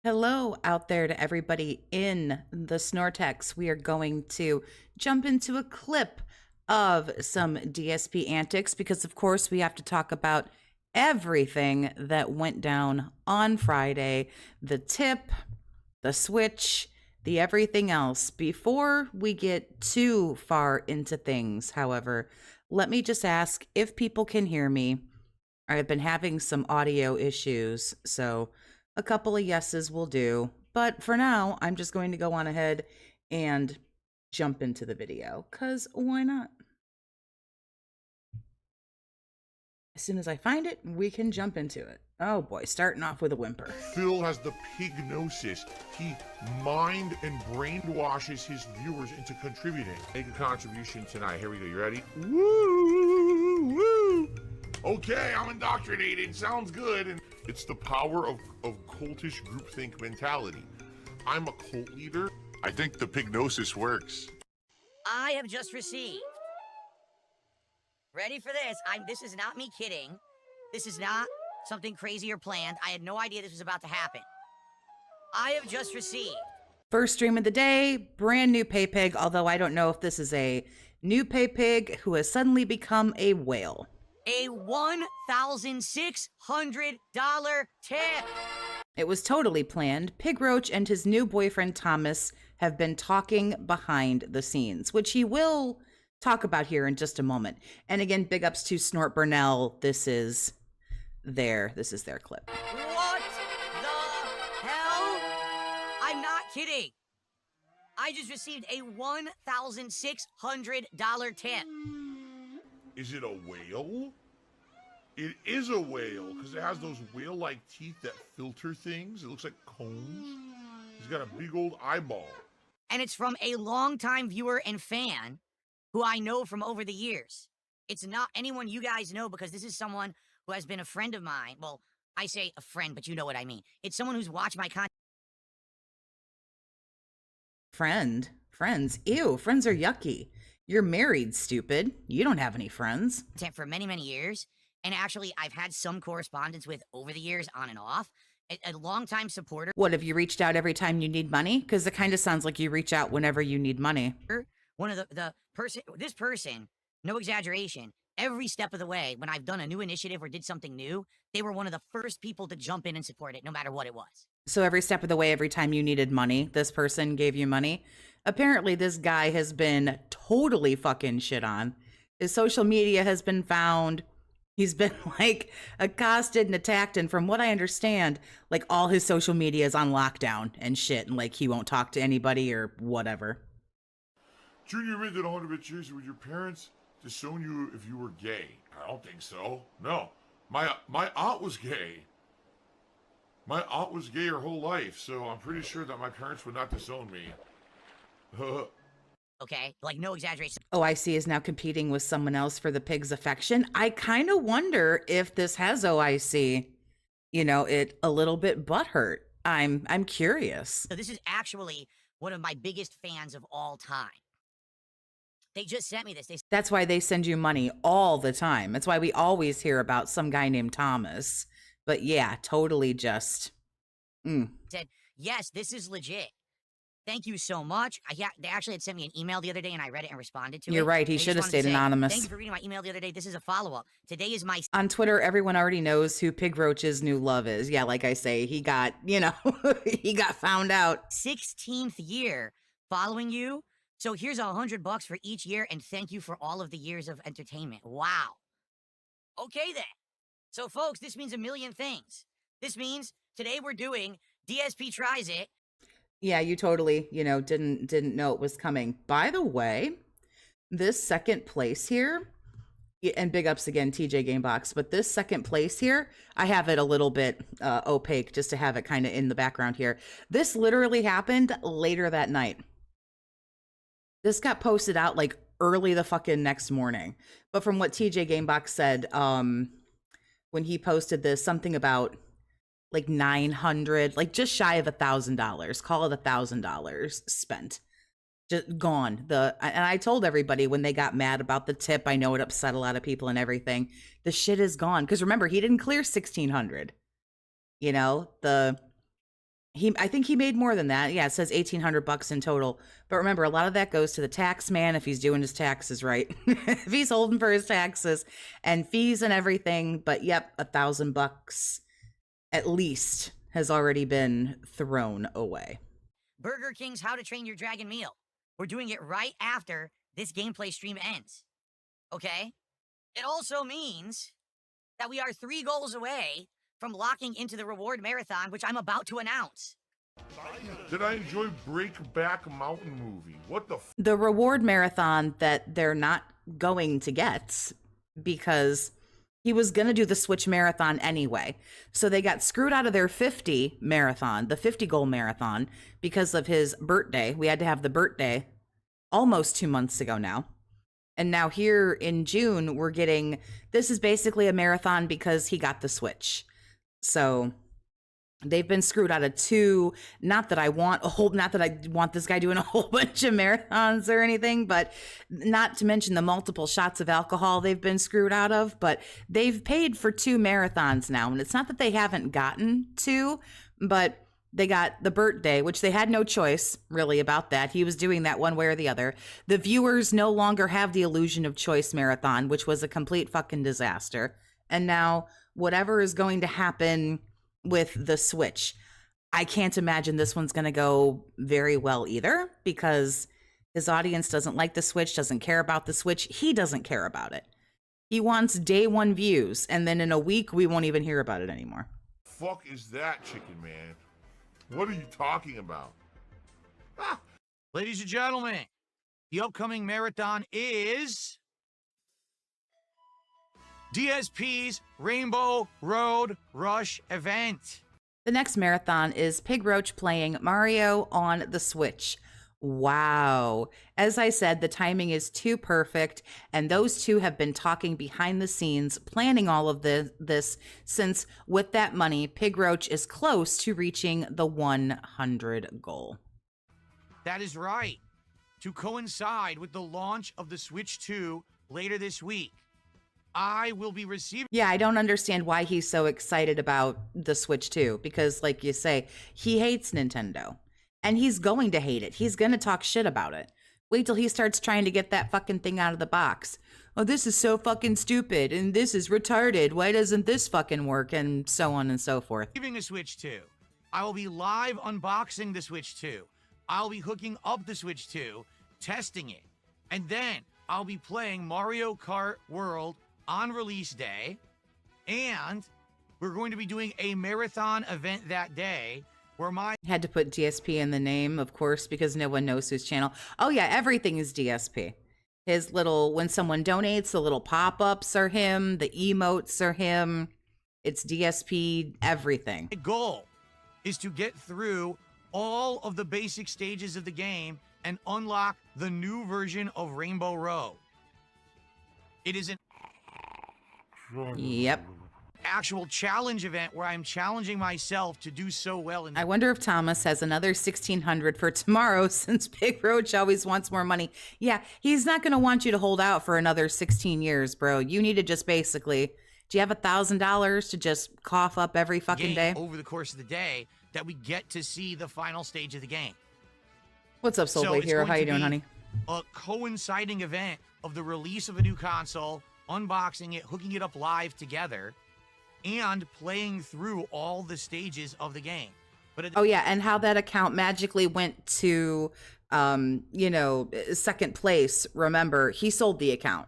Hello out there to everybody in the Snortex. We are going to jump into a clip of some DSP antics because, of course, we have to talk about everything that went down on Friday, the tip, the switch, the everything else. Before we get too far into things, however, let me just ask if people can hear me. I've been having some audio issues, so a couple of yeses will do. But for now, I'm just going to go on ahead and jump into the video, because why not? As soon as I find it, we can jump into it. Oh boy, starting off with a whimper. Phil has the pignosis. He mind and brainwashes his viewers into contributing. Make a contribution tonight. Here we go. You ready? Woo! Woo! Okay, I'm indoctrinated. Sounds good. And it's the power of cultish groupthink mentality. I'm a cult leader. I think the pignosis works. I have just received. Ready for this? This is not me kidding. This is not something crazy or planned. I had no idea this was about to happen. I have just received. First stream of the day, brand new pay pig, although I don't know if this is a new pay pig who has suddenly become a whale. A $1,600 tip. It was totally planned. Pigroach and his new boyfriend Thomas have been talking behind the scenes, which he will talk about here in just a moment. And again, big ups to Snort Burnell. This is their clip. What the hell? I'm not kidding. I just received a $1,600 tip. Is it a whale? It is a whale because it has those whale-like teeth that filter things. It looks like cones. He's got a big old eyeball. And it's from a longtime viewer and fan who I know from over the years. It's not anyone you guys know because this is someone who has been a friend of mine. Well, I say a friend, but you know what I mean. It's someone who's watched my content. Friends. Ew, friends are yucky. You're married, stupid. You don't have any friends. For many, many years. And actually, I've had some correspondence with over the years, on and off. A longtime supporter. What, have you reached out every time you need money? Because it kind of sounds like you reach out whenever you need money. One of this person, no exaggeration, every step of the way, when I've done a new initiative or did something new, they were one of the first people to jump in and support it, no matter what it was. So every step of the way, every time you needed money, this person gave you money. Apparently, this guy has been totally fucking shit on. His social media has been found. He's been, like, accosted and attacked. And from what I understand, like, all his social media is on lockdown and shit. And, like, he won't talk to anybody or whatever. Junior rented 100 years with your parents disown you if you were gay. I don't think so. No. My aunt was gay. My aunt was gay her whole life, so I'm pretty sure that my parents would not disown me. Okay, like no exaggeration. OIC is now competing with someone else for the pig's affection. I kind of wonder if this has OIC, it a little bit butthurt. I'm curious. So this is actually one of my biggest fans of all time. They just sent me this. That's why they send you money all the time. That's why we always hear about some guy named Thomas. But yeah, totally just. Said, yes, this is legit. Thank you so much. They actually had sent me an email the other day, and I read it and responded to it. You're right. He should have stayed anonymous. Thank you for reading my email the other day. This is a follow-up. Today is my... On Twitter, everyone already knows who Pigroach's new love is. Yeah, like I say, he got, he got found out. 16th year following you. So here's $100 for each year, and thank you for all of the years of entertainment. Wow. Okay, then. So, folks, this means a million things. This means today we're doing DSP Tries It. Yeah, you totally, didn't know it was coming. By the way, this second place here, and big ups again, TJ Gamebox, but this second place here, I have it a little bit opaque just to have it kind of in the background here. This literally happened later that night. This got posted out like early the fucking next morning. But from what TJ Gamebox said, when he posted this, something about like 900, like just shy of $1,000, call it $1,000 spent, just gone. And I told everybody when they got mad about the tip, I know it upset a lot of people and everything. The shit is gone. Because remember, he didn't clear 1,600. I think he made more than that. Yeah, it says $1,800 in total. But remember, a lot of that goes to the tax man if he's doing his taxes right. If he's holding for his taxes and fees and everything. But yep, $1,000 at least has already been thrown away. Burger King's How to Train Your Dragon meal. We're doing it right after this gameplay stream ends. Okay? It also means that we are 3 goals away from locking into the reward marathon, which I'm about to announce. Did I enjoy Breakback Mountain movie? What the The reward marathon that they're not going to get because he was going to do the Switch marathon anyway. So they got screwed out of their 50 marathon, the 50 goal marathon, because of his birthday. We had to have the birthday almost 2 months ago now. And now here in June, we're getting, this is basically a marathon because he got the Switch. So they've been screwed out of 2. Not that I want this guy doing a whole bunch of marathons or anything, but not to mention the multiple shots of alcohol they've been screwed out of. But they've paid for 2 marathons now. And it's not that they haven't gotten 2, but they got the birthday, which they had no choice really about that. He was doing that one way or the other. The viewers no longer have the illusion of choice marathon, which was a complete fucking disaster. And now whatever is going to happen with the Switch, I can't imagine this one's going to go very well either, because his audience doesn't like the Switch, doesn't care about the Switch. He doesn't care about it. He wants day 1 views, and then in a week, we won't even hear about it anymore. fuck is that, chicken man? What are you talking about? Ah. Ladies and gentlemen, the upcoming marathon is DSP's Rainbow Road Rush event. The next marathon is Pigroach playing Mario on the Switch. Wow. As I said, the timing is too perfect, and those two have been talking behind the scenes, planning all of this since with that money, Pigroach is close to reaching the 100 goal. That is right. To coincide with the launch of the Switch 2 later this week, I will be receiving... Yeah, I don't understand why he's so excited about the Switch 2, because like you say, he hates Nintendo. And he's going to hate it. He's going to talk shit about it. Wait till he starts trying to get that fucking thing out of the box. Oh, this is so fucking stupid, and this is retarded. Why doesn't this fucking work? And so on and so forth. Receiving a Switch 2. I will be live unboxing the Switch 2. I'll be hooking up the Switch 2, testing it. And then I'll be playing Mario Kart World on release day. And we're going to be doing a marathon event that day where my... Had to put DSP in the name, of course, because no one knows whose channel. Oh yeah, everything is DSP. His little, when someone donates, the little pop-ups are him, the emotes are him. It's DSP, everything. My goal is to get through all of the basic stages of the game and unlock the new version of Rainbow Road. It is an Yep. actual challenge event where I'm challenging myself to do so well. I wonder if Thomas has another 1,600 for tomorrow, since Pigroach always wants more money. Yeah, he's not going to want you to hold out for another 16 years, bro. You need to just basically, do you have $1,000 to just cough up every fucking day? Over the course of the day that we get to see the final stage of the game. What's up, Soulblade Hero? How you doing, honey? A coinciding event of the release of a new console, unboxing it, hooking it up live together, and playing through all the stages of the game. But oh yeah, and how that account magically went to, you know, second place. Remember, he sold the account.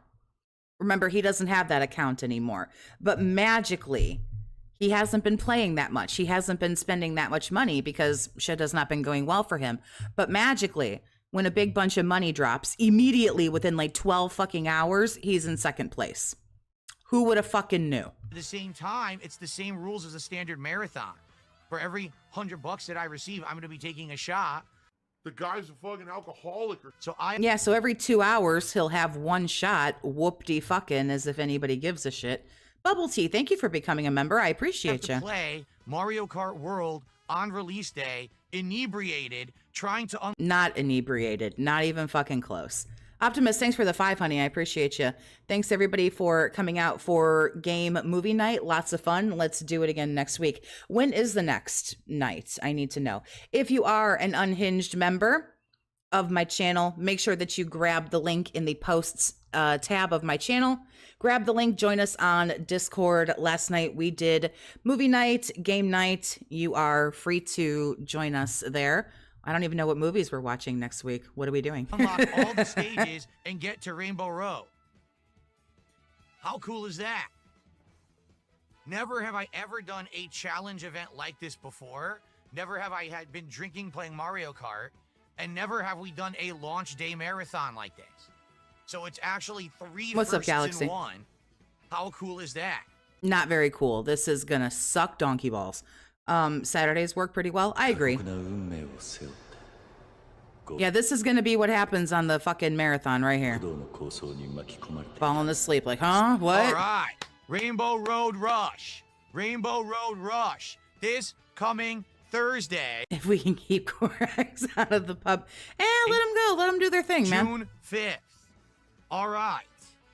Remember, he doesn't have that account anymore. But magically, he hasn't been playing that much. He hasn't been spending that much money because shit has not been going well for him. But magically, when a big bunch of money drops, immediately within like 12 fucking hours, he's in second place. Who would have fucking knew? At the same time, it's the same rules as a standard marathon. For every $100 that I receive, I'm going to be taking a shot. The guy's a fucking alcoholic. Yeah, so every 2 hours, he'll have one shot. Whoop-de-fucking, as if anybody gives a shit. Bubble Tea, thank you for becoming a member. I appreciate you. Play Mario Kart World on release day, inebriated, trying to... Not inebriated. Not even fucking close. Optimus, thanks for the 5, honey. I appreciate you. Thanks, everybody, for coming out for game movie night. Lots of fun. Let's do it again next week. When is the next night? I need to know. If you are an unhinged member of my channel, make sure that you grab the link in the posts tab of my channel. Grab the link. Join us on Discord. Last night we did movie night, game night. You are free to join us there. I don't even know what movies we're watching next week. What are we doing? Unlock all the stages and get to Rainbow Row. How cool is that? Never have I ever done a challenge event like this before. Never have I had been drinking playing Mario Kart. And never have we done a launch day marathon like this. So it's actually 3 What's up, firsts Galaxy? in one. How cool is that? Not very cool. This is gonna suck donkey balls. Saturdays work pretty well. I agree. Yeah, this is gonna be what happens on the fucking marathon right here. Falling asleep like, huh? What? All right. Rainbow Road Rush. Rainbow Road Rush. This coming Thursday. If we can keep Korax out of the pub. Let them go. Let them do their thing, man. June 5th. All right.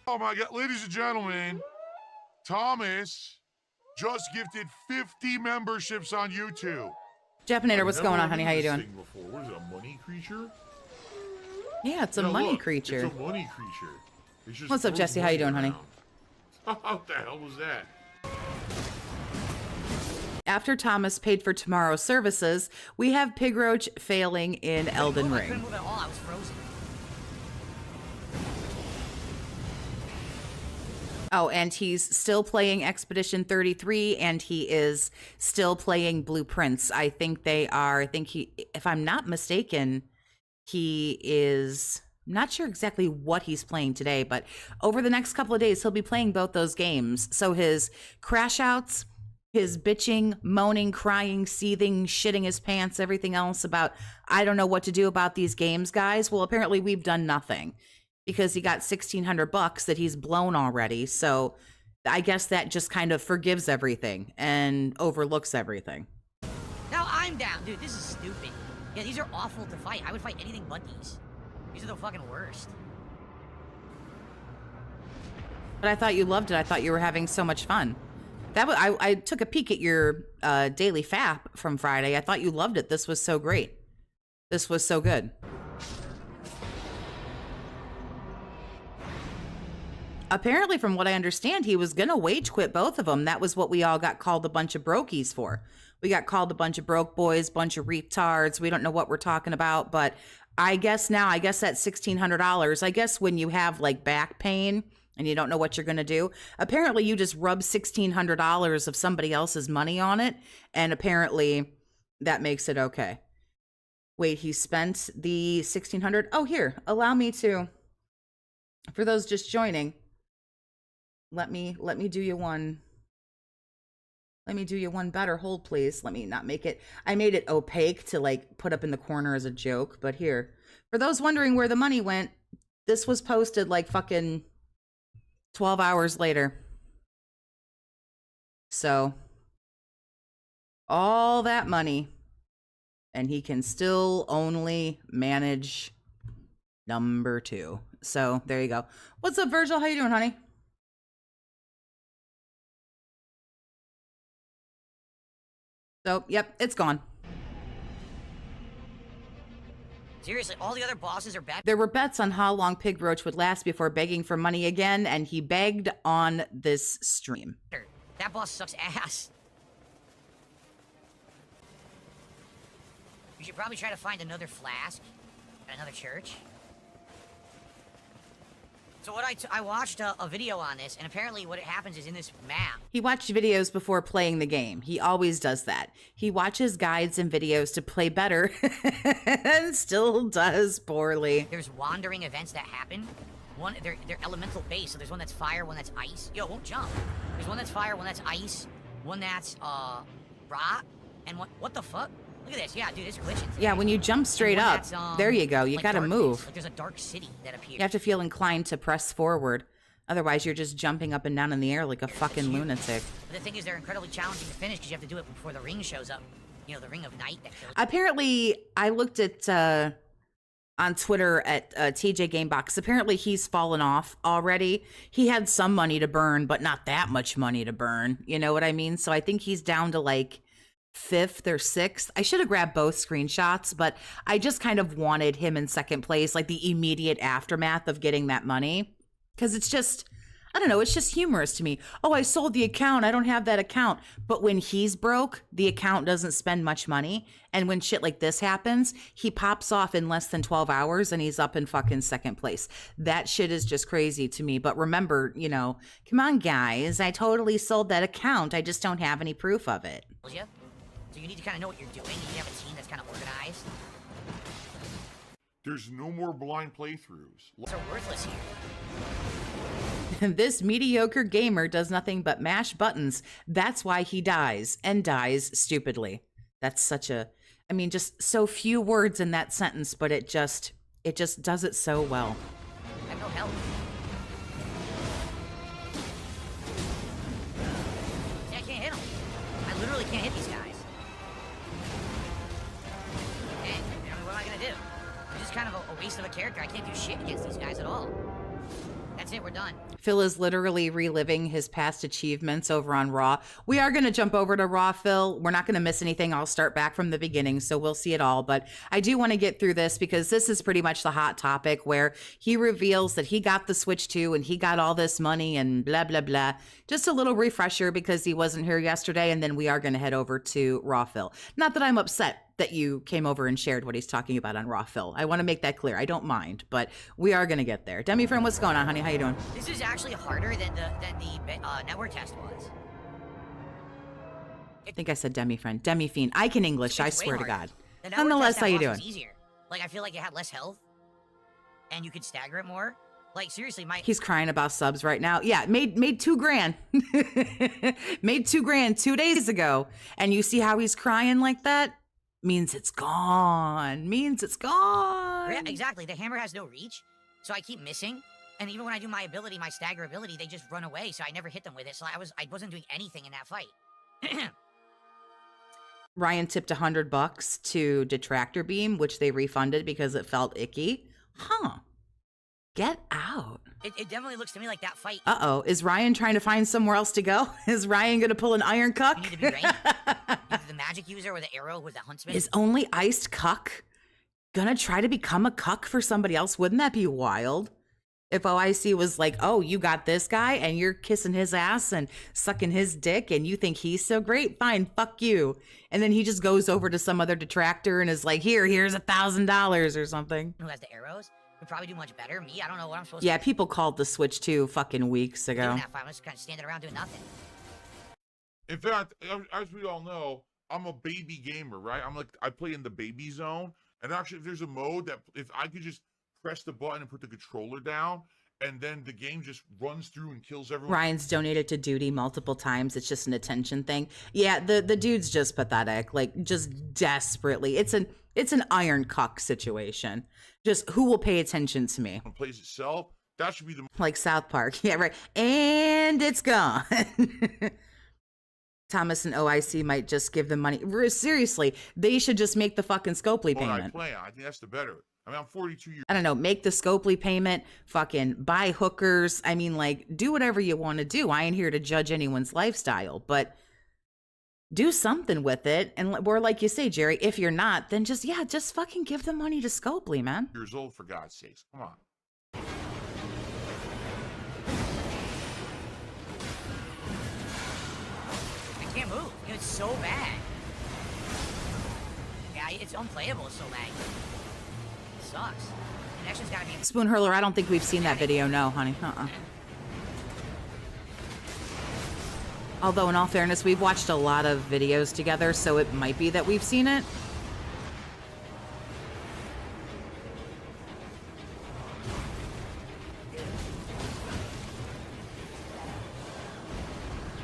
Oh my God, ladies and gentlemen, Thomas just gifted 50 memberships on YouTube. Japanator, what's going on, honey? How you doing? Before. What is it, a money creature? Yeah, it's a money creature. It's a money creature. It just What's up, throws Jesse? How you doing, money honey? around. What the hell was that? After Thomas paid for tomorrow's services, we have Pigroach failing in Elden I Ring. couldn't move at all. I was frozen. Oh, and he's still playing Expedition 33, and he is still playing Blueprints. I think he, if I'm not mistaken, he is, not sure exactly what he's playing today, but over the next couple of days, he'll be playing both those games. So his crash outs, his bitching, moaning, crying, seething, shitting his pants, everything else about, I don't know what to do about these games, guys. Well, apparently we've done nothing. Because he got $1,600 that he's blown already. So I guess that just kind of forgives everything and overlooks everything. Now I'm down. Dude, this is stupid. Yeah, these are awful to fight. I would fight anything but these. These are the fucking worst. But I thought you loved it. I thought you were having so much fun. That was, I took a peek at your daily FAP from Friday. I thought you loved it. This was so great. This was so good. Apparently, from what I understand, he was going to wage quit both of them. That was what we all got called a bunch of brokies for. We got called a bunch of broke boys, bunch of retards. We don't know what we're talking about, but I guess that $1,600, I guess when you have like back pain and you don't know what you're going to do, apparently you just rub $1,600 of somebody else's money on it, and apparently that makes it okay. Wait, he spent the $1,600? Oh, here, allow me to, for those just joining, let me do you one. Let me do you one better. Hold, please. Let me not make it. I made it opaque to like put up in the corner as a joke. But here, for those wondering where the money went, this was posted like fucking 12 hours later. So all that money, and he can still only manage number 2. So there you go. What's up, Virgil? How you doing, honey? So, yep, it's gone. Seriously, all the other bosses are bad. There were bets on how long Pigroach would last before begging for money again, and he begged on this stream. That boss sucks ass. You should probably try to find another flask at another church. So what I watched a video on this, and apparently what happens is in this map. He watched videos before playing the game. He always does that. He watches guides and videos to play better and still does poorly. There's wandering events that happen. One, they're elemental based, so there's one that's fire, one that's ice. Yo, it won't jump. There's one that's fire, one that's ice, one that's rock, and what the fuck? Look at this. Yeah, dude, it's glitching. Yeah, when you jump straight up, there you go. You like gotta darkness. move. Like there's a dark city that appears. You have to feel inclined to press forward. Otherwise, you're just jumping up and down in the air like a fucking lunatic. But the thing is, they're incredibly challenging to finish because you have to do it before the ring shows up. You know, the ring of night that shows up. Apparently, I looked at on Twitter at TJ Gamebox. Apparently he's fallen off already. He had some money to burn, but not that much money to burn. You know what I mean? So I think he's down to like 5th or 6th. I should have grabbed both screenshots, but I just kind of wanted him in 2nd place, like the immediate aftermath of getting that money. Because it's just, I don't know, it's just humorous to me. Oh, I sold the account. I don't have that account. But when he's broke, the account doesn't spend much money. And when shit like this happens, he pops off in less than 12 hours and he's up in fucking 2nd place. That shit is just crazy to me. But remember, you know, come on, guys. I totally sold that account. I just don't have any proof of it. Yeah. So you need to kind of know what you're doing. You need to have a team that's kind of organized. There's no more blind playthroughs. So worthless here. This mediocre gamer does nothing but mash buttons. That's why he dies, and dies stupidly. That's such a, I mean, just so few words in that sentence, but it just does it so well. I have no help. See, I can't hit them. I literally can't hit these guys. And, I mean, what am I gonna do? I'm just kind of a waste of a character. I can't do shit against these guys at all. That's it, we're done. Phil is literally reliving his past achievements over on Raw. We are going to jump over to Raw, Phil. We're not going to miss anything. I'll start back from the beginning, so we'll see it all. But I do want to get through this because this is pretty much the hot topic where he reveals that he got the Switch 2 and he got all this money and blah, blah, blah. Just a little refresher because he wasn't here yesterday, and then we are going to head over to Raw, Phil. Not that I'm upset that you came over and shared what he's talking about on Raw, Phil. I want to make that clear. I don't mind, but we are going to get there. Demi friend, what's going on, honey? How you doing? This is actually harder than the network test was. I think I said Demi friend. Demi fiend. I can English. I It's way swear to harder. God. The network Nonetheless, test how you that doing? was easier. Like, I feel like it had less health, and you could stagger it more. Like, seriously, He's crying about subs right now. Yeah, made $2 grand. Made $2 grand 2 days ago. And you see how he's crying like that? Means it's gone. Means it's gone. Yeah, exactly. The hammer has no reach, so I keep missing. And even when I do my ability, my stagger ability, they just run away, so I never hit them with it. So I wasn't doing anything in that fight. Ryan tipped $100 to Detractor Beam, which they refunded because it felt icky. Huh. Get out. It definitely looks to me like that fight. Uh-oh. Is Ryan trying to find somewhere else to go? Is Ryan going to pull an iron cuck? You need to be ready. Either the magic user or the arrow with the huntsman. Is only iced cuck gonna try to become a cuck for somebody else? Wouldn't that be wild? If OIC was like, oh, you got this guy and you're kissing his ass and sucking his dick and you think he's so great, fine, fuck you. And then he just goes over to some other detractor and is like, here's $1,000 or something. Who has the arrows? Would probably do much better. Me, I don't know what I'm supposed Yeah, to people called the Switch 2 fucking weeks do. ago. Doing that fight. I'm just kind of standing around doing nothing. In fact, as we all know, I'm a baby gamer, right? I play in the baby zone. And actually, if there's a mode that if I could just press the button and put the controller down, and then the game just runs through and kills everyone. Ryan's donated to Duty multiple times. It's just an attention thing. Yeah, the dude's just pathetic. Like, just desperately. It's an iron cuck situation. Just who will pay attention to me? Plays itself. That should be the Like South Park. Yeah, right. And it's gone. Thomas and OIC might just give them money. Seriously, they should just make the fucking Scopely one I payment. play on. I think that's the better. I mean, I'm 42 years. I don't know, make the Scopely payment, fucking buy hookers. I mean, like, do whatever you want to do. I ain't here to judge anyone's lifestyle, but do something with it. And or like you say, Jerry, if you're not, then just fucking give the money to Scopely, man. Years old, for God's sakes. Come on. I can't move. It's so bad. Yeah, it's unplayable. It's so laggy. It sucks. Connection's gotta be. Spoon Hurler, I don't think we've seen that video. No, honey. Although, in all fairness, we've watched a lot of videos together, so it might be that we've seen it.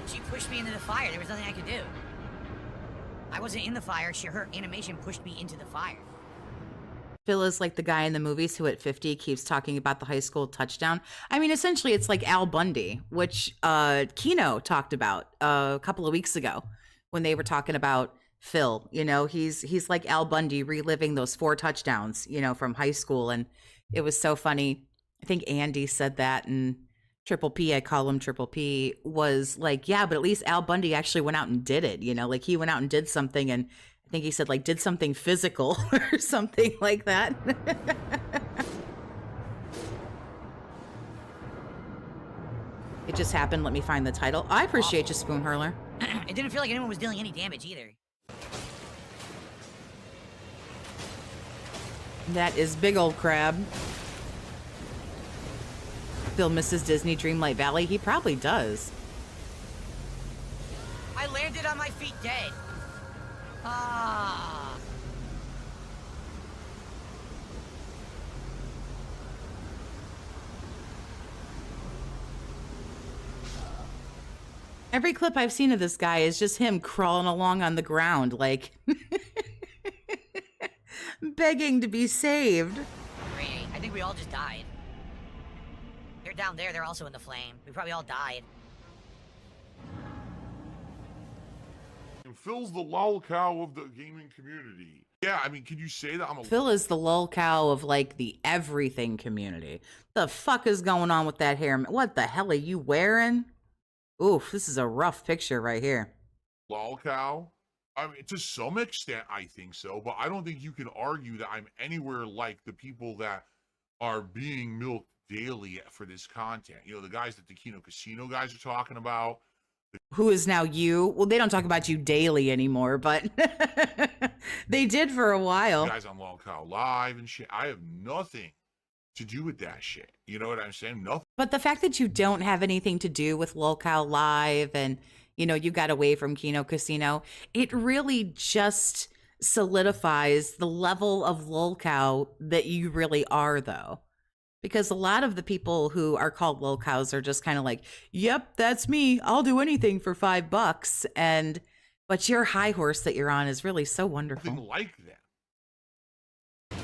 She pushed me into the fire. There was nothing I could do. I wasn't in the fire. Her animation pushed me into the fire. Phil is like the guy in the movies who at 50 keeps talking about the high school touchdown. I mean, essentially, it's like Al Bundy, which Kino talked about a couple of weeks ago when they were talking about Phil. You know, he's like Al Bundy reliving those 4 touchdowns, you know, from high school. And it was so funny. I think Andy said that, and Triple P, I call him Triple P, was like, yeah, but at least Al Bundy actually went out and did it. You know, like he went out and did something, and I think he said like did something physical or something like that. It just happened. Let me find the title. I appreciate you, Spoon Hurler. It didn't feel like anyone was dealing any damage either. That is big old crab. Phil misses Disney Dreamlight Valley. He probably does. I landed on my feet dead. Ah. Every clip I've seen of this guy is just him crawling along on the ground, like begging to be saved. Great. I think we all just died. They're down there. They're also in the flame. We probably all died. And Phil's the lolcow of the gaming community. Yeah, I mean, can you say that? Phil is the lolcow of like the everything community. The fuck is going on with that hair? What the hell are you wearing? Oof, this is a rough picture right here. Lolcow? I mean, to some extent, I think so, but I don't think you can argue that I'm anywhere like the people that are being milked daily for this content. You know, the guys that the Kino Casino guys are talking about. Who is now you? Well, they don't talk about you daily anymore, but they did for a while. Guys on Lolcow Live and shit. I have nothing to do with that shit. You know what I'm saying? Nothing. But the fact that you don't have anything to do with Lolcow Live and, you know, you got away from Kino Casino, it really just solidifies the level of Lolcow that you really are, though. Because a lot of the people who are called lolcows are just kind of like, yep, that's me. I'll do anything for $5. But your high horse that you're on is really so wonderful. Nothing like that.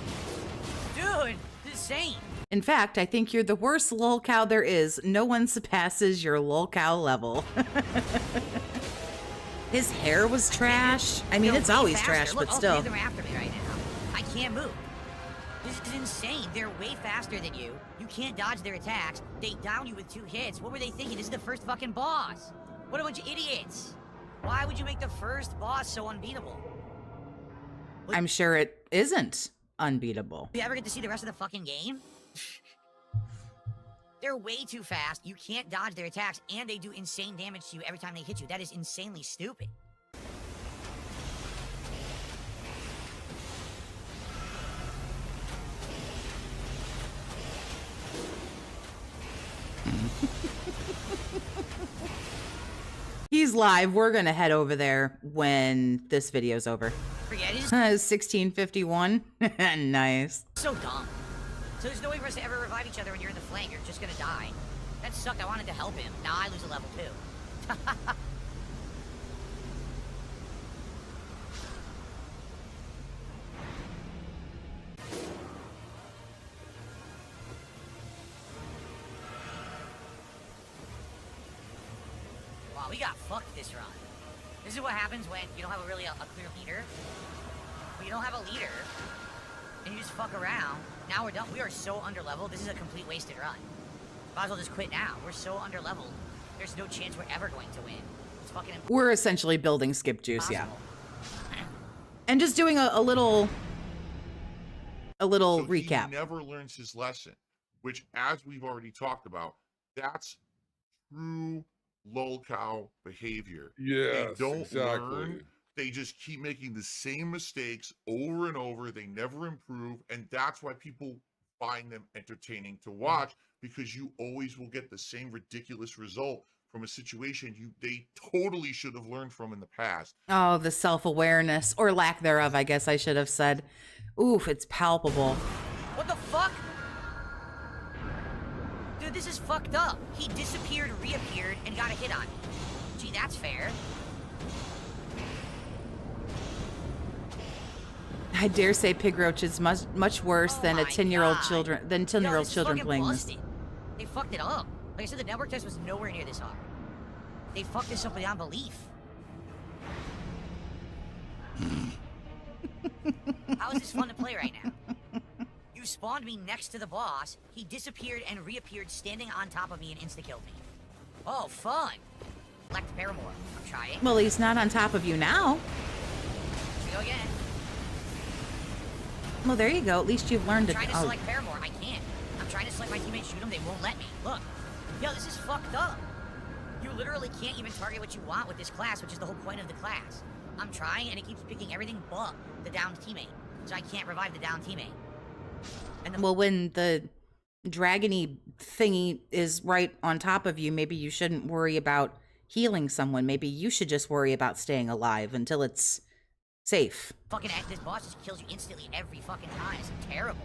Dude, this is insane. In fact, I think you're the worst lolcow there is. No one surpasses your lolcow level. His hair was trash. I mean, it's always trash, but still. All three of them are after me right now. I can't move. This is insane. They're way faster than you. You can't dodge their attacks. They down you with 2 hits. What were they thinking? This is the first fucking boss. What a bunch of idiots. Why would you make the first boss so unbeatable? I'm sure it isn't unbeatable. Do you ever get to see the rest of the fucking game? They're way too fast. You can't dodge their attacks, and they do insane damage to you every time they hit you. That is insanely stupid. He's live. We're going to head over there when this video's over. Forget it. 1651. Nice. So dumb. So there's no way for us to ever revive each other when you're in the flame. You're just gonna die. That sucked. I wanted to help him. Now I lose a level too. Wow, we got fucked this run. This is what happens when you don't have a clear leader. When you don't have a leader, and you just fuck around. Now we're done. We are so underleveled. This is a complete wasted run. Might as well just quit now. We're so underleveled. There's no chance we're ever going to win. It's fucking impossible. We're essentially building skip juice, yeah. And just doing a little So recap. He never learns his lesson, which, as we've already talked about, that's true lolcow behavior. Yes, they don't exactly. learn. They just keep making the same mistakes over and over. They never improve, and that's why people find them entertaining to watch, because you always will get the same ridiculous result from a situation they totally should have learned from in the past. Oh, the self-awareness, or lack thereof, I guess I should have said. Oof, it's palpable. What the fuck? Dude, this is fucked up. He disappeared, reappeared, and got a hit on me. Gee, that's fair. I dare say Pigroach is much worse than a 10-year-old God. children than 10-year-old children playing this. They fucked it up. Like I said, the network test was nowhere near this hard. They fucked this up beyond belief. How is this fun to play right now? You spawned me next to the boss, he disappeared and reappeared standing on top of me and insta-killed me. Oh, fun! Select Paramore. I'm trying. Well, he's not on top of you now. Here we go again. Well, there you go. At least you've learned I'm to. trying to select Paramore. I can't. I'm trying to select my teammates, shoot them. They won't let me. Look. Yo, this is fucked up. You literally can't even target what you want with this class, which is the whole point of the class. I'm trying, and it keeps picking everything but the downed teammate. So I can't revive the downed teammate. And Well, when the dragony thingy is right on top of you, maybe you shouldn't worry about healing someone. Maybe you should just worry about staying alive until it's safe. fucking this boss just kills you instantly every fucking time. It's terrible.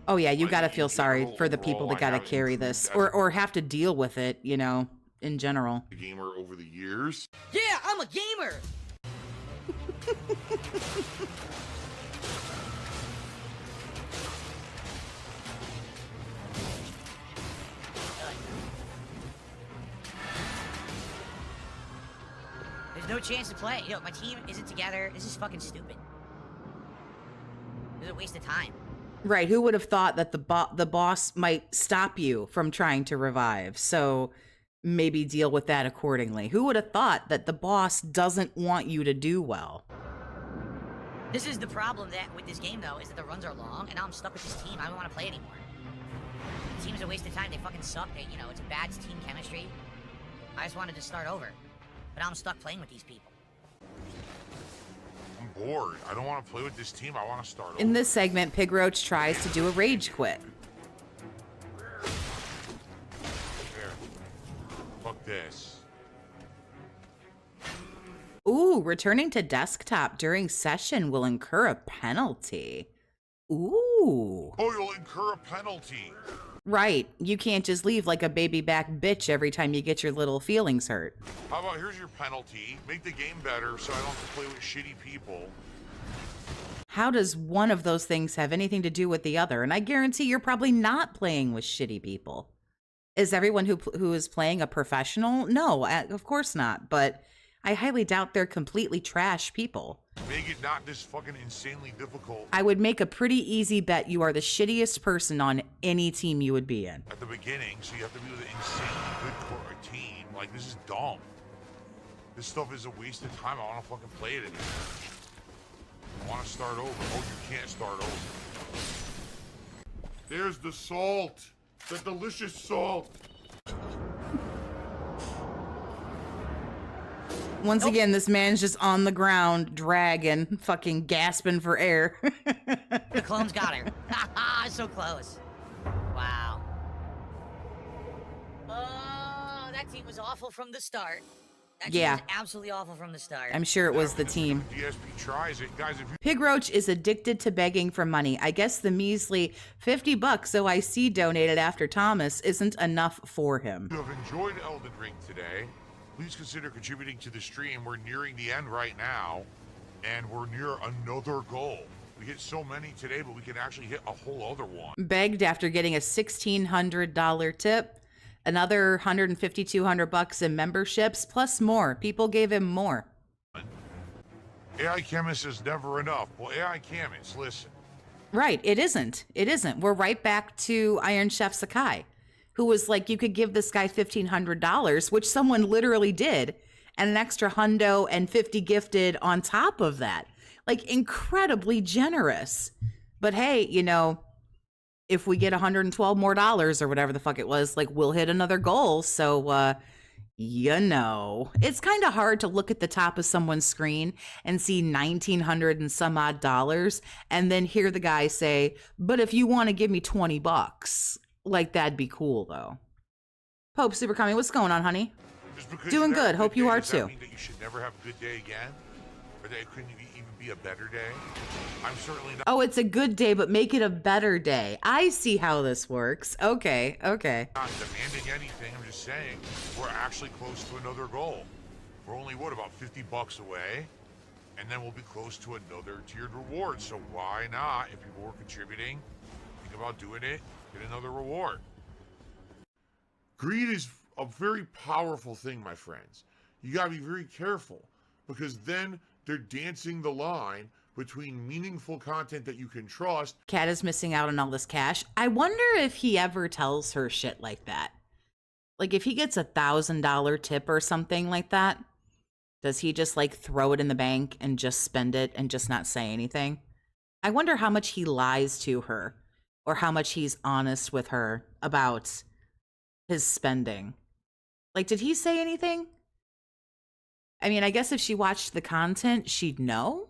Oh yeah, you Like, gotta in feel sorry general, for the overall, people that I gotta have carry improved this, as or have to deal with it, you know, in general. a gamer over the years. Yeah, I'm a gamer! There's no chance to play. Yo, my team isn't together. This is fucking stupid. This is a waste of time. Right? Who would have thought that the boss might stop you from trying to revive? So maybe deal with that accordingly. Who would have thought that the boss doesn't want you to do well? This is the problem that with this game, though, is that the runs are long, and now I'm stuck with this team. I don't want to play anymore. The team's a waste of time. They fucking suck. They, you know, it's a bad team chemistry. I just wanted to start over. But now I'm stuck playing with these people. I'm bored. I don't want to play with this team. I want to start In over. this segment, Pigroach tries to do a rage quit. Here. Fuck this. Ooh, returning to desktop during session will incur a penalty. Ooh. Oh, you'll incur a penalty. Right. You can't just leave like a baby back bitch every time you get your little feelings hurt. How about here's your penalty. Make the game better so I don't have to play with shitty people. How does one of those things have anything to do with the other? And I guarantee you're probably not playing with shitty people. Is everyone who is playing a professional? No, of course not. But I highly doubt they're completely trash people. Make it not this fucking insanely difficult I would make a pretty easy bet you are the shittiest person on any team you would be in. at the beginning, so you have to be with an insanely good team. Like, this is dumb. This stuff is a waste of time. I want to fucking play it anymore. I want to start over. Oh, you can't start over. There's the salt. The delicious salt. Once again, this man's just on the ground, dragging, fucking gasping for air. The clone's got her. Haha, so close. Wow. Oh, that team was awful from the start. That team Yeah. was absolutely awful from the start. I'm sure it was the team. DSP tries it. Guys, if you Pigroach is addicted to begging for money. I guess the measly $50 OIC donated after Thomas isn't enough for him. have enjoyed Elden Ring today, please consider contributing to the stream. We're nearing the end right now, and we're near another goal. We hit so many today, but we can actually hit a whole other one. Begged after getting a $1,600 tip, another $150, $200 in memberships, plus more. People gave him more. AI Chemist is never enough. Well, AI Chemist, listen. Right, it isn't. It isn't. We're right back to Iron Chef Sakai, who was like, you could give this guy $1,500, which someone literally did, and an extra hundo and 50 gifted on top of that. Like, incredibly generous. But hey, you know, if we get $112 more or whatever the fuck it was, like, we'll hit another goal. So, you know, it's kind of hard to look at the top of someone's screen and see $1,900 and some odd dollars, and then hear the guy say, but if you want to give me $20, like, that'd be cool, though. Pope Super Coming, what's going on, honey? Just because Doing you had a good. Hope you day, are does that too. mean that you should never have a good day again? Or that it couldn't even be a better day? I'm certainly not. Oh, it's a good day, but make it a better day. I see how this works. Okay, okay. Not demanding anything. I'm just saying we're actually close to another goal. We're only, what, about $50 away? And then we'll be close to another tiered reward. So why not, if people were contributing, think about doing it, get another reward. Greed is a very powerful thing, my friends. You gotta be very careful. because then they're dancing the line between meaningful content that you can trust. Cat is missing out on all this cash. I wonder if he ever tells her shit like that. Like if he gets $1,000 tip or something like that, does he just like throw it in the bank and just spend it and just not say anything? I wonder how much he lies to her or how much he's honest with her about his spending. Like, did he say anything? I mean, I guess if she watched the content, she'd know.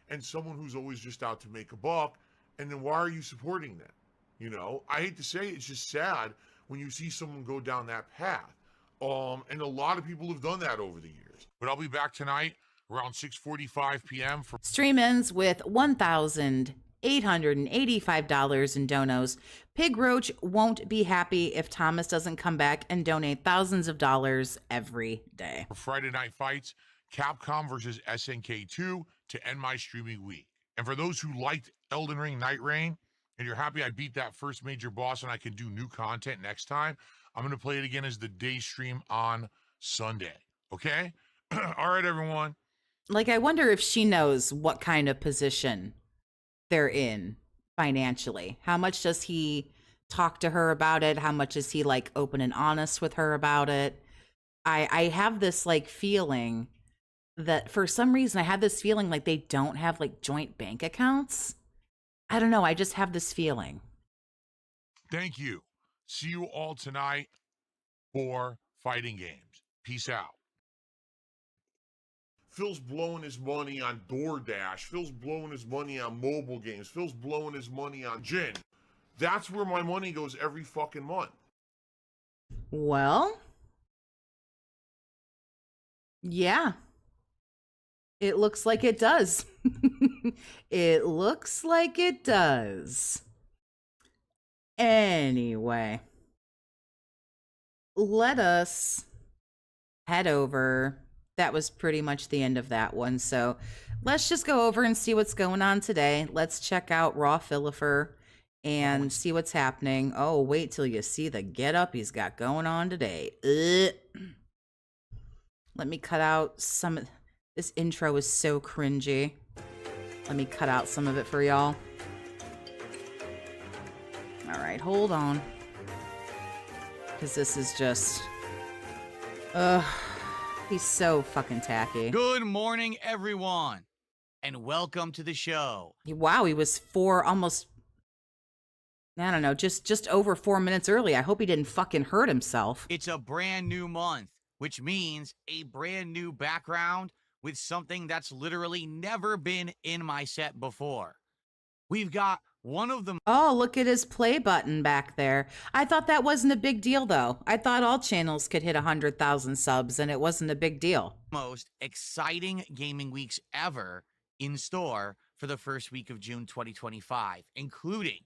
And someone who's always just out to make a buck, and then why are you supporting them? You know, I hate to say it, it's just sad when you see someone go down that path. And a lot of people have done that over the years. But I'll be back tonight around 6:45 p.m. for Stream ends with $1,885 in donos. Pigroach won't be happy if Thomas doesn't come back and donate thousands of dollars every day. Friday Night Fights, Capcom versus SNK2 to end my streaming week. And for those who liked Elden Ring Night Reign, and you're happy I beat that first major boss and I can do new content next time, I'm going to play it again as the day stream on Sunday. Okay? All right, everyone. Like, I wonder if she knows what kind of position they're in financially. How much does he talk to her about it? How much is he like open and honest with her about it? I have this like feeling that for some reason I have this feeling like they don't have like joint bank accounts. I don't know. I just have this feeling. Thank you. See you all tonight for fighting games. Peace out. Phil's blowing his money on DoorDash. Phil's blowing his money on mobile games. Phil's blowing his money on gin. That's where my money goes every fucking month. Well, yeah. It looks like it does. It looks like it does. Anyway, let us head over. That was pretty much the end of that one. So let's just go over and see what's going on today. Let's check out Raw Phillifer and see what's happening. Oh, wait till you see the getup he's got going on today. Let me cut out some of this. Intro is so cringy. Let me cut out some of it for y'all. All right, hold on. Because this is just... he's so fucking tacky. Good morning, everyone, and welcome to the show. Wow, he was almost... I don't know, just over 4 minutes early. I hope he didn't fucking hurt himself. It's a brand new month, which means a brand new background with something that's literally never been in my set before. We've got one of the... Oh, look at his play button back there. I thought that wasn't a big deal, though. I thought all channels could hit 100,000 subs, and it wasn't a big deal. Most exciting gaming weeks ever in store for the first week of June 2025, including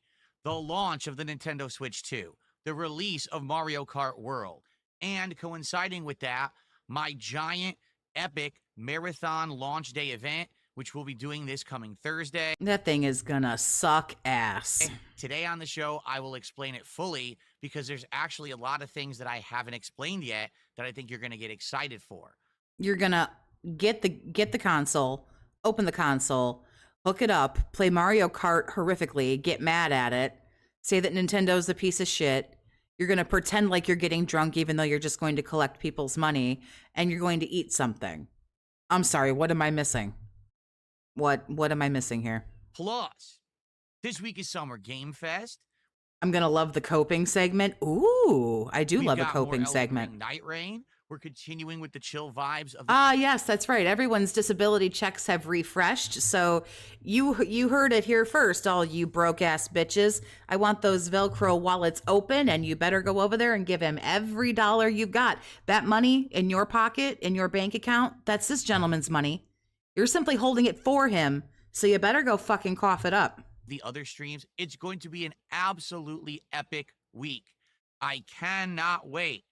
the launch of the Nintendo Switch 2, the release of Mario Kart World, and coinciding with that, my giant, epic marathon launch day event, which we'll be doing this coming Thursday. That thing is gonna suck ass. Today on the show, I will explain it fully because there's actually a lot of things that I haven't explained yet that I think you're gonna get excited for. You're gonna get the console, open the console, hook it up, play Mario Kart horrifically, get mad at it, say that Nintendo's a piece of shit. You're going to pretend like you're getting drunk even though you're just going to collect people's money, and you're going to eat something. I'm sorry, what am I missing? What am I missing here? Plus, this week is Summer Game Fest. I'm going to love the coping segment. Ooh, I do love a coping segment. Night Rain. We're continuing with the chill vibes of... Yes, that's right. Everyone's disability checks have refreshed. So you heard it here first, all you broke-ass bitches. I want those Velcro wallets open, and you better go over there and give him every dollar you've got. That money in your pocket, in your bank account, that's this gentleman's money. You're simply holding it for him, so you better go fucking cough it up. The other streams, it's going to be an absolutely epic week. I cannot wait.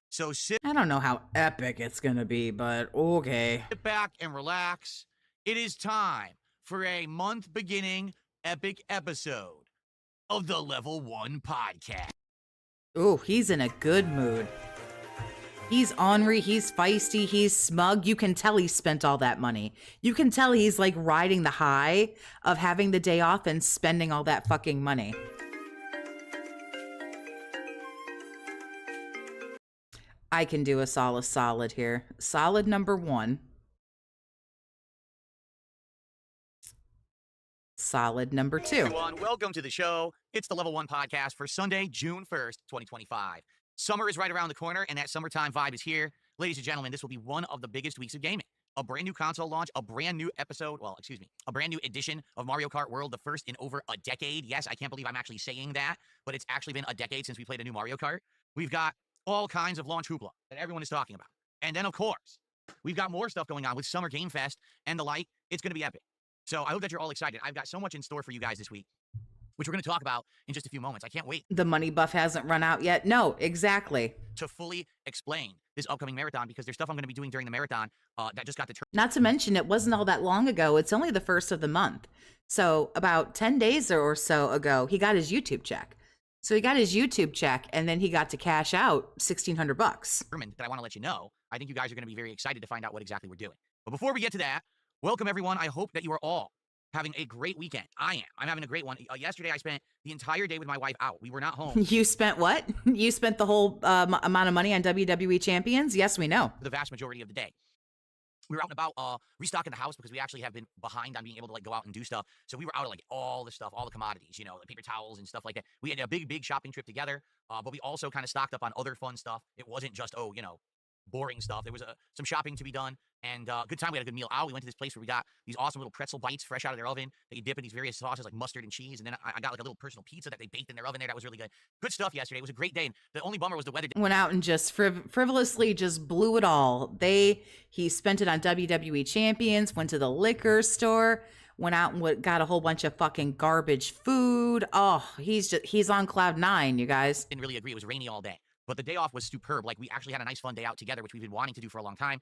So I don't know how epic it's going to be, but okay. Sit back and relax. It is time for a month-beginning epic episode of the Level 1 Podcast. Ooh, he's in a good mood. He's ornery, he's feisty, he's smug. You can tell he spent all that money. You can tell he's like riding the high of having the day off and spending all that fucking money. I can do us all a solid here. Solid number 1. Solid number 2. Everyone, welcome to the show. It's the Level 1 podcast for Sunday, June 1st, 2025. Summer is right around the corner, and that summertime vibe is here. Ladies and gentlemen, this will be one of the biggest weeks of gaming. A brand new console launch, a brand new a brand new edition of Mario Kart World, the first in over a decade. Yes, I can't believe I'm actually saying that, but it's actually been a decade since we played a new Mario Kart. We've got all kinds of launch hoopla that everyone is talking about. And then, of course, we've got more stuff going on with Summer Game Fest and the like. It's going to be epic. So I hope that you're all excited. I've got so much in store for you guys this week, which we're going to talk about in just a few moments. I can't wait. The money buff hasn't run out yet. No, exactly. To fully explain this upcoming marathon, because there's stuff I'm going to be doing during the marathon that just got determined. Not to mention, it wasn't all that long ago. It's only the 1st of the month. So about 10 days or so ago, he got his YouTube check. So he got his YouTube check, and then he got to cash out $1,600. That I want to let you know. I think you guys are going to be very excited to find out what exactly we're doing. But before we get to that, welcome everyone. I hope that you are all having a great weekend. I am. I'm having a great one. Yesterday, I spent the entire day with my wife out. We were not home. You spent what? You spent the whole amount of money on WWE champions? Yes, we know. The vast majority of the day. We were out and about restocking the house because we actually have been behind on being able to like go out and do stuff. So we were out at like all the stuff, all the commodities, you know, the paper towels and stuff like that. We had a big shopping trip together, but we also kind of stocked up on other fun stuff. It wasn't just, boring stuff. There was some shopping to be done, and good time. We had a good meal out. We went to this place where we got these awesome little pretzel bites fresh out of their oven that you dip in these various sauces like mustard and cheese, and then I got like a little personal pizza that they baked in their oven there. That was really good. Good stuff yesterday. It was a great day, and the only bummer was the weather. Went out and just frivolously just blew it all. He spent it on WWE champions, went to the liquor store, went out and got a whole bunch of fucking garbage food. Oh, he's on cloud 9, you guys. Didn't really agree. It was rainy all day. But the day off was superb. Like, we actually had a nice, fun day out together, which we've been wanting to do for a long time.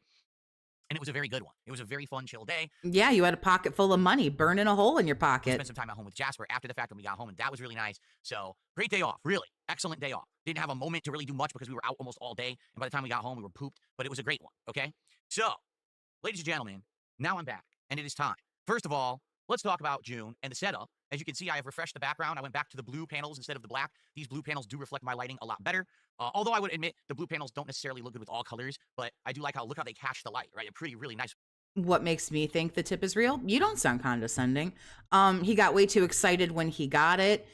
And it was a very good one. It was a very fun, chill day. Yeah, you had a pocket full of money, burning a hole in your pocket. We spent some time at home with Jasper after the fact when we got home, and that was really nice. So, great day off. Really. Excellent day off. Didn't have a moment to really do much because we were out almost all day. And by the time we got home, we were pooped. But it was a great one, okay? So, ladies and gentlemen, now I'm back. And it is time. First of all, let's talk about June and the setup. As you can see, I have refreshed the background. I went back to the blue panels instead of the black. These blue panels do reflect my lighting a lot better. Although I would admit the blue panels don't necessarily look good with all colors, but I do like look how they catch the light, right? They're really nice. What makes me think the tip is real? You don't sound condescending. He got way too excited when he got it.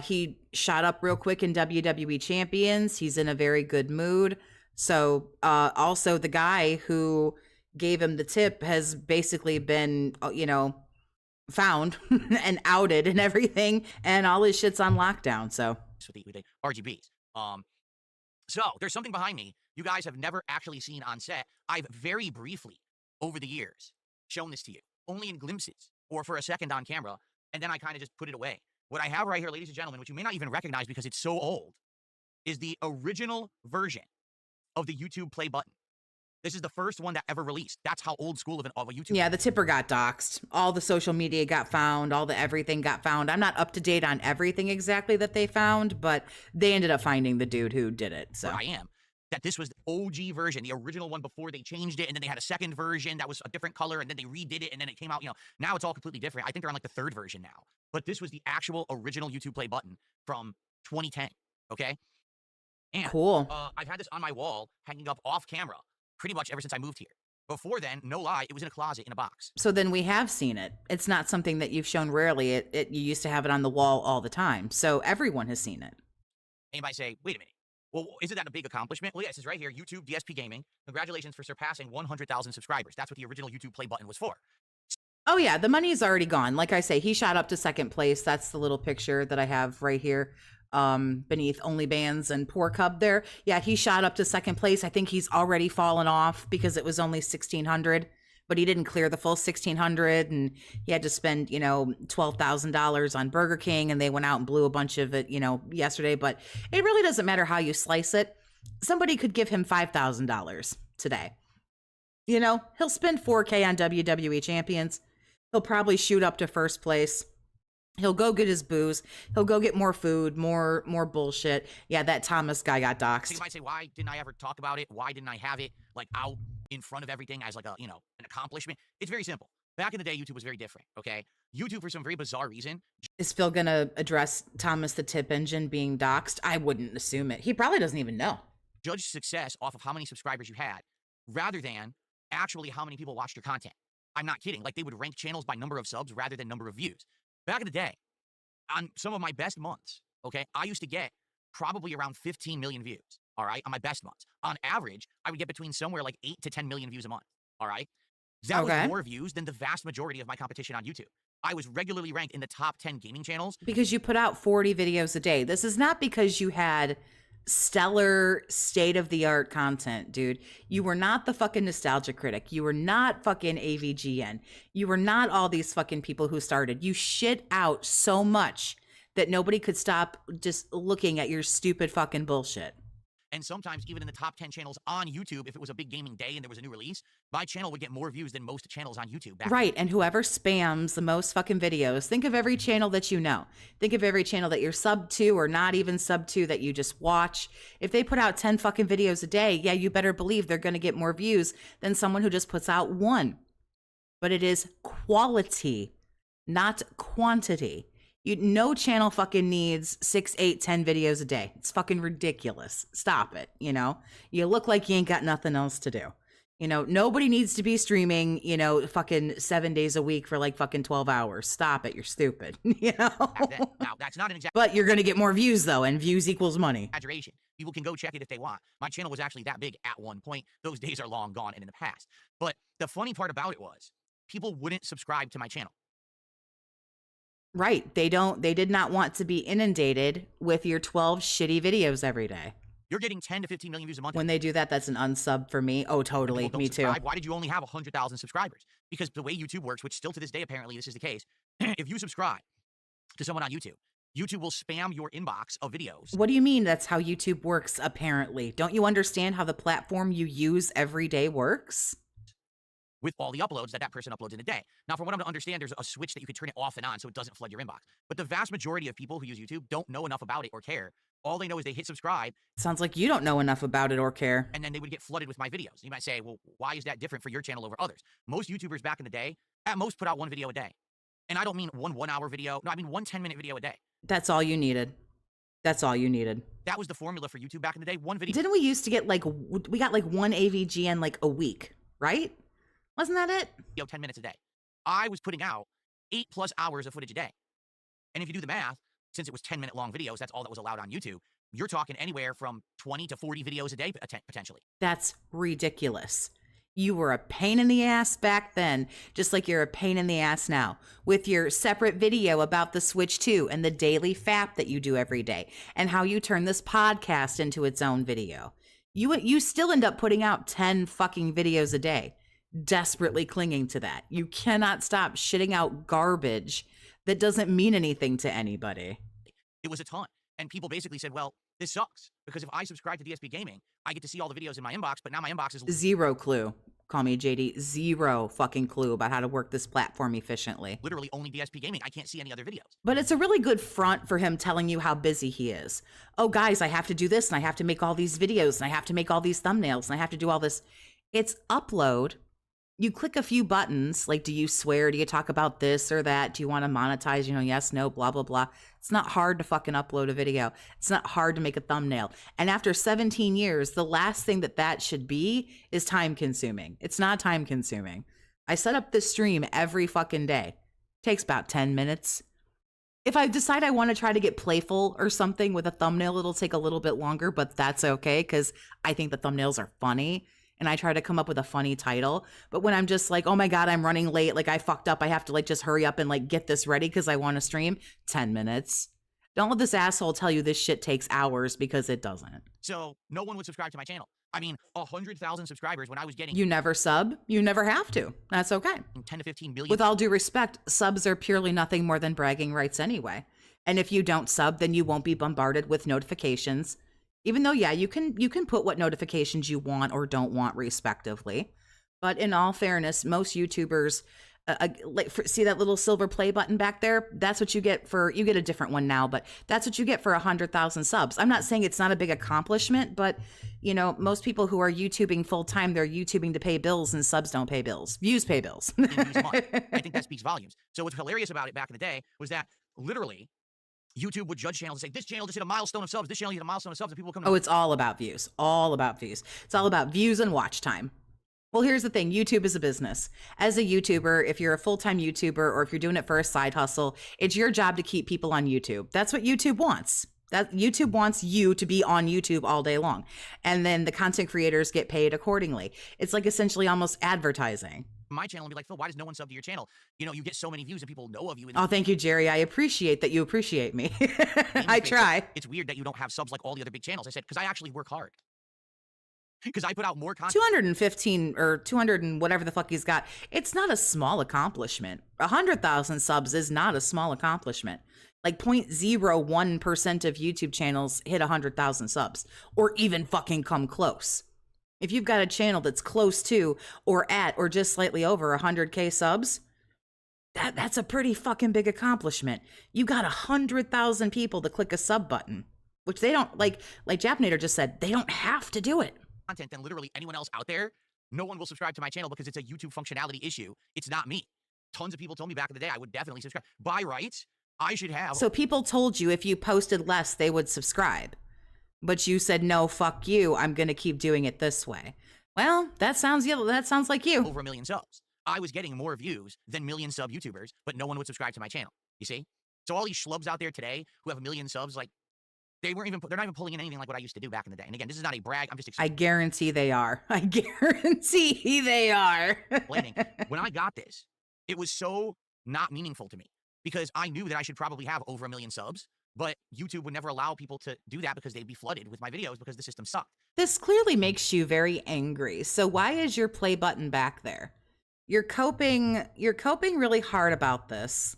He shot up real quick in WWE champions. He's in a very good mood. So also the guy who gave him the tip has basically been, found and outed and everything, and all his shit's on lockdown. So with the RGBs. So there's something behind me you guys have never actually seen on set. I've very briefly over the years shown this to you, only in glimpses or for a second on camera, and then I kind of just put it away. What I have right here, ladies and gentlemen, which you may not even recognize because it's so old, is the original version of the YouTube play button. This is the first one that ever released. That's how old school of a YouTube. Yeah, the tipper got doxxed. All the social media got found. All the everything got found. I'm not up to date on everything exactly that they found, but they ended up finding the dude who did it. So I am. That this was the OG version, the original one before they changed it, and then they had a second version that was a different color, and then they redid it, and then it came out, now it's all completely different. I think they're on like the third version now. But this was the actual original YouTube play button from 2010, okay? And cool. I've had this on my wall, hanging up off camera, pretty much ever since I moved here. Before then, no lie, it was in a closet in a box. So then we have seen it. It's not something that you've shown rarely. You used to have it on the wall all the time. So everyone has seen it. Anybody say, wait a minute. Well, isn't that a big accomplishment? Well, yes, it's right here. YouTube, DSP Gaming. Congratulations for surpassing 100,000 subscribers. That's what the original YouTube play button was for. Oh, yeah. The money's already gone. Like I say, he shot up to second place. That's the little picture that I have right here. Beneath Only Bands and Poor Cub there. Yeah, he shot up to second place. I think he's already fallen off because it was only 1,600, but he didn't clear the full 1,600, and he had to spend, $12,000 on Burger King, and they went out and blew a bunch of it, yesterday. But it really doesn't matter how you slice it. Somebody could give him $5,000 today. He'll spend $4K on WWE champions. He'll probably shoot up to first place. He'll go get his booze. He'll go get more food, more bullshit. Yeah, that Thomas guy got So doxxed. you might say, why didn't I ever talk about it? Why didn't I have it like out in front of everything as like a, an accomplishment? It's very simple. Back in the day, YouTube was very different, okay? YouTube, for some very bizarre reason. Is Phil gonna address Thomas the Tip Engine being doxxed? I wouldn't assume it. He probably doesn't even know. Judge success off of how many subscribers you had rather than actually how many people watched your content. I'm not kidding. Like, they would rank channels by number of subs rather than number of views. Back in the day, on some of my best months, okay, I used to get probably around 15 million views, all right, on my best months. On average, I would get between somewhere like 8 to 10 million views a month, all right? That was more views than the vast majority of my competition on YouTube. I was regularly ranked in the top 10 gaming channels. Because you put out 40 videos a day. This is not because you had stellar state-of-the-art content, dude. You were not the fucking Nostalgia Critic. You were not fucking AVGN. You were not all these fucking people who started. You shit out so much that nobody could stop just looking at your stupid fucking bullshit. And sometimes even in the top 10 channels on YouTube, if it was a big gaming day and there was a new release, my channel would get more views than most channels on YouTube. Right, and whoever spams the most fucking videos, think of every channel that you know. Think of every channel that you're sub to or not even sub to that you just watch. If they put out 10 fucking videos a day, yeah, you better believe they're going to get more views than someone who just puts out one. But it is quality, not quantity. No channel fucking needs 6, 8, 10 videos a day. It's fucking ridiculous. Stop it. You look like you ain't got nothing else to do. Nobody needs to be streaming, fucking 7 days a week for like fucking 12 hours. Stop it. You're stupid. Now, that's not an exact. But you're going to get more views though, and views equals money. Exaggeration. People can go check it if they want. My channel was actually that big at one point. Those days are long gone and in the past. But the funny part about it was people wouldn't subscribe to my channel. Right. They did not want to be inundated with your 12 shitty videos every day. You're getting 10 to 15 million views a month. When they do that, that's an unsub for me. Oh, totally. Me too. Why did you only have 100,000 subscribers? Because the way YouTube works, which still to this day, apparently this is the case, if you subscribe to someone on YouTube, YouTube will spam your inbox of videos. What do you mean that's how YouTube works, apparently? Don't you understand how the platform you use every day works? With all the uploads that person uploads in a day. Now, from what I'm to understand, there's a switch that you could turn it off and on so it doesn't flood your inbox. But the vast majority of people who use YouTube don't know enough about it or care. All they know is they hit subscribe. Sounds like you don't know enough about it or care. And then they would get flooded with my videos. You might say, well, why is that different for your channel over others? Most YouTubers back in the day, at most, put out one video a day. And I don't mean one 1-hour video. No, I mean one 10-minute video a day. That's all you needed. That's all you needed. That was the formula for YouTube back in the day. One video. Didn't we used to get we got like one AVGN like a week, right? Wasn't that it? 10 minutes a day. I was putting out 8+ hours of footage a day. And if you do the math, since it was 10-minute long videos, that's all that was allowed on YouTube. You're talking anywhere from 20 to 40 videos a day, potentially. That's ridiculous. You were a pain in the ass back then, just like you're a pain in the ass now, with your separate video about the Switch 2 and the daily FAP that you do every day, and how you turn this podcast into its own video. You still end up putting out 10 fucking videos a day, desperately clinging to that. You cannot stop shitting out garbage that doesn't mean anything to anybody. It was a ton. And people basically said, well, this sucks. Because if I subscribe to DSP Gaming, I get to see all the videos in my inbox, but now my inbox is... Zero clue. Call me JD. Zero fucking clue about how to work this platform efficiently. Literally only DSP Gaming. I can't see any other videos. But it's a really good front for him telling you how busy he is. Oh, guys, I have to do this, and I have to make all these videos, and I have to make all these thumbnails, and I have to do all this. It's upload. You click a few buttons, like, do you swear? Do you talk about this or that? Do you want to monetize? Yes, no, blah, blah, blah. It's not hard to fucking upload a video. It's not hard to make a thumbnail. And after 17 years, the last thing that should be is time consuming. It's not time consuming. I set up this stream every fucking day. Takes about 10 minutes. If I decide I want to try to get playful or something with a thumbnail, it'll take a little bit longer, but that's okay because I think the thumbnails are funny. And I try to come up with a funny title. But when I'm just like, oh my God, I'm running late. Like I fucked up. I have to just hurry up and get this ready because I want to stream. 10 minutes. Don't let this asshole tell you this shit takes hours because it doesn't. So no one would subscribe to my channel. I mean, 100,000 subscribers when I was getting... You never sub. You never have to. That's okay. 10 to 15 million. With all due respect, subs are purely nothing more than bragging rights anyway. And if you don't sub, then you won't be bombarded with notifications. Even though, yeah, you can put what notifications you want or don't want respectively. But in all fairness, most YouTubers see that little silver play button back there? That's what you get you get a different one now, but that's what you get for 100,000 subs. I'm not saying it's not a big accomplishment, but you know, most people who are YouTubing full time, they're YouTubing to pay bills, and subs don't pay bills. Views pay bills. I think that speaks volumes. So what's hilarious about it back in the day was that literally YouTube would judge channels and say, this channel just hit a milestone of subs, this channel hit a milestone of subs, and people come to it's all about views. All about views. It's all about views and watch time. Well, here's the thing. YouTube is a business. As a YouTuber, if you're a full-time YouTuber or if you're doing it for a side hustle, it's your job to keep people on YouTube. That's what YouTube wants. That YouTube wants you to be on YouTube all day long. And then the content creators get paid accordingly. It's like essentially almost advertising. my channel and be like, Phil, why does no one sub to your channel? You know, you get so many views and people know of you. Oh, thank you, Jerry. I appreciate that you appreciate me. I try. It's weird that you don't have subs like all the other big channels. I said, because I actually work hard. Because I put out more content. 215 or 200 and whatever the fuck he's got. It's not a small accomplishment. 100,000 subs is not a small accomplishment. Like 0.01% of YouTube channels hit 100,000 subs or even fucking come close. If you've got a channel that's close to or at or just slightly over 100K subs, that's a pretty fucking big accomplishment. You got 100,000 people to click a sub button, which they don't, like Japnator just said, they don't have to do it. Content than literally anyone else out there. No one will subscribe to my channel because it's a YouTube functionality issue. It's not me. Tons of people told me back in the day I would definitely subscribe. By rights, I should have. So people told you if you posted less, they would subscribe. But you said, no, fuck you. I'm going to keep doing it this way. Well, that sounds like you. Over 1 million subs. I was getting more views than million sub YouTubers, but no one would subscribe to my channel. You see? So all these schlubs out there today who have 1 million subs, like, they're not even pulling in anything like what I used to do back in the day. And again, this is not a brag. I'm just I guarantee they are. I guarantee they are. Explaining. When I got this, it was so not meaningful to me because I knew that I should probably have over 1 million subs, but YouTube would never allow people to do that because they'd be flooded with my videos because the system sucked. This clearly makes you very angry. So why is your play button back there? You're coping really hard about this.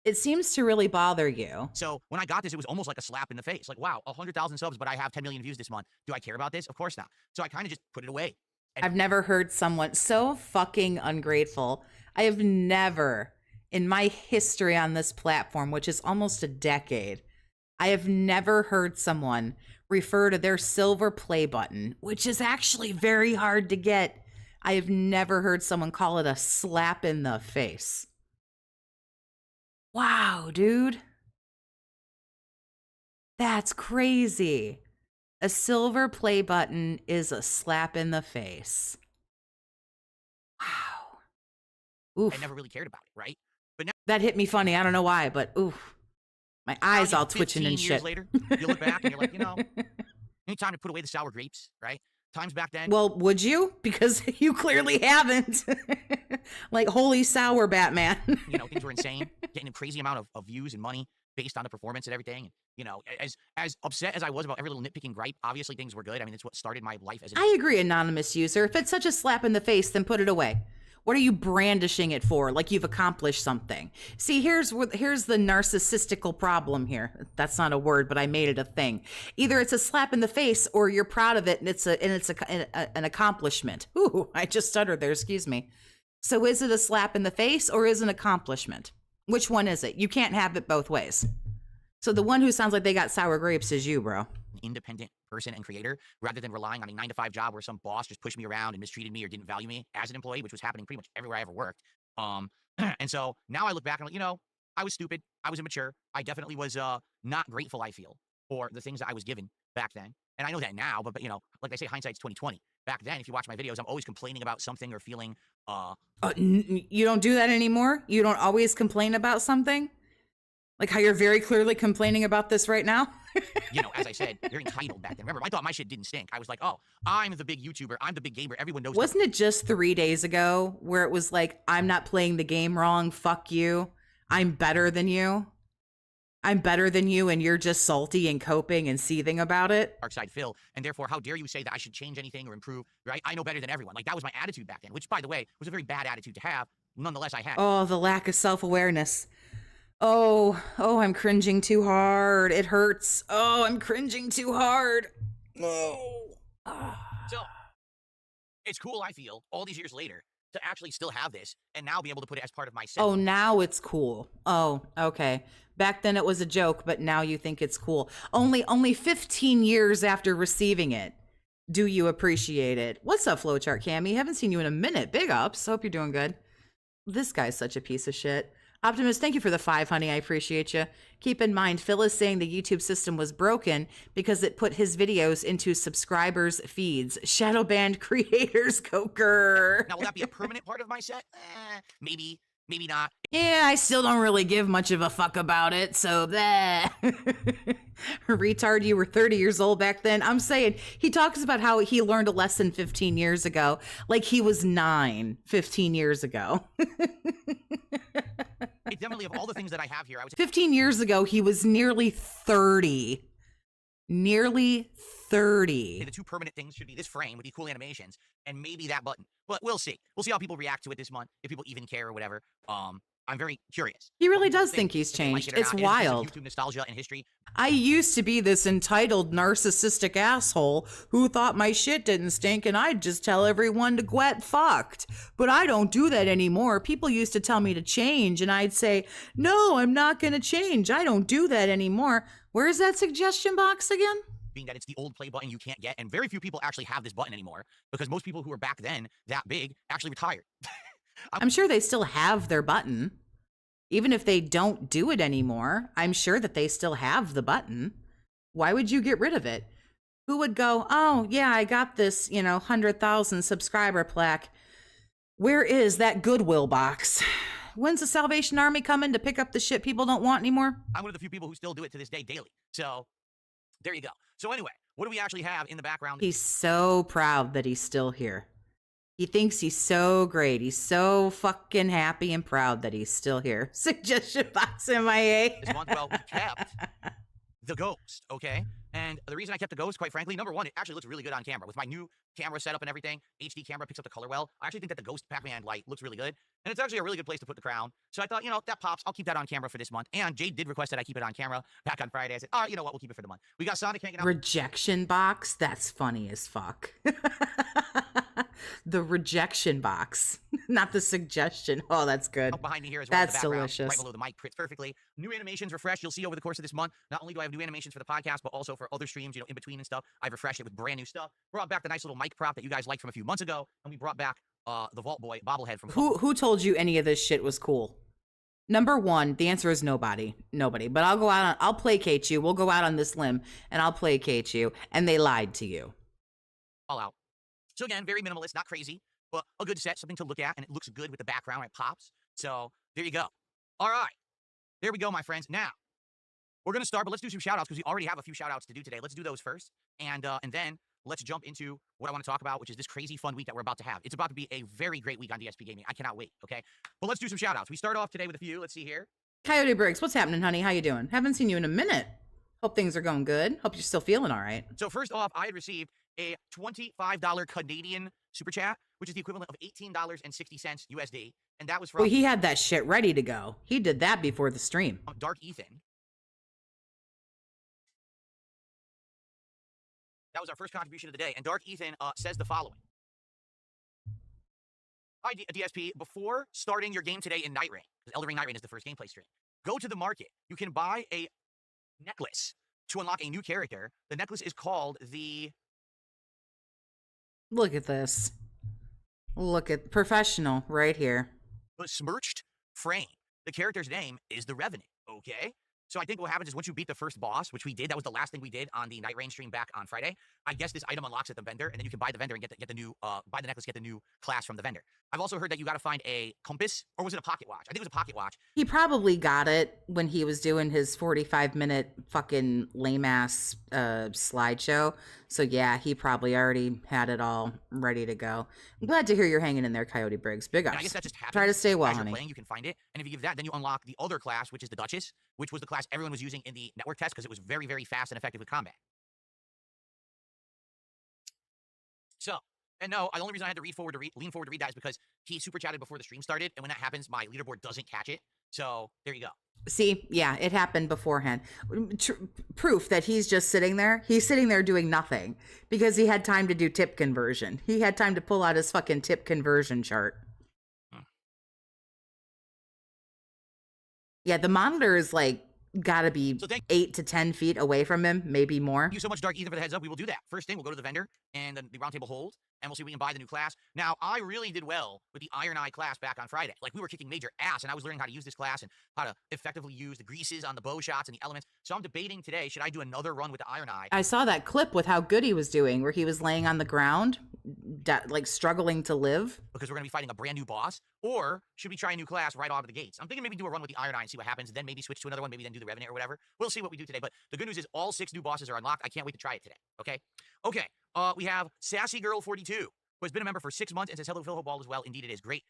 It seems to really bother you. So when I got this, it was almost like a slap in the face. Like, wow, 100,000 subs, but I have 10 million views this month. Do I care about this? Of course not. So I kind of just put it away. And I've never heard someone so fucking ungrateful. I have never, in my history on this platform, which is almost a decade, I have never heard someone refer to their silver play button, which is actually very hard to get. I have never heard someone call it a slap in the face. Wow, dude. That's crazy. A silver play button is a slap in the face. Wow. Oof. I never really cared about it, right? But now that hit me funny. I don't know why, but oof. My eyes all twitching and 15 shit. years later, you look back and you're like, you know, any time to put away the sour grapes, right? Times back then. Well, would you? Because you clearly haven't. Like, holy sour, Batman. You know, things were insane. Getting a crazy amount of views and money based on the performance and everything. And, you know, as upset as I was about every little nitpicking gripe, obviously things were good. I mean, it's what started my life as I agree, anonymous user. If it's such a slap in the face, then put it away. What are you brandishing it for? Like you've accomplished something. See, here's the narcissistical problem here. That's not a word, but I made it a thing. Either it's a slap in the face, or you're proud of it, and it's an accomplishment. Ooh, I just stuttered there. Excuse me. So, is it a slap in the face, or is it an accomplishment? Which one is it? You can't have it both ways. So the one who sounds like they got sour grapes is you, bro. Independent person and creator rather than relying on a 9-to-5 job where some boss just pushed me around and mistreated me or didn't value me as an employee, which was happening pretty much everywhere I ever worked. And so now I look back and I'm like, you know, I was stupid. I was immature. I definitely was not grateful, I feel, for the things that I was given back then. And I know that now, but you know, like I say, hindsight's 20/20. Back then, if you watch my videos, I'm always complaining about something or feeling you don't do that anymore? You don't always complain about something? Like how you're very clearly complaining about this right now? You know, as I said, you're entitled back then. Remember, I thought my shit didn't stink. I was like, oh, I'm the big YouTuber. I'm the big gamer. Everyone knows. Wasn't it just 3 days ago where it was like, I'm not playing the game wrong. Fuck you. I'm better than you. I'm better than you, and you're just salty and coping and seething about it. Dark side Phil, and therefore, how dare you say that I should change anything or improve, right? I know better than everyone. Like, that was my attitude back then, which, by the way, was a very bad attitude to have. Nonetheless, I had. Oh, the lack of self-awareness. Oh, I'm cringing too hard. It hurts. Oh, I'm cringing too hard. Oh. So, it's cool, I feel, all these years later, to actually still have this and now be able to put it as part of my set. Oh, now it's cool. Oh, okay. Back then it was a joke, but now you think it's cool. Only 15 years after receiving it, do you appreciate it? What's up, Flowchart Cammy? Haven't seen you in a minute. Big ups. Hope you're doing good. This guy's such a piece of shit. Optimus, thank you for the 5, honey. I appreciate you. Keep in mind, Phil is saying the YouTube system was broken because it put his videos into subscribers' feeds. Shadow banned creators, Coker. Now, will that be a permanent part of my set? Maybe, maybe not. Yeah, I still don't really give much of a fuck about it, so that. Retard, you were 30 years old back then. I'm saying, he talks about how he learned a lesson 15 years ago, like he was 9 15 years ago. It's definitely, of all the things that I have here, I would say 15 years ago, he was nearly 30. Nearly 30. the 2 permanent things should be this frame with the cool animations and maybe that button. But we'll see. We'll see how people react to it this month, if people even care or whatever. I'm very curious. He really does think he's if they like changed. it or It's not. wild. YouTube nostalgia and history. I used to be this entitled narcissistic asshole who thought my shit didn't stink and I'd just tell everyone to get fucked. But I don't do that anymore. People used to tell me to change and I'd say, no, I'm not going to change. I don't do that anymore. Where's that suggestion box again? Being that it's the old play button you can't get, and very few people actually have this button anymore because most people who were back then that big actually retired. I'm sure they still have their button. Even if they don't do it anymore, I'm sure that they still have the button. Why would you get rid of it? Who would go, oh, yeah, I got this, 100,000 subscriber plaque. Where is that Goodwill box? When's the Salvation Army coming to pick up the shit people don't want anymore? I'm one of the few people who still do it to this day daily. So there you go. So anyway, what do we actually have in the background? He's so proud that he's still here. He thinks he's so great. He's so fucking happy and proud that he's still here. Suggestion box MIA. This month, well, we kept the ghost, okay? And the reason I kept the ghost, quite frankly, number one, it actually looks really good on camera. With my new camera setup and everything, HD camera picks up the color well. I actually think that the ghost Pac-Man light looks really good. And it's actually a really good place to put the crown. So I thought, that pops. I'll keep that on camera for this month. And Jade did request that I keep it on camera back on Friday. I said, you know what? We'll keep it for the month. We got Sonic hanging out. Rejection box? That's funny as fuck. The rejection box, not the suggestion. Oh, that's good. Behind me here is that's the background, delicious. right below the mic, fits perfectly. New animations refreshed. You'll see over the course of this month. Not only do I have new animations for the podcast, but also for other streams, in between and stuff. I've refreshed it with brand new stuff. Brought back the nice little mic prop that you guys liked from a few months ago, and we brought back the Vault Boy bobblehead from. Who told you any of this shit was cool? Number one, the answer is nobody. But I'll placate you. We'll go out on this limb, and I'll placate you. And they lied to you. All out. So again, very minimalist, not crazy, but a good set, something to look at, and it looks good with the background. It pops. So there you go. All right. There we go, my friends. Now, we're going to start, but let's do some shout-outs because we already have a few shout-outs to do today. Let's do those first, and then let's jump into what I want to talk about, which is this crazy fun week that we're about to have. It's about to be a very great week on DSP Gaming. I cannot wait, okay? But let's do some shout-outs. We start off today with a few. Let's see here. Coyote Briggs, what's happening, honey? How you doing? Haven't seen you in a minute. Hope things are going good. Hope you're still feeling all right. So first off, I had received a $25 Canadian super chat, which is the equivalent of $18.60 USD, and that was from... Well, he had that shit ready to go. He did that before the stream. Dark Ethan. That was our first contribution of the day, and Dark Ethan says the following. Hi, DSP. Before starting your game today in Night Rain, because Elden Ring Night Rain is the first gameplay stream, go to the market. You can buy a necklace to unlock a new character. The necklace is called the... Look at this. Look at professional right here. Smirched frame. The character's name is the Revenant, okay? So I think what happens is once you beat the first boss, which we did, that was the last thing we did on the Night Rain stream back on Friday. I guess this item unlocks at the vendor, and then you can buy the vendor and get the new, buy the necklace, get the new class from the vendor. I've also heard that you got to find a compass, or was it a pocket watch? I think it was a pocket watch. He probably got it when he was doing his 45-minute fucking lame-ass slideshow. So yeah, he probably already had it all ready to go. I'm glad to hear you're hanging in there, Coyote Briggs. Big ups. I guess that just happens. Try to stay well, as you're honey. playing, you can find it, and if you give that, then you unlock the other class, which is the Duchess, which was the class everyone was using in the network test because it was very, very fast and effective with combat. So, and no, the only reason I had to lean forward to read that is because he super chatted before the stream started, and when that happens, my leaderboard doesn't catch it. So there you go. See, yeah, it happened beforehand. Proof that he's just sitting there. He's sitting there doing nothing because he had time to do tip conversion. He had time to pull out his fucking tip conversion chart. Yeah, the monitor is like gotta be So thank 8 to 10 feet away from him, maybe more. you so much, Dark Ethan, for the heads up. We will do that. First thing, we'll go to the vendor and the roundtable hold, and we'll see if we can buy the new class. Now, I really did well with the Iron Eye class back on Friday. Like, we were kicking major ass, and I was learning how to use this class and how to effectively use the greases on the bow shots and the elements. So I'm debating today, should I do another run with the Iron Eye? I saw that clip with how good he was doing, where he was laying on the ground, like struggling to live. Because we're going to be fighting a brand new boss, or should we try a new class right out of the gates? I'm thinking maybe do a run with the Iron Eye and see what happens, then maybe switch to another one, maybe then do the Revenant or whatever. We'll see what we do today, but the good news is all 6 new bosses are unlocked. I can't wait to try it today, okay? Okay, we have Sassy Girl 42, who has been a member for 6 months and says, hello, Phil, hope all is well. Indeed, it is. Great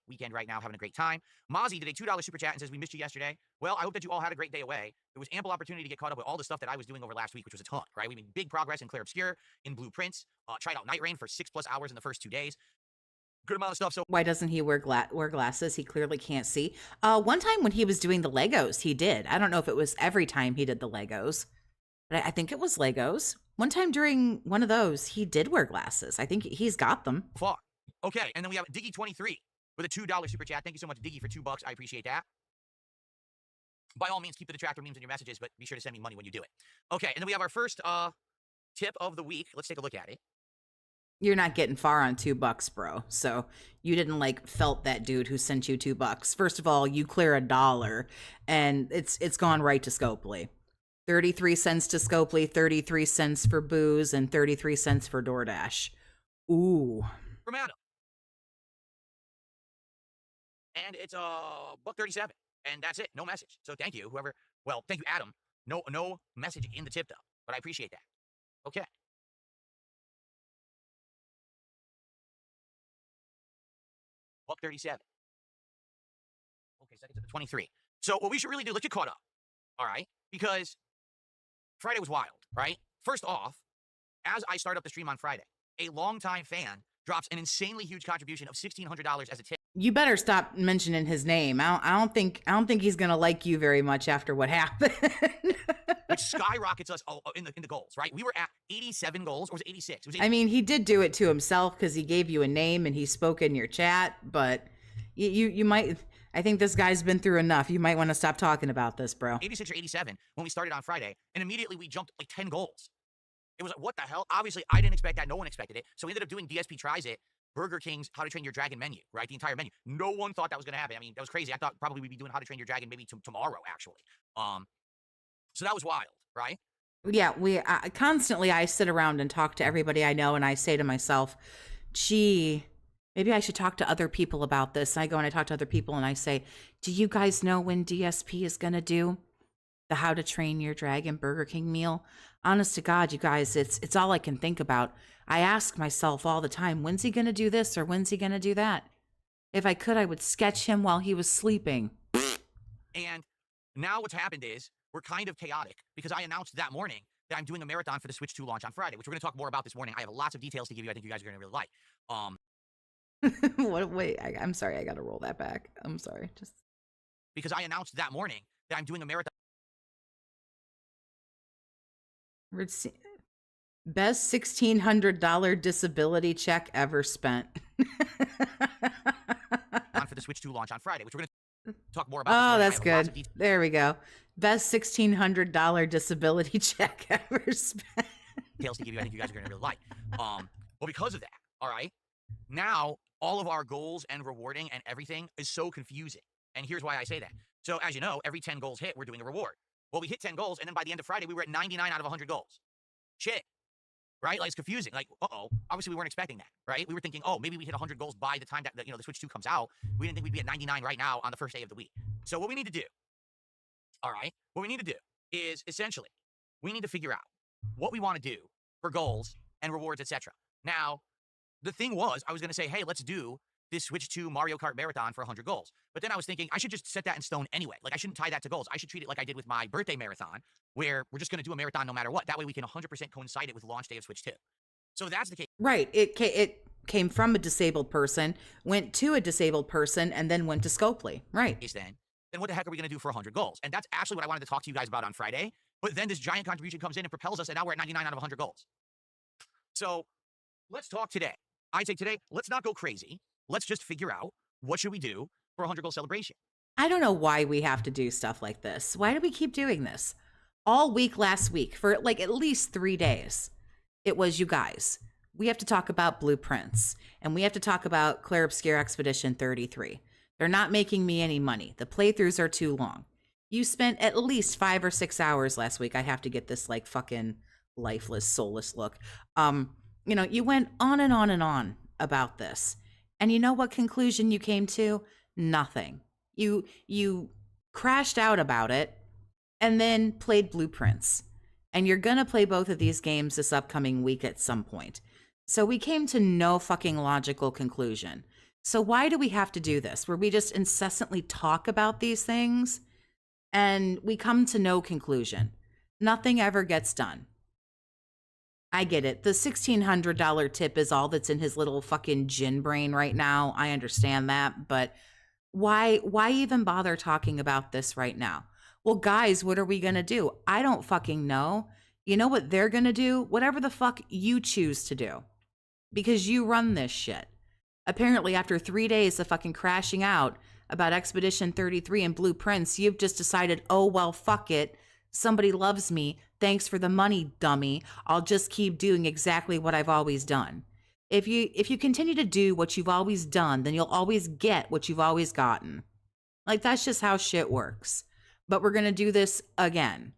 weekend right now, having a great time. Mozzie did a $2 super chat and says, we missed you yesterday. Well, I hope that you all had a great day away. There was ample opportunity to get caught up with all the stuff that I was doing over last week, which was a ton, right? We made big progress in Clair Obscure, in Blueprints, tried out Night Rain for 6+ hours in the first 2 days. Good amount of stuff. So Why doesn't he wear glasses? He clearly can't see. One time when he was doing the Legos, he did. I don't know if it was every time he did the Legos, but I think it was Legos. One time during one of those, he did wear glasses. I think he's got them. far. Okay, and then we have Diggy23 with a $2 super chat. Thank you so much, Diggy, for $2. I appreciate that. By all means, keep the detractor memes in your messages, but be sure to send me money when you do it. Okay, and then we have our first tip of the week. Let's take a look at it. You're not getting far on $2, bro. So you didn't like felt that dude who sent you $2. First of all, you clear $1, and it's gone right to Scopely. 33 cents to Scopely, 33 cents for booze, and 33 cents for DoorDash. Ooh. From Adam. And it's $1.37. And that's it. No message. So thank you, whoever. Well, thank you, Adam. No message in the tip, though. But I appreciate that. Okay. $1.37. Okay, seconds at 23. So what we should really do, let's get caught up. All right? Because Friday was wild, right? First off, as I start up the stream on Friday, a longtime fan drops an insanely huge contribution of $1,600 as a tip. You better stop mentioning his name. I don't think he's gonna like you very much after what happened. Which skyrockets us in the goals, right? We were at 87 goals, or was it 86? It was 86. I mean, he did do it to himself because he gave you a name and he spoke in your chat, but you might. I think this guy's been through enough. You might want to stop talking about this, bro. 86 or 87 when we started on Friday, and immediately we jumped like 10 goals. It was like, what the hell? Obviously, I didn't expect that. No one expected it. So we ended up doing DSP Tries It, Burger King's How to Train Your Dragon menu, right? The entire menu. No one thought that was going to happen. I mean, that was crazy. I thought probably we'd be doing How to Train Your Dragon maybe tomorrow, actually. So that was wild, right? Yeah, we constantly I sit around and talk to everybody I know, and I say to myself, gee, maybe I should talk to other people about this. And I go and I talk to other people and I say, do you guys know when DSP is going to do the How to Train Your Dragon Burger King meal? Honest to God, you guys, it's all I can think about. I ask myself all the time, when's he going to do this or when's he going to do that? If I could, I would sketch him while he was sleeping. And now what's happened is we're kind of chaotic because I announced that morning that I'm doing a marathon for the Switch 2 launch on Friday, which we're going to talk more about this morning. I have lots of details to give you. I think you guys are going to really like. Wait, I'm sorry. I got to roll that back. I'm sorry. Just because I announced that morning that I'm doing a marathon. Best $1,600 disability check ever spent. For the Switch 2 launch on Friday, which we're going to talk more about. Oh, that's good. There we go. Best $1,600 disability check ever spent. Details to give you. I think you guys are going to really like. Well, because of that, all right, now all of our goals and rewarding and everything is so confusing. And here's why I say that. So as you know, every 10 goals hit, we're doing a reward. Well, we hit 10 goals, and then by the end of Friday, we were at 99 out of 100 goals. Shit. Right? Like, it's confusing. Like, uh-oh. Obviously, we weren't expecting that, right? We were thinking, oh, maybe we hit 100 goals by the time that, the Switch 2 comes out. We didn't think we'd be at 99 right now on the first day of the week. So what we need to do, all right, what we need to do is, essentially, we need to figure out what we want to do for goals and rewards, etc. Now, the thing was, I was going to say, hey, let's do this Switch 2 Mario Kart Marathon for 100 goals. But then I was thinking, I should just set that in stone anyway. Like, I shouldn't tie that to goals. I should treat it like I did with my birthday marathon, where we're just going to do a marathon no matter what. That way we can 100% coincide it with launch day of Switch 2. So that's the case. Right. It came from a disabled person, went to a disabled person, and then went to Scopely. Right. Then what the heck are we going to do for 100 goals? And that's actually what I wanted to talk to you guys about on Friday. But then this giant contribution comes in and propels us, and now we're at 99 out of 100 goals. So let's talk today. I say today, let's not go crazy. Let's just figure out what should we do for a 100 goal celebration. I don't know why we have to do stuff like this. Why do we keep doing this? All week last week, for like at least 3 days, it was, you guys, we have to talk about blueprints, and we have to talk about Clair Obscure Expedition 33. They're not making me any money. The playthroughs are too long. You spent at least 5 or 6 hours last week. I have to get this like fucking lifeless, soulless look. You know, you went on and on and on about this. And you know what conclusion you came to? Nothing. You crashed out about it and then played blueprints. And you're gonna play both of these games this upcoming week at some point. So we came to no fucking logical conclusion. So why do we have to do this? Where we just incessantly talk about these things and we come to no conclusion. Nothing ever gets done. I get it. The $1,600 tip is all that's in his little fucking gin brain right now. I understand that, but why even bother talking about this right now? Well, guys, what are we going to do? I don't fucking know. You know what they're going to do? Whatever the fuck you choose to do. Because you run this shit. Apparently, after 3 days of fucking crashing out about Expedition 33 and Blueprints, you've just decided, oh, well, fuck it. Somebody loves me. Thanks for the money, dummy. I'll just keep doing exactly what I've always done. If you continue to do what you've always done, then you'll always get what you've always gotten. Like, that's just how shit works. But we're going to do this again.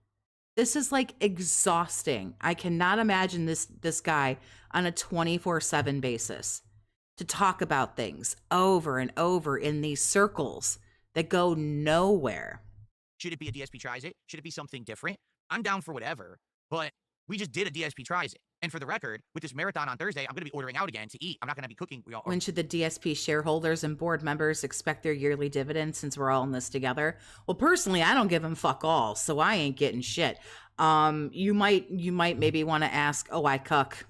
This is like exhausting. I cannot imagine this guy on a 24/7 basis to talk about things over and over in these circles that go nowhere. Should it be a DSP tries it? Should it be something different? I'm down for whatever, but we just did a DSP tries it. And for the record, with this marathon on Thursday, I'm going to be ordering out again to eat. I'm not going to be cooking. When should the DSP shareholders and board members expect their yearly dividends, since we're all in this together? Well, personally, I don't give them fuck all, so I ain't getting shit. You might maybe want to ask, oh, I cuck.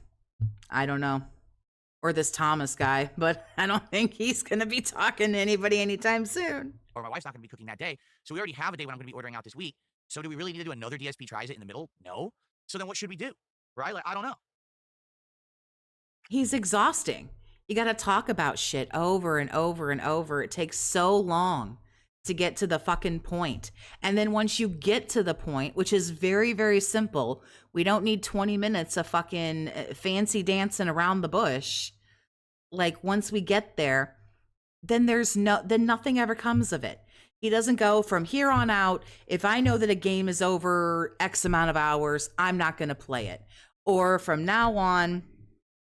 I don't know. Or this Thomas guy, but I don't think he's going to be talking to anybody anytime soon. Or my wife's not going to be cooking that day. So we already have a day when I'm going to be ordering out this week. So do we really need to do another DSP tries it in the middle? No. So then what should we do? Right? Like, I don't know. He's exhausting. You got to talk about shit over and over and over. It takes so long to get to the fucking point. And then once you get to the point, which is very, very simple, we don't need 20 minutes of fucking fancy dancing around the bush. Like, once we get there, then nothing ever comes of it. He doesn't go from here on out. If I know that a game is over X amount of hours, I'm not going to play it. Or from now on,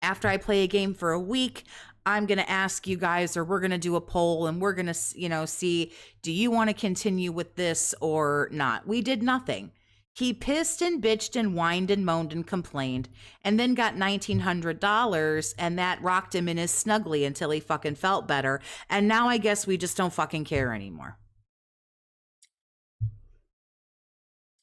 after I play a game for a week, I'm going to ask you guys, or we're going to do a poll and we're going to, see, do you want to continue with this or not? We did nothing. He pissed and bitched and whined and moaned and complained, and then got $1,900, and that rocked him in his snuggly until he fucking felt better. And now I guess we just don't fucking care anymore.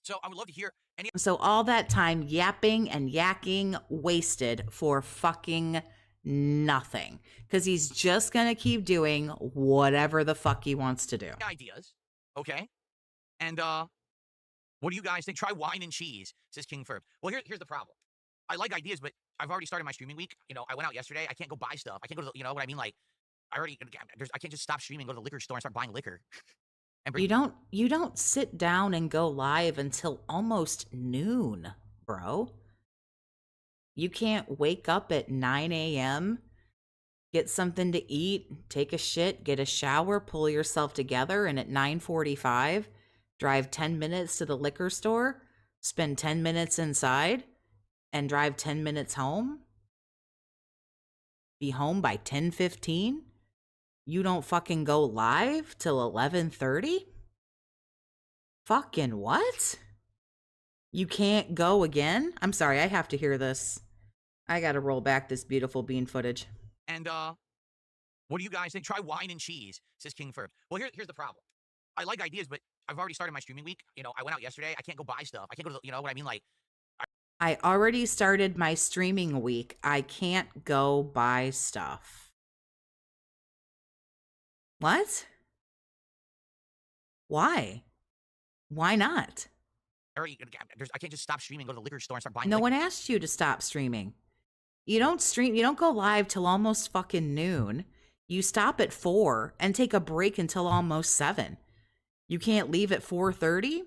So I would love to hear any. So all that time yapping and yakking wasted for fucking nothing, because he's just gonna keep doing whatever the fuck he wants to do. Ideas, okay? And what do you guys think? Try wine and cheese, says King Ferb. Well, here's the problem. I like ideas, but I've already started my streaming week. I went out yesterday. I can't go buy stuff. I can't go to you know what I mean? Like, I can't just stop streaming, go to the liquor store and start buying liquor. And You don't sit down and go live until almost noon, bro. You can't wake up at 9 a.m., get something to eat, take a shit, get a shower, pull yourself together, and at 9:45, drive 10 minutes to the liquor store, spend 10 minutes inside, and drive 10 minutes home? Be home by 10:15? You don't fucking go live till 11:30? Fucking what? You can't go again? I'm sorry, I have to hear this. I gotta roll back this beautiful bean footage. And what do you guys think? Try wine and cheese, says King Ferb. Well, here's the problem. I like ideas, but I've already started my streaming week. I went out yesterday. I can't go buy stuff. I can't go to you know what I mean? Like, I already started my streaming week. I can't go buy stuff. What? Why? Why not? I can't just stop streaming, go to the liquor store and start buying No liquor. one asked you to stop streaming. You don't go live till almost fucking noon. You stop at 4 and take a break until almost 7. You can't leave at 4:30?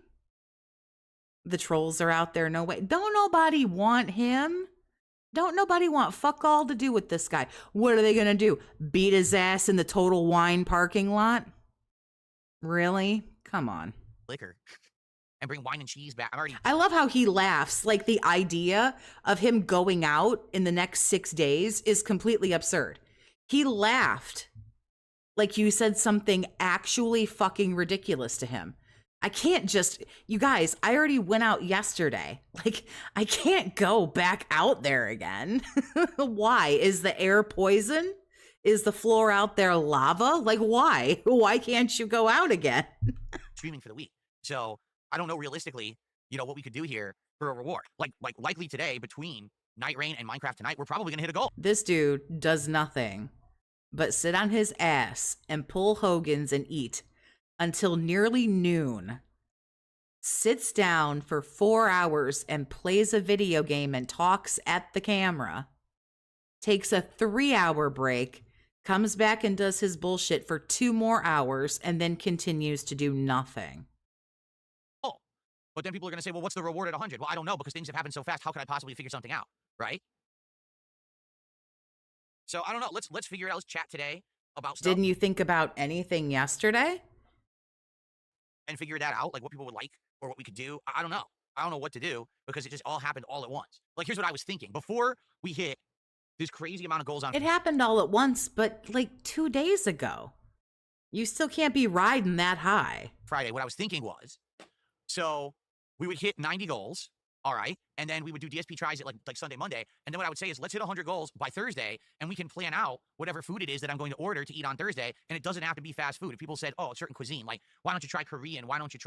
The trolls are out there, no way. Don't nobody want him. Don't nobody want fuck all to do with this guy. What are they going to do? Beat his ass in the Total Wine parking lot? Really? Come on. Liquor. And bring wine and cheese back. I love how he laughs. Like, the idea of him going out in the next 6 days is completely absurd. He laughed like you said something actually fucking ridiculous to him. I can't just, you guys, I already went out yesterday. Like, I can't go back out there again. Why? Is the air poison? Is the floor out there lava? Like, why? Why can't you go out again? Streaming for the week. So I don't know realistically, you know, what we could do here for a reward. Like likely today between Night Rain and Minecraft Tonight, we're probably going to hit a goal. This dude does nothing but sit on his ass and pull Hogan's and eat until nearly noon, sits down for 4 hours and plays a video game and talks at the camera, takes a 3-hour break, comes back and does his bullshit for 2 more hours, and then continues to do nothing. Oh, but then people are going to say, well, what's the reward at 100? Well, I don't know, because things have happened so fast. How could I possibly figure something out, right? So I don't know. Let's figure it out. Let's chat today about stuff. Didn't you think about anything yesterday? And figure that out, like what people would like or what we could do. I don't know. I don't know what to do because it just all happened all at once. Like, here's what I was thinking. Before we hit this crazy amount of goals on... It happened all at once, but like 2 days ago. You still can't be riding that high. Friday, what I was thinking was, so we would hit 90 goals, all right, and then we would do DSP tries at like Sunday, Monday, and then what I would say is, let's hit 100 goals by Thursday, and we can plan out whatever food it is that I'm going to order to eat on Thursday, and it doesn't have to be fast food. If people said, oh, a certain cuisine, like, why don't you try Korean? Why don't you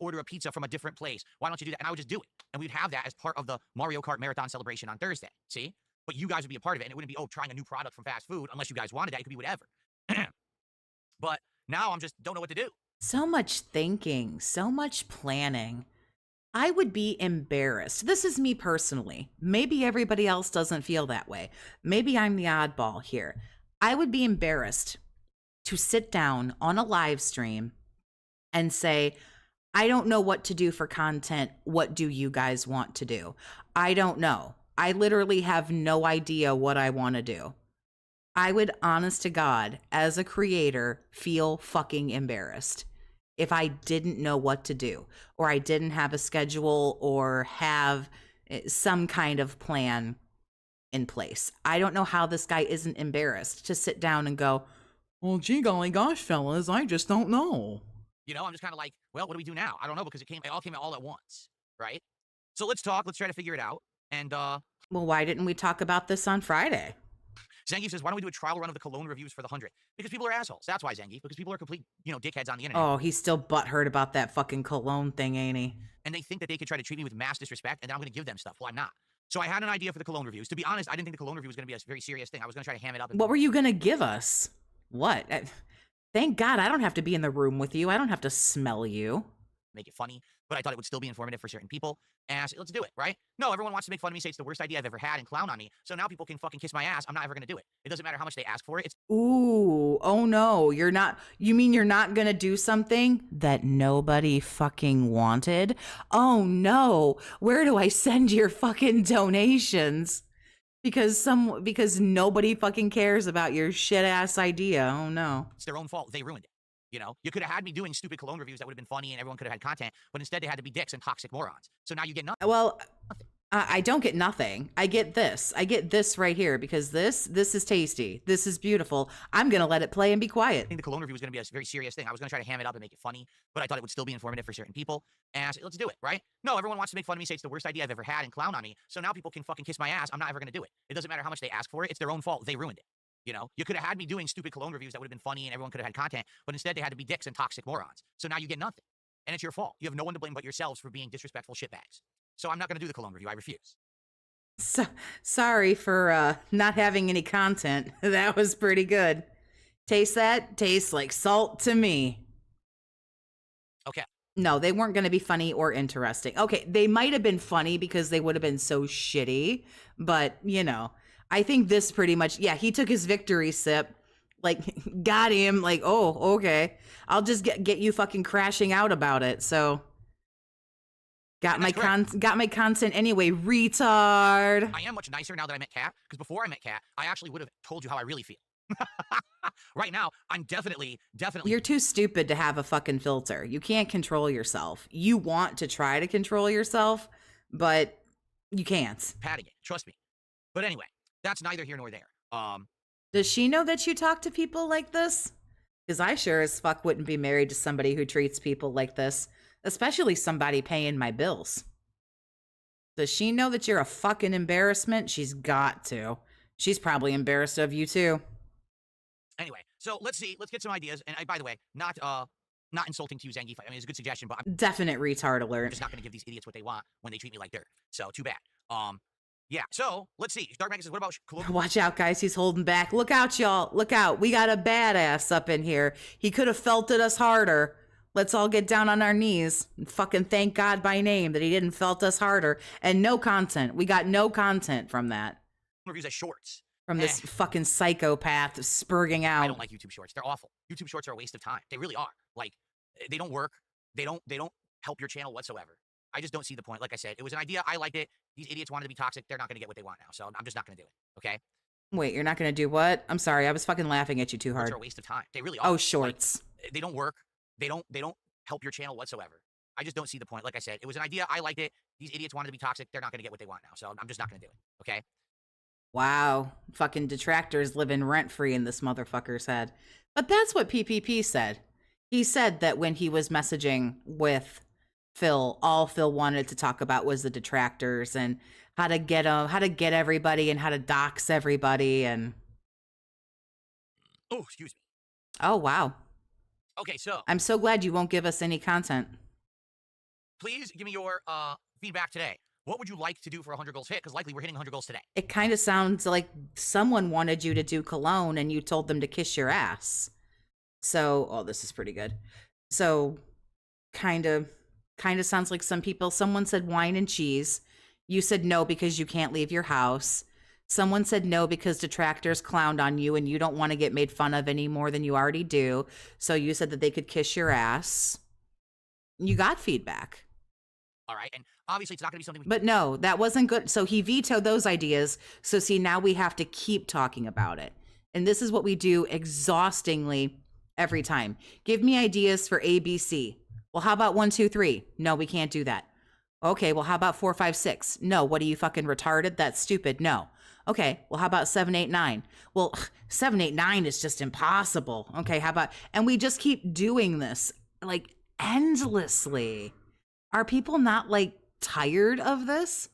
order a pizza from a different place? Why don't you do that? And I would just do it, and we'd have that as part of the Mario Kart Marathon celebration on Thursday, see? But you guys would be a part of it, and it wouldn't be, oh, trying a new product from fast food, unless you guys wanted that. It could be whatever. But now I'm just don't know what to do. So much thinking, so much planning. I would be embarrassed. This is me personally. Maybe everybody else doesn't feel that way. Maybe I'm the oddball here. I would be embarrassed to sit down on a live stream and say, I don't know what to do for content. What do you guys want to do? I don't know. I literally have no idea what I want to do. I would, honest to God, as a creator, feel fucking embarrassed if I didn't know what to do, or I didn't have a schedule or have some kind of plan in place. I don't know how this guy isn't embarrassed to sit down and go, well, gee golly gosh, fellas, I just don't know. You know, I'm just kind of like, well, what do we do now? I don't know, because it all came all at once, right? So let's talk. Let's try to figure it out. And well, why didn't we talk about this on Friday? Zangief says, why don't we do a trial run of the Cologne reviews for the 100? Because people are assholes. That's why, Zangief. Because people are complete, dickheads on the internet. Oh, he's still butthurt about that fucking Cologne thing, ain't he? And they think that they could try to treat me with mass disrespect, and then I'm going to give them stuff. Well, I'm not. So I had an idea for the Cologne reviews. To be honest, I didn't think the Cologne review was going to be a very serious thing. I was going to try to ham it up. What were you going to give us? What? Thank God I don't have to be in the room with you. I don't have to smell you. Make it funny, but I thought it would still be informative for certain people. And I said, let's do it, right? No, everyone wants to make fun of me, say it's the worst idea I've ever had, and clown on me. So now people can fucking kiss my ass. I'm not ever going to do it. It doesn't matter how much they ask for it. Ooh, oh no, you're not, you mean you're not going to do something that nobody fucking wanted? Oh no, where do I send your fucking donations? Because nobody fucking cares about your shit ass idea. Oh no. It's their own fault. They ruined it. You could have had me doing stupid Cologne reviews that would have been funny and everyone could have had content, but instead they had to be dicks and toxic morons. So now you get nothing. Well, I don't get nothing. I get this. I get this right here because this is tasty. This is beautiful. I'm going to let it play and be quiet. I think the Cologne review was going to be a very serious thing. I was going to try to ham it up and make it funny, but I thought it would still be informative for certain people. And I said, let's do it, right? No, everyone wants to make fun of me, say it's the worst idea I've ever had, and clown on me. So now people can fucking kiss my ass. I'm not ever going to do it. It doesn't matter how much they ask for it. It's their own fault. They ruined it. You could have had me doing stupid Cologne reviews that would have been funny and everyone could have had content, but instead they had to be dicks and toxic morons. So now you get nothing. And it's your fault. You have no one to blame but yourselves for being disrespectful shitbags. So I'm not going to do the Cologne review. I refuse. So, sorry for not having any content. That was pretty good. Taste that? Tastes like salt to me. Okay. No, they weren't going to be funny or interesting. Okay, they might have been funny because they would have been so shitty, but, I think this pretty much, yeah, he took his victory sip, Like, got him. Like, oh, okay. I'll just get you fucking crashing out about it. So got my content anyway, retard. I am much nicer now that I met Kat, because before I met Kat, I actually would have told you how I really feel. Right now, I'm definitely. You're too stupid to have a fucking filter. You can't control yourself. You want to try to control yourself, but you can't. Patting it, trust me. But anyway, that's neither here nor there. Does she know that you talk to people like this? Because I sure as fuck wouldn't be married to somebody who treats people like this, especially somebody paying my bills. Does she know that you're a fucking embarrassment? She's got to. She's probably embarrassed of you too. Anyway, so let's see. Let's get some ideas. And by the way, not insulting to you, Zangief. I mean, it's a good suggestion, but I'm definite retard alert. just not going to give these idiots what they want when they treat me like dirt. So too bad. Yeah. So let's see. Dark Mag says, what about Cologne? Watch out, guys. He's holding back. Look out, y'all. Look out. We got a badass up in here. He could have felted us harder. Let's all get down on our knees and fucking thank God by name that he didn't felt us harder. And no content. We got no content from that. Reviews as shorts. From this fucking psychopath spurging out. I don't like YouTube Shorts. They're awful. YouTube Shorts are a waste of time. They really are. Like, they don't work. They don't help your channel whatsoever. I just don't see the point. Like I said, it was an idea. I liked it. These idiots wanted to be toxic. They're not going to get what they want now. So I'm just not going to do it. Okay? Wait, you're not going to do what? I'm sorry. I was fucking laughing at you too hard. Shorts are a waste of time. They really are. Oh, shorts. Like, they don't work. They don't help your channel whatsoever. I just don't see the point. Like I said, it was an idea. I liked it. These idiots wanted to be toxic. They're not going to get what they want now. So I'm just not going to do it. Okay? Wow. Fucking detractors living rent-free in this motherfucker's head. But that's what PPP said. He said that when he was messaging with Phil, all Phil wanted to talk about was the detractors and how to get everybody and how to dox everybody and... Oh, excuse me. Oh, wow. Okay, so... I'm so glad you won't give us any content. Please give me your feedback today. What would you like to do for 100 goals hit? Because likely we're hitting 100 goals today. It kind of sounds like someone wanted you to do Cologne and you told them to kiss your ass. So, oh, this is pretty good. So, kind of sounds like someone said wine and cheese. You said no because you can't leave your house. Someone said no because detractors clowned on you and you don't want to get made fun of any more than you already do. So you said that they could kiss your ass. You got feedback. All right, and obviously it's not going to be something... But no, that wasn't good. So he vetoed those ideas. So see, now we have to keep talking about it. And this is what we do exhaustingly every time. Give me ideas for A, B, C. Well, how about 1, 2, 3? No, we can't do that. Okay, well, how about 4, 5, 6? No, what are you fucking retarded? That's stupid. No. Okay, well, how about 7, 8, 9? Well, 7, 8, 9 is just impossible. Okay, how about... And we just keep doing this, like, endlessly. Are people not, like, tired of this?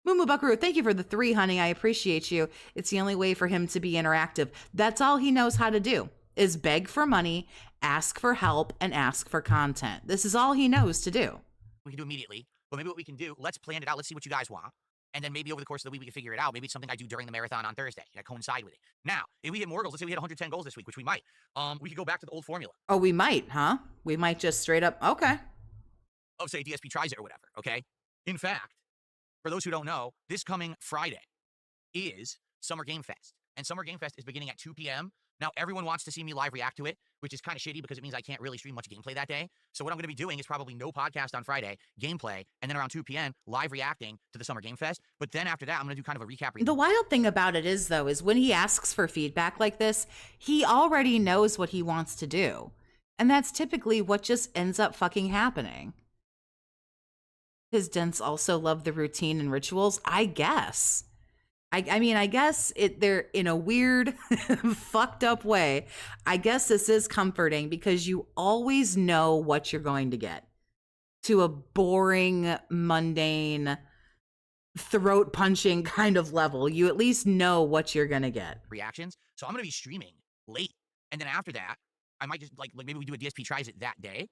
Mumu Buckaroo, thank you for the 3, honey. I appreciate you. It's the only way for him to be interactive. That's all he knows how to do, is beg for money, ask for help, and ask for content. This is all he knows to do. We can do immediately, but maybe what we can do, let's plan it out. Let's see what you guys want. And then maybe over the course of the week, we can figure it out. Maybe it's something I do during the marathon on Thursday. I coincide with it. Now, if we hit more goals, let's say we hit 110 goals this week, which we might. We could go back to the old formula. Oh, we might, huh? We might just straight up, okay. Of, say, DSP tries it or whatever, okay? In fact, for those who don't know, this coming Friday is Summer Game Fest. And Summer Game Fest is beginning at 2 p.m. Now, everyone wants to see me live react to it, which is kind of shitty because it means I can't really stream much gameplay that day. So what I'm going to be doing is probably no podcast on Friday, gameplay, and then around 2 p.m., live reacting to the Summer Game Fest. But then after that, I'm going to do kind of a recap. The wild thing about it is, though, is when he asks for feedback like this, he already knows what he wants to do. And that's typically what just ends up fucking happening. His dents also love the routine and rituals, I guess. I mean, I guess they're in a weird, fucked up way. I guess this is comforting because you always know what you're going to get. To a boring, mundane, throat-punching kind of level, you at least know what you're going to get. Reactions. So I'm going to be streaming late. And then after that, I might just, like maybe we do a DSP tries it that day.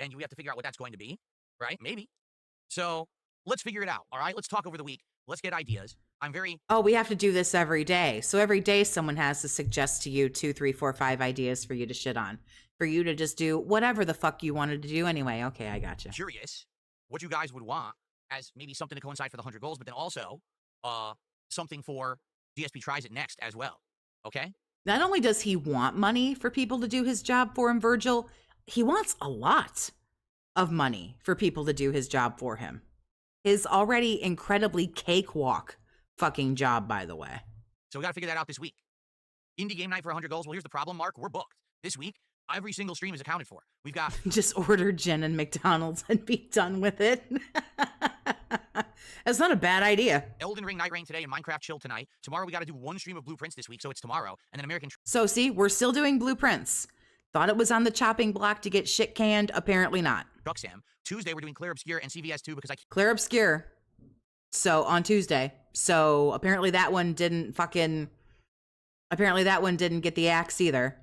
And we have to figure out what that's going to be. Right? Maybe. So let's figure it out. All right? Let's talk over the week. Let's get ideas. Oh, we have to do this every day. So every day someone has to suggest to you 2, 3, 4, 5 ideas for you to shit on. For you to just do whatever the fuck you wanted to do anyway. Okay, I gotcha. Curious what you guys would want as maybe something to coincide for the 100 goals, but then also something for DSP tries it next as well. Okay? Not only does he want money for people to do his job for him, Virgil, he wants a lot of money for people to do his job for him. His already incredibly cakewalk fucking job, by the way. So we got to figure that out this week. Indie game night for 100 goals. Well, here's the problem, Mark. We're booked. This week, every single stream is accounted for. We've got... Just order gin and McDonald's and be done with it. That's not a bad idea. Elden Ring Night Rain today and Minecraft Chill tonight. Tomorrow we got to do one stream of Blueprints this week, so it's tomorrow. And then American... So see, we're still doing Blueprints. Thought it was on the chopping block to get shit canned. Apparently not. Truck Sam. Tuesday we're doing Clear Obscure and CVS 2 because I... Clear Obscure. So on Tuesday. So apparently that one didn't fucking... Apparently that one didn't get the axe either.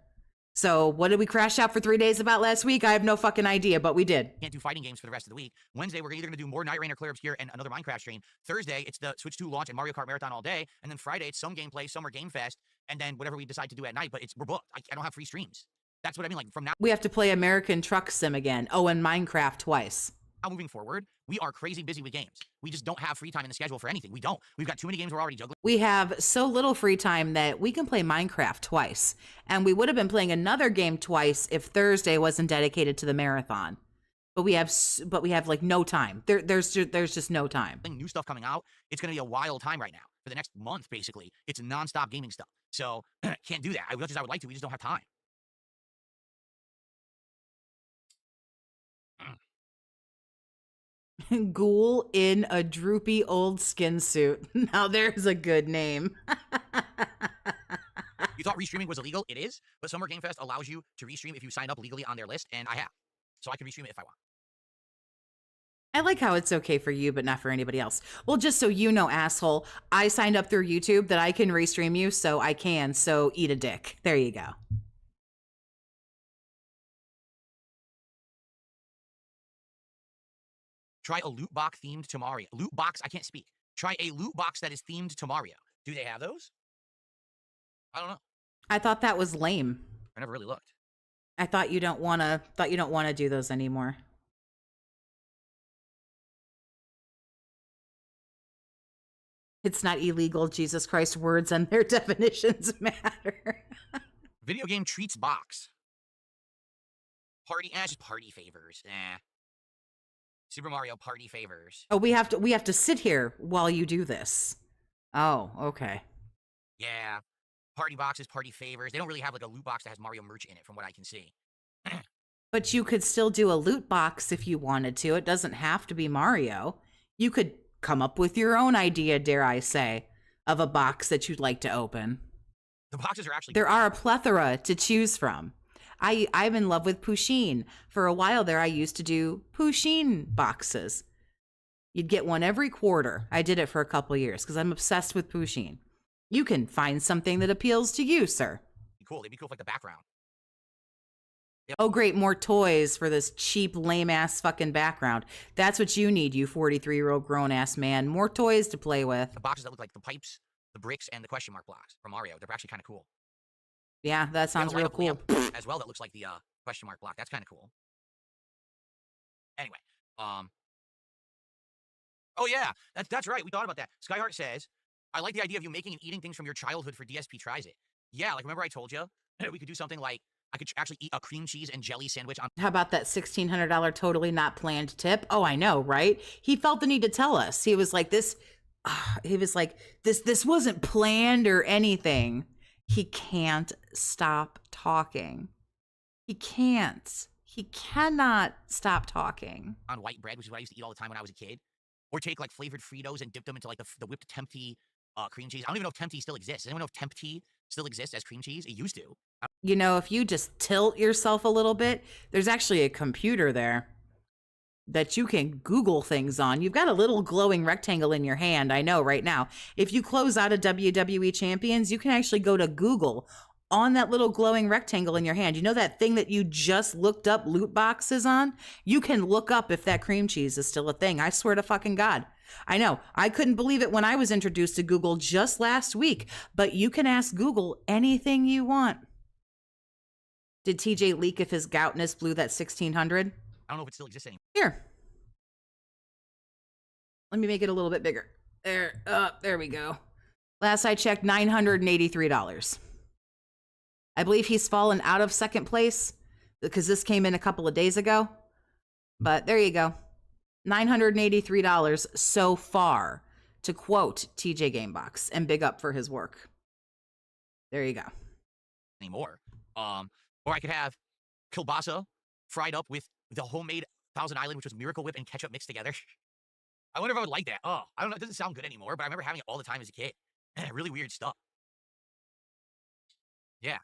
So what did we crash out for 3 days about last week? I have no fucking idea, but we did. Can't do fighting games for the rest of the week. Wednesday, we're either going to do more Night Rain or Clear Obscure and another Minecraft stream. Thursday, it's the Switch 2 launch and Mario Kart Marathon all day. And then Friday, it's some gameplay, Summer Game Fest, and then whatever we decide to do at night. But we're booked. I don't have free streams. That's what I mean. Like from now... We have to play American Truck Sim again. Oh, and Minecraft twice. Now moving forward, we are crazy busy with games. We just don't have free time in the schedule for anything. We don't. We've got too many games we're already juggling. We have so little free time that we can play Minecraft twice. And we would have been playing another game twice if Thursday wasn't dedicated to the marathon. But we have like no time. There's just no time. New stuff coming out. It's going to be a wild time right now. For the next month, basically, it's nonstop gaming stuff. So can't do that. As much as I would like to, we just don't have time. Ghoul in a droopy old skin suit. Now there's a good name. You thought restreaming was illegal? It is, but Summer Game Fest allows you to restream if you sign up legally on their list, and I have. So I can restream it if I want. I like how it's okay for you, but not for anybody else. Well, just so you know, asshole, I signed up through YouTube that I can restream you, so I can, so eat a dick. There you go. Try a loot box themed to Mario. Loot box, I can't speak. Try a loot box that is themed to Mario. Do they have those? I don't know. I thought that was lame. I never really looked. I thought you don't want to do those anymore. It's not illegal, Jesus Christ, words and their definitions matter. Video game treats box. Party, just party favors. Super Mario Party favors. Oh, we have to sit here while you do this. Oh, okay. Yeah. Party boxes, party favors. They don't really have like a loot box that has Mario merch in it from what I can see. But you could still do a loot box if you wanted to. It doesn't have to be Mario. You could come up with your own idea, dare I say, of a box that you'd like to open. The boxes are actually... There are a plethora to choose from. I'm in love with Pusheen. For a while there, I used to do Pusheen boxes. You'd get one every quarter. I did it for a couple years because I'm obsessed with Pusheen. You can find something that appeals to you, sir. Cool. They'd be cool for like the background. Yep. Oh, great. More toys for this cheap, lame-ass fucking background. That's what you need, you 43-year-old grown-ass man. More toys to play with. The boxes that look like the pipes, the bricks, and the question mark blocks from Mario. They're actually kind of cool. Yeah, that sounds real cool. As well, that looks like the question mark block. That's kind of cool. Anyway, oh yeah, that's right. We thought about that. Skyheart says, I like the idea of you making and eating things from your childhood for DSP Tries It. Yeah, like remember I told you we could do something like I could actually eat a cream cheese and jelly sandwich on... How about that $1,600 totally not planned tip? Oh, I know, right? He felt the need to tell us. He was like, this wasn't planned or anything. He can't stop talking. He can't. He cannot stop talking. On white bread, which is what I used to eat all the time when I was a kid. Or take like flavored Fritos and dip them into like the whipped Tempty cream cheese. I don't even know if Tempty still exists. Does anyone know if Tempty still exists as cream cheese? It used to. You know, if you just tilt yourself a little bit, there's actually a computer there that you can Google things on. You've got a little glowing rectangle in your hand, I know right now. If you close out of WWE Champions, you can actually go to Google on that little glowing rectangle in your hand. You know that thing that you just looked up loot boxes on? You can look up if that cream cheese is still a thing. I swear to fucking God. I know. I couldn't believe it when I was introduced to Google just last week, but you can ask Google anything you want. Did TJ leak if his goutness blew that 1600? I don't know if it still exists anymore. Here. Let me make it a little bit bigger. There we go. Last I checked, $983. I believe he's fallen out of second place because this came in a couple of days ago. But there you go. $983 so far, to quote TJ Gamebox, and big up for his work. There you go. Anymore. Or I could have kielbasa fried up with the homemade Thousand Island, which was Miracle Whip and ketchup mixed together. I wonder if I would like that. Oh, I don't know. It doesn't sound good anymore, but I remember having it all the time as a kid. Really weird stuff. Yeah.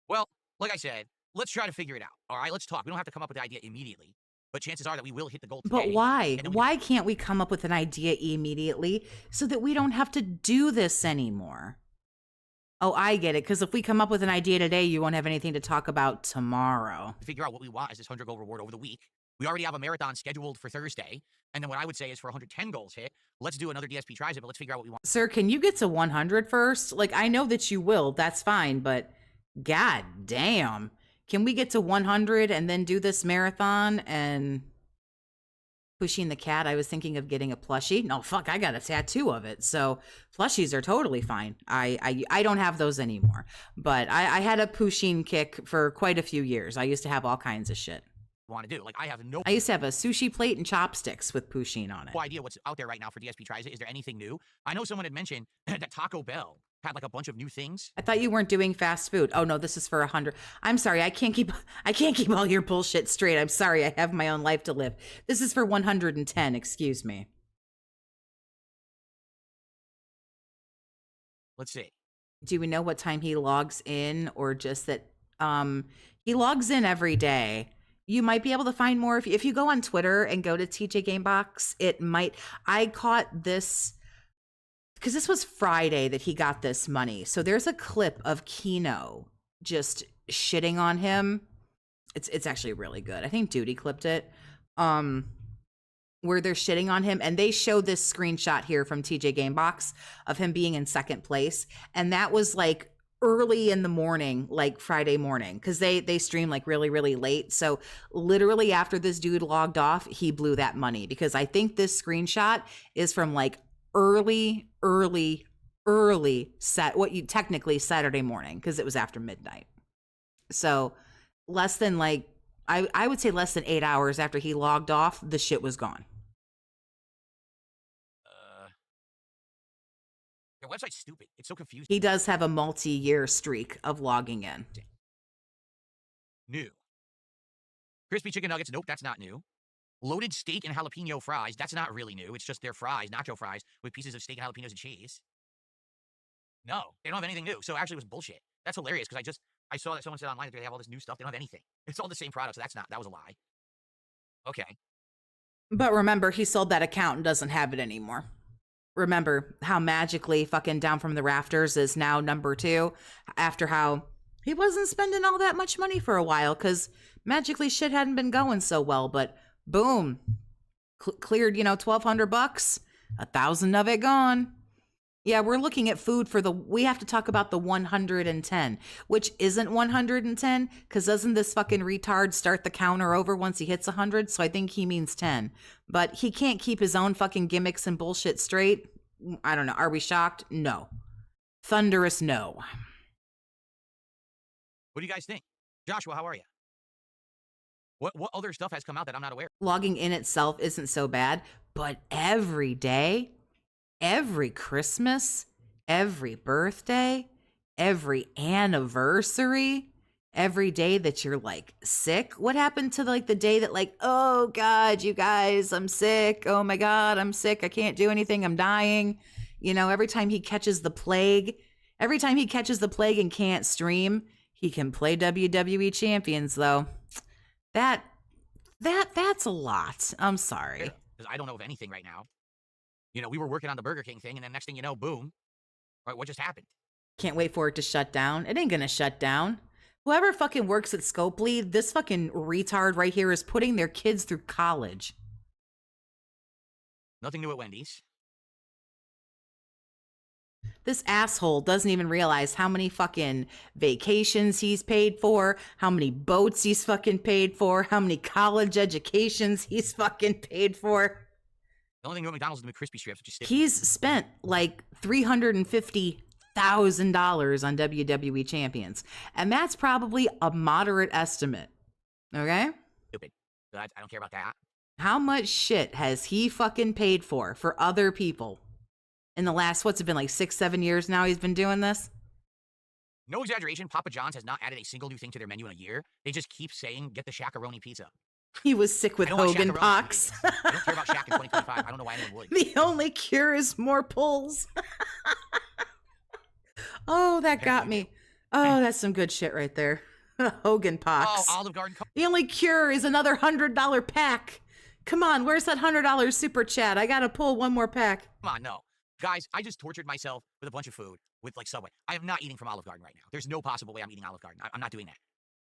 Well, like I said, let's try to figure it out. All right, let's talk. We don't have to come up with the idea immediately, but chances are that we will hit the goal today. But why? Why can't we come up with an idea immediately so that we don't have to do this anymore? Oh, I get it. Because if we come up with an idea today, you won't have anything to talk about tomorrow. Figure out what we want as this 100 goal reward over the week. We already have a marathon scheduled for Thursday. And then what I would say is for 110 goals hit, let's do another DSP tries it, but let's figure out what we want. Sir, can you get to 100 first? Like, I know that you will. That's fine. But god damn. Can we get to 100 and then do this marathon? And pushing the cat, I was thinking of getting a plushie. No, fuck, I got a tattoo of it. So plushies are totally fine. I don't have those anymore. But I had a Pusheen kick for quite a few years. I used to have all kinds of shit. Want to do. Like, I used to have a sushi plate and chopsticks with Pusheen on it. No idea what's out there right now for DSP tries it. Is there anything new? I know someone had mentioned that Taco Bell had like a bunch of new things. I thought you weren't doing fast food. Oh no, this is for 100. I'm sorry, I can't keep all your bullshit straight. I'm sorry, I have my own life to live. This is for 110, excuse me. Let's see. Do we know what time he logs in, or just that he logs in every day? You might be able to find more if you go on Twitter and go to TJ Gamebox. It might. I caught this because this was Friday that he got this money. So there's a clip of Kino just shitting on him. It's actually really good. I think Duty clipped it. Where they're shitting on him, and they show this screenshot here from TJ Gamebox of him being in second place, and that was like early in the morning, like Friday morning, because they stream like really late. So literally after this dude logged off, he blew that money, because I think this screenshot is from like early technically Saturday morning, because it was after midnight. So less than like I would say less than 8 hours after he logged off, the shit was gone. Your website's stupid. It's so confusing. He does have a multi-year streak of logging in. New. Crispy chicken nuggets. Nope, that's not new. Loaded steak and jalapeno fries. That's not really new. It's just their fries, nacho fries, with pieces of steak and jalapenos and cheese. No, they don't have anything new. So actually it was bullshit. That's hilarious, because I saw that someone said online that they have all this new stuff. They don't have anything. It's all the same product, so that was a lie. Okay. But remember, he sold that account and doesn't have it anymore. Remember how magically fucking Down from the Rafters is now number 2 after how he wasn't spending all that much money for a while because magically shit hadn't been going so well. But boom, cleared, $1,200, 1,000 of it gone. Yeah, we're looking at food for we have to talk about the 110, which isn't 110, because doesn't this fucking retard start the counter over once he hits 100? So I think he means 10. But he can't keep his own fucking gimmicks and bullshit straight. I don't know. Are we shocked? No. Thunderous no. What do you guys think? Joshua, how are you? What other stuff has come out that I'm not aware of? Logging in itself isn't so bad, but every day, every Christmas, every birthday, every anniversary, every day that you're like sick. What happened to like the day that like, oh God, you guys, I'm sick. Oh my God, I'm sick. I can't do anything. I'm dying. Every time he catches the plague and can't stream, he can play WWE Champions though. That's a lot. I'm sorry. Because I don't know of anything right now. We were working on the Burger King thing, and then next thing you know, boom. Right, what just happened? Can't wait for it to shut down. It ain't gonna shut down. Whoever fucking works at Scopely, this fucking retard right here is putting their kids through college. Nothing new at Wendy's. This asshole doesn't even realize how many fucking vacations he's paid for, how many boats he's fucking paid for, how many college educations he's fucking paid for. The only thing new at McDonald's is the McCrispy strips, which is stiff. He's spent like $350,000 on WWE champions, and that's probably a moderate estimate. Okay? Stupid. I don't care about that. How much shit has he fucking paid for other people in the last, what's it been, like 6-7 years now he's been doing this? No exaggeration, Papa John's has not added a single new thing to their menu in a year. They just keep saying, get the Shaq-a-Roni pizza. He was sick with I don't want Hogan Shaq-a-Roni pox. I don't care about Shaq in 2025. I don't know why anyone would. The only cure is more pulls. Oh, that got me. Oh, that's some good shit right there. Hogan pox. Oh, Olive Garden. The only cure is another $100 pack. Come on, where's that $100 super chat? I gotta pull one more pack. Come on, no. Guys, I just tortured myself with a bunch of food with like Subway. I am not eating from Olive Garden right now. There's no possible way I'm eating Olive Garden. I'm not doing that.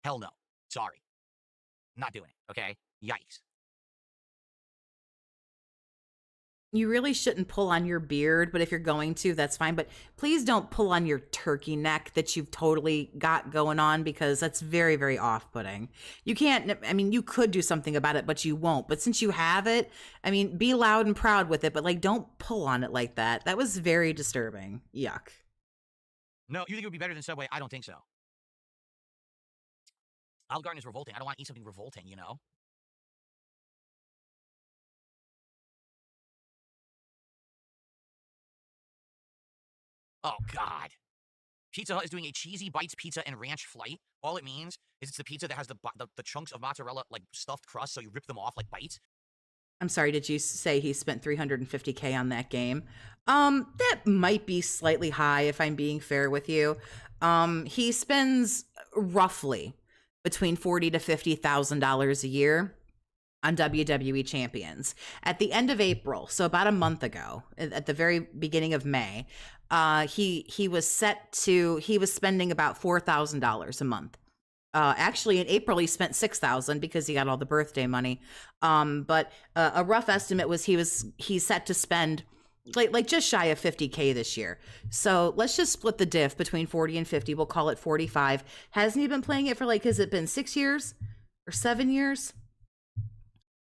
Hell no. Sorry. I'm not doing it, okay? Yikes. You really shouldn't pull on your beard, but if you're going to, that's fine. But please don't pull on your turkey neck that you've totally got going on, because that's very, very off-putting. You can't, I mean, you could do something about it, but you won't. But since you have it, I mean, be loud and proud with it, but like, don't pull on it like that. That was very disturbing. Yuck. No, you think it would be better than Subway? I don't think so. Olive Garden is revolting. I don't want to eat something revolting, you know? Oh, God. Pizza Hut is doing a cheesy bites pizza and ranch flight. All it means is it's the pizza that has the chunks of mozzarella, like, stuffed crust, so you rip them off like bites. I'm sorry, did you say he spent $350K on that game? That might be slightly high if I'm being fair with you. He spends roughly between $40,000 to $50,000 a year on WWE champions. At the end of April, so about a month ago, at the very beginning of May, he was spending about $4,000 a month. Actually, in April, he spent $6,000 because he got all the birthday money. But a rough estimate was he's set to spend like just shy of $50K this year. So let's just split the diff between 40 and 50. We'll call it 45. Hasn't he been playing it for has it been 6 years or 7 years?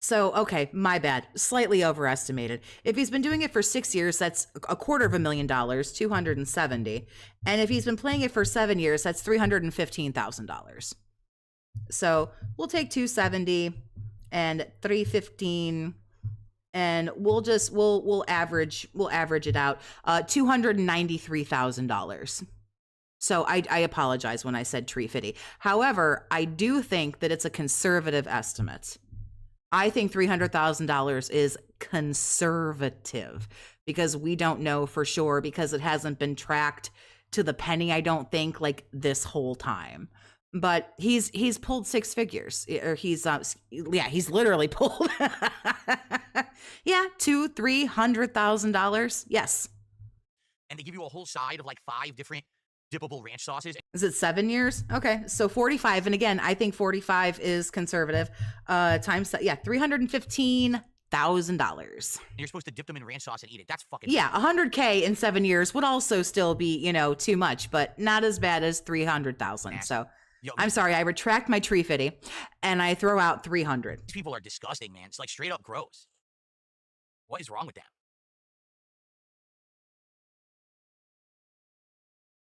So, okay, my bad. Slightly overestimated. If he's been doing it for 6 years, that's $250,000, 270. And if he's been playing it for 7 years, that's $315,000. So we'll take 270 and 315, and we'll average it out. $293,000. So I apologize when I said $350. However, I do think that it's a conservative estimate. I think $300,000 is conservative because we don't know for sure, because it hasn't been tracked to the penny, I don't think, like this whole time. But he's pulled six figures, or he's literally pulled $200,000-$300,000. Yes. And they give you a whole side of like 5 different dippable ranch sauces. Is it 7 years? Okay, so 45, and again, I think 45 is conservative. Times $315,000. You're supposed to dip them in ranch sauce and eat it. That's fucking $100K in 7 years would also still be, too much, but not as bad as 300,000. So I'm sorry, I retract my tree fitty, and I throw out 300. These people are disgusting, man. It's like straight up gross. What is wrong with them?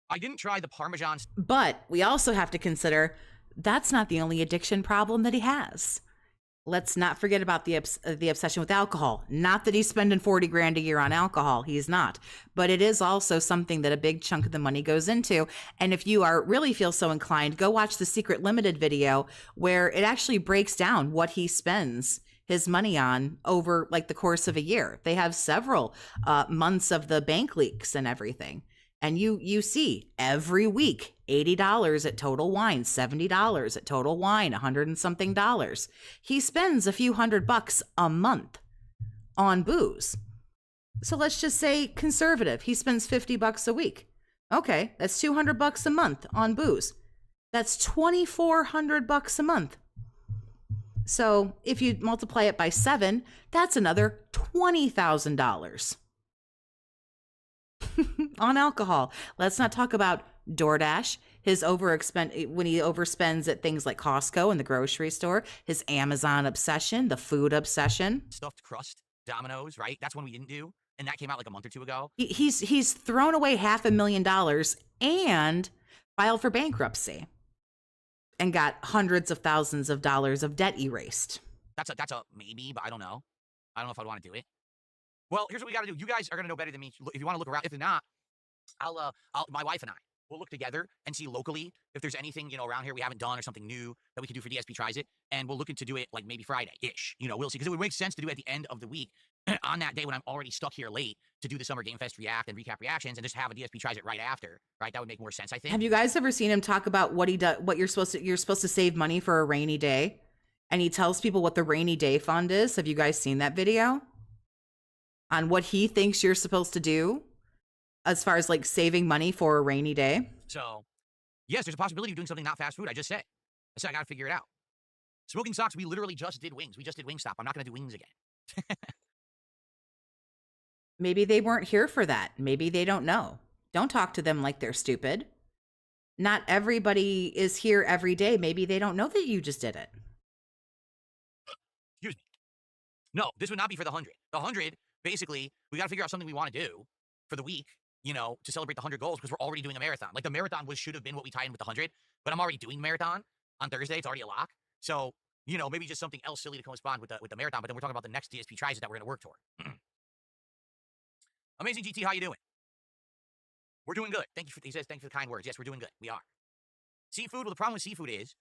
I didn't try the Parmesan. But we also have to consider that's not the only addiction problem that he has. Let's not forget about the obsession with alcohol. Not that he's spending 40 grand a year on alcohol. He's not. But it is also something that a big chunk of the money goes into. And if you really feel so inclined, go watch the Secret Limited video where it actually breaks down what he spends his money on over like the course of a year. They have several months of the bank leaks and everything. And you see every week, $80 at Total Wine, $70 at Total Wine, $100 and something. He spends a few $100 a month on booze. So let's just say conservative. He spends $50 a week. Okay, that's $200 a month on booze. That's $2,400 a month. So if you multiply it by 7, that's another $20,000. On alcohol. Let's not talk about DoorDash, his when he overspends at things like Costco and the grocery store, his Amazon obsession, the food obsession. Stuffed crust. Domino's, right? That's one we didn't do, and that came out like a month or two ago. He's thrown away $500,000 and filed for bankruptcy and got hundreds of thousands of dollars of debt erased. That's a maybe, but I don't know. I don't know if I'd want to do it. Well, here's what we got to do. You guys are gonna know better than me. If you want to look around, if not, my wife and I will look together and see locally if there's anything, you know, around here we haven't done or something new that we could do for DSP Tries It, and we'll look into do it like maybe Friday-ish. You know, we'll see, because it would make sense to do it at the end of the week on that day when I'm already stuck here late to do the Summer Game Fest React and recap reactions and just have a DSP Tries It right after, right? That would make more sense, I think. Have you guys ever seen him talk about what he does? What you're supposed to save money for a rainy day, and he tells people what the rainy day fund is. Have you guys seen that video on what he thinks you're supposed to do as far as like saving money for a rainy day? So, yes, there's a possibility of doing something not fast food. I just said I got to figure it out. Smoking Socks, we literally just did wings. We just did Wingstop. I'm not going to do wings again. Maybe they weren't here for that. Maybe they don't know. Don't talk to them like they're stupid. Not everybody is here every day. Maybe they don't know that you just did it. Excuse me. No, this would not be for the 100. The 100, basically, we got to figure out something we want to do for the week, you know, to celebrate the 100 goals, because we're already doing a marathon. Like, the marathon should have been what we tie in with the 100, but I'm already doing the marathon on Thursday. It's already a lock. So, you know, maybe just something else silly to correspond with the marathon, but then we're talking about the next DSP Tries It that we're going to work toward. Amazing GT, how you doing? We're doing good. He says, thank you for the kind words. Yes, we're doing good. We are. Seafood, well, the problem with seafood is,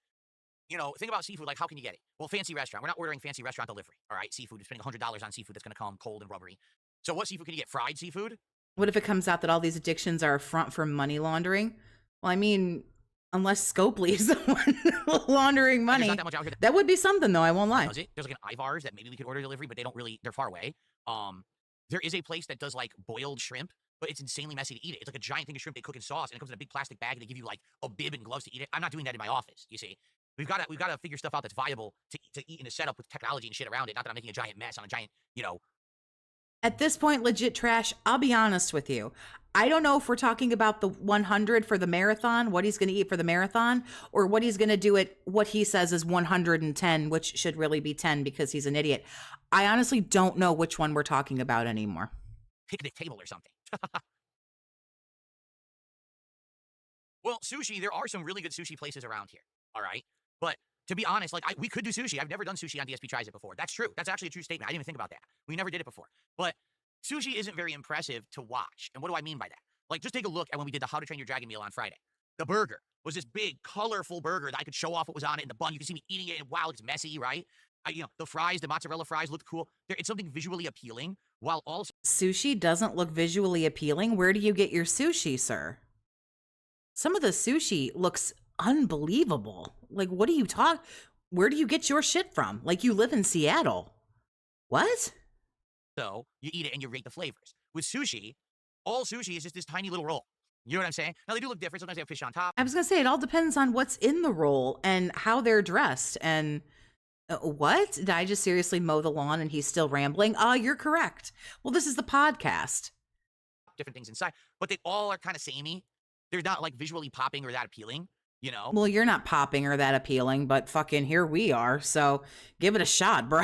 you know, think about seafood, like, how can you get it? Well, fancy restaurant. We're not ordering fancy restaurant delivery, all right? Seafood, you're spending $100 on seafood that's going to come cold and rubbery. So what seafood can you get? Fried seafood? What if it comes out that all these addictions are a front for money laundering? Well, I mean, unless Scopely is the one laundering money. Not that much out here that would be something, though. I won't lie. Does it? There's like an Ivar's that maybe we could order delivery, but they're far away. There is a place that does like boiled shrimp, but it's insanely messy to eat it. It's like a giant thing of shrimp they cook in sauce, and it comes in a big plastic bag, and they give you like a bib and gloves to eat it. I'm not doing that in my office, you see. We've got to figure stuff out that's viable to eat in a setup with technology and shit around it. Not that I'm making a giant mess on a giant, you know. At this point, legit trash, I'll be honest with you. I don't know if we're talking about the 100 for the marathon, what he's going to eat for the marathon, or what he's going to do at what he says is 110, which should really be 10 because he's an idiot. I honestly don't know which one we're talking about anymore. Picnic table or something. Well, sushi, there are some really good sushi places around here, all right? But to be honest, like, we could do sushi. I've never done sushi on DSP Tries It before. That's true. That's actually a true statement. I didn't even think about that. We never did it before. But sushi isn't very impressive to watch. And what do I mean by that? Like, just take a look at when we did the How to Train Your Dragon meal on Friday. The burger was this big, colorful burger that I could show off what was on it in the bun. You can see me eating it, and wow, it's messy, right? You know, the fries, the mozzarella fries looked cool. It's something visually appealing, while also... Sushi doesn't look visually appealing. Where do you get your sushi, sir? Some of the sushi looks unbelievable. Like, what do you talk? Where do you get your shit from? Like, you live in Seattle. What? So you eat it and you rate the flavors. With sushi, all sushi is just this tiny little roll. You know what I'm saying? Now, they do look different. Sometimes they have fish on top. I was going to say, it all depends on what's in the roll and how they're dressed. And what? Did I just seriously mow the lawn and he's still rambling? You're correct. Well, this is the podcast. Different things inside, but they all are kind of samey. They're not like visually popping or that appealing, you know? Well, you're not popping or that appealing, but fucking here we are. So give it a shot, bro.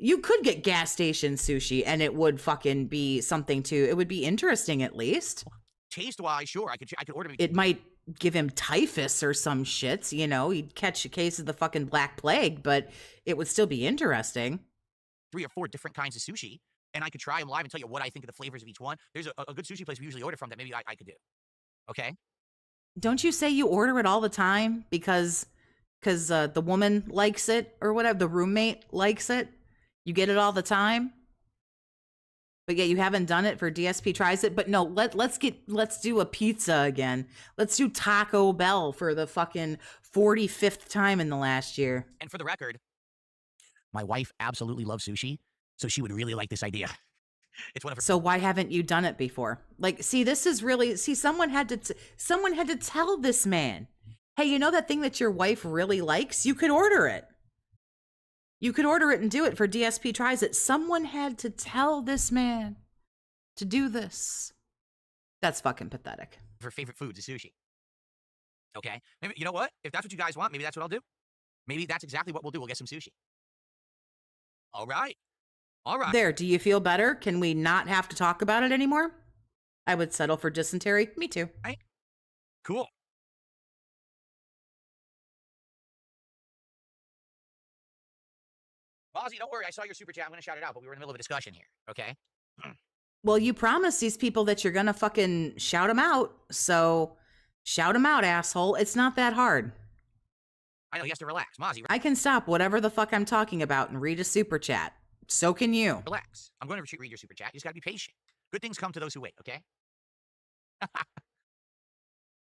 You could get gas station sushi and it would fucking be something it would be interesting at least. Taste wise, sure. I could order. It might give him typhus or some shits, you know, he'd catch a case of the fucking Black Plague, but it would still be interesting. 3 or 4 different kinds of sushi, and I could try them live and tell you what I think of the flavors of each one. There's a good sushi place we usually order from that maybe I could do. Okay? Don't you say you order it all the time because the woman likes it or whatever, the roommate likes it? You get it all the time? But yeah, you haven't done it for DSP Tries It. But no, let's do a pizza again. Let's do Taco Bell for the fucking 45th time in the last year. And for the record, my wife absolutely loves sushi, so she would really like this idea. It's one of her. So why haven't you done it before? Like, see, this is really, someone had to tell this man, hey, you know that thing that your wife really likes? You could order it. You could order it and do it for DSP Tries It. Someone had to tell this man to do this. That's fucking pathetic. Her favorite food is sushi. Okay? Maybe, you know what? If that's what you guys want, maybe that's what I'll do. Maybe that's exactly what we'll do. We'll get some sushi. All right. All right. There, do you feel better? Can we not have to talk about it anymore? I would settle for dysentery. Me too. Cool. Mozzie, don't worry. I saw your super chat. I'm going to shout it out, but we were in the middle of a discussion here, okay? Well, you promised these people that you're gonna fucking shout them out, so shout them out, asshole. It's not that hard. I know, he has to relax. Mozzie, I can stop whatever the fuck I'm talking about and read a super chat. So can you. relax. I'm going to read your super chat. You just got to be patient. Good things come to those who wait, okay?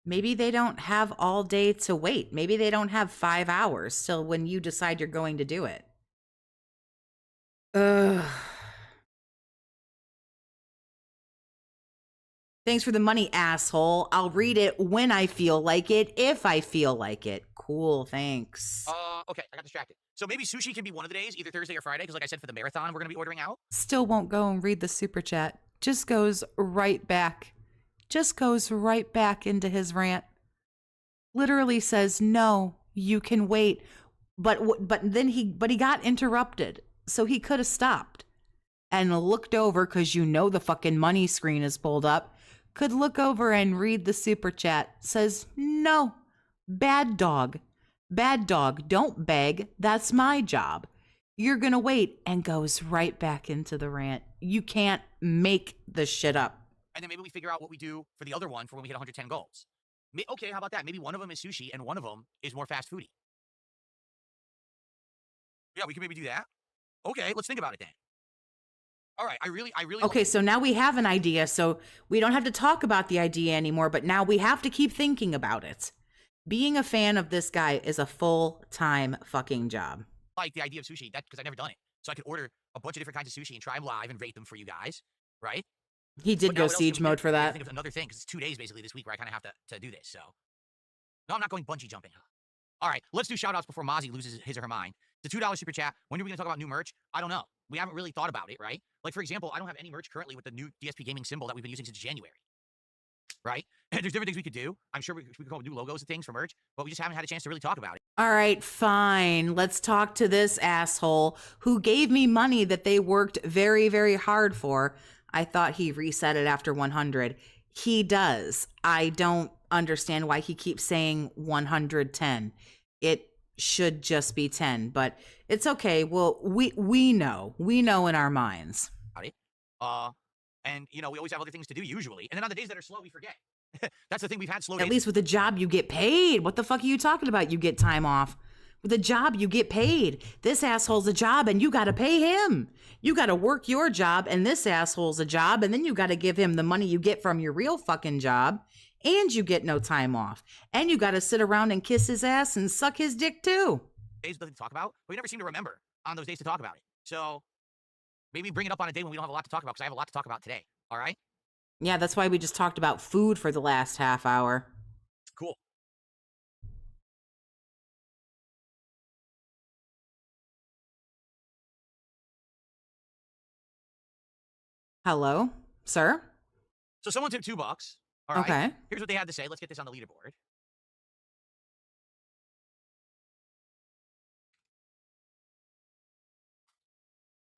Maybe they don't have all day to wait. Maybe they don't have 5 hours till when you decide you're going to do it. Ugh. Thanks for the money, asshole. I'll read it when I feel like it, if I feel like it. Cool, thanks. Okay, I got distracted. So maybe sushi can be one of the days, either Thursday or Friday, because like I said, for the marathon, we're going to be ordering out. Still won't go and read the super chat. Just goes right back. Just goes right back into his rant. Literally says, no, you can wait. But he got interrupted. So he could have stopped and looked over, because you know the fucking money screen is pulled up. Could look over and read the super chat. Says, no, bad dog. Bad dog, don't beg. That's my job. You're going to wait, and goes right back into the rant. You can't make this shit up. And then maybe we figure out what we do for the other one for when we hit 110 goals. Okay, how about that? Maybe one of them is sushi and one of them is more fast foodie. Yeah, we can maybe do that. Okay, let's think about it then. All right, I really. Okay, so now we have an idea, so we don't have to talk about the idea anymore, but now we have to keep thinking about it. Being a fan of this guy is a full-time fucking job. like the idea of sushi, because I've never done it. So I could order a bunch of different kinds of sushi and try them live and rate them for you guys, right? He did go siege mode for that. I think of another thing, because it's 2 days basically this week where I kind of have to do this, so. No, I'm not going bungee jumping. All right, let's do shout-outs before Mozzie loses his or her mind. The $2 super chat, when are we going to talk about new merch? I don't know. We haven't really thought about it, right? Like, for example, I don't have any merch currently with the new DSP gaming symbol that we've been using since January, right? And there's different things we could do. I'm sure we could come up with new logos and things for merch, but we just haven't had a chance to really talk about it. All right, fine. Let's talk to this asshole who gave me money that they worked very, very hard for. I thought he reset it after 100. He does. I don't understand why he keeps saying 110. It should just be 10, but it's okay. Well, we know in our minds. And you know, we always have other things to do usually. And then on the days that are slow, we forget. That's the thing, we've had slow days. At least with a job, you get paid. What the fuck are you talking about? You get time off. With a job, you get paid. This asshole's a job, and you got to pay him. You got to work your job, and this asshole's a job, and then you got to give him the money you get from your real fucking job, and you get no time off. And you got to sit around and kiss his ass and suck his dick, too. Days nothing to talk about, but we never seem to remember on those days to talk about it. So maybe bring it up on a day when we don't have a lot to talk about, because I have a lot to talk about today. All right? Yeah, that's why we just talked about food for the last half hour. Cool. Hello, sir? So someone tipped $2. All right. Okay. Here's what they had to say. Let's get this on the leaderboard.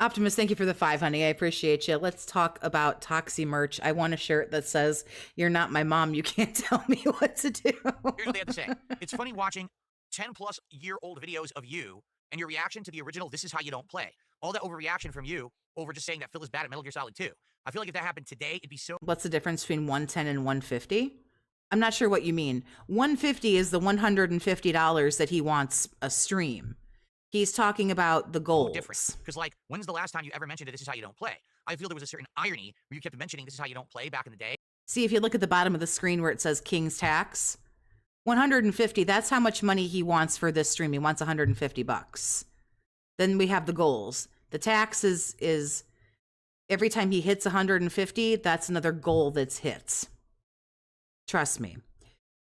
Optimus, thank you for the 5, honey. I appreciate you. Let's talk about Toxie merch. I want a shirt that says, "You're not my mom. You can't tell me what to do." Here's what they had to say. It's funny watching 10-plus year old videos of you and your reaction to the original "This Is How You Don't Play." All that overreaction from you over just saying that Phil is bad at Metal Gear Solid 2. I feel like if that happened today, it'd be so... What's the difference between 110 and 150? I'm not sure what you mean. 150 is the $150 that he wants a stream. He's talking about the goals. different. Because, like, when's the last time you ever mentioned "This Is How You Don't Play"? I feel there was a certain irony where you kept mentioning "This Is How You Don't Play" back in the day. See, if you look at the bottom of the screen where it says King's Tax, 150, that's how much money he wants for this stream. He wants 150 bucks. Then we have the goals. The tax is every time he hits 150, that's another goal that's hit. Trust me.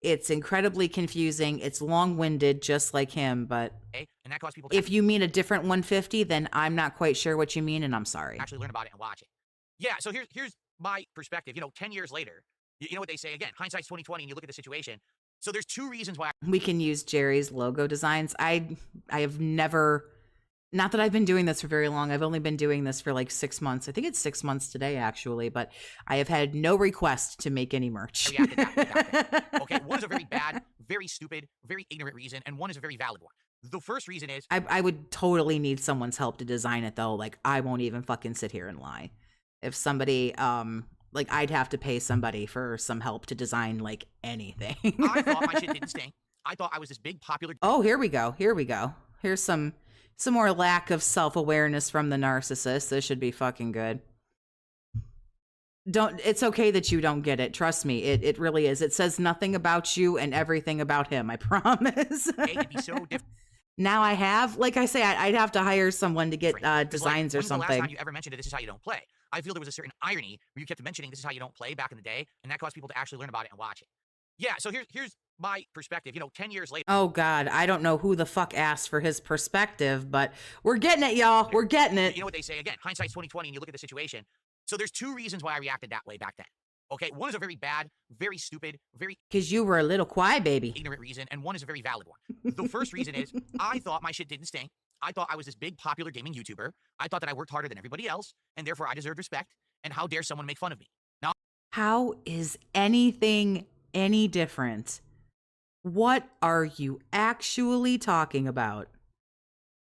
It's incredibly confusing. It's long-winded, just like him, but And that caused people if you mean a different 150, then I'm not quite sure what you mean, and I'm sorry. actually learn about it and watch it. Yeah, so here's my perspective. You know, 10 years later, you know what they say again, hindsight's 2020, and you look at the situation. So there's two reasons why We can use Jerry's logo designs. I have never Not that I've been doing this for very long. I've only been doing this for like 6 months. I think it's 6 months today, actually, but I have had no request to make any merch. I reacted that. Okay, one is a very bad, very stupid, very ignorant reason, and one is a very valid one. The first reason is I would totally need someone's help to design it, though. Like, I won't even fucking sit here and lie. If somebody, like, I'd have to pay somebody for some help to design, like, anything. I thought my shit didn't stink. I thought I was this big popular. Oh, here we go. Here we go. Here's some more lack of self-awareness from the narcissist. This should be fucking good. It's okay that you don't get it. Trust me. It really is. It says nothing about you and everything about him. I promise. It'd be so different. Now I have, like I say, I'd have to hire someone to get designs or when's the last something. time you ever mentioned that this is how you don't play? I feel there was a certain irony where you kept mentioning this is how you don't play back in the day, and that caused people to actually learn about it and watch it. Yeah, so here's my perspective. 10 years later. Oh, God. I don't know who the fuck asked for his perspective, but we're getting it, y'all. We're getting it. You know what they say again, hindsight's 20/20, and you look at the situation. So there's two reasons why I reacted that way back then. Okay, one is a very bad, very stupid, very Because you were a little quiet baby. ignorant reason, and one is a very valid one. The first reason is I thought my shit didn't stink. I thought I was this big popular gaming YouTuber. I thought that I worked harder than everybody else, and therefore I deserved respect. And how dare someone make fun of me? Now, How is anything any different? What are you actually talking about?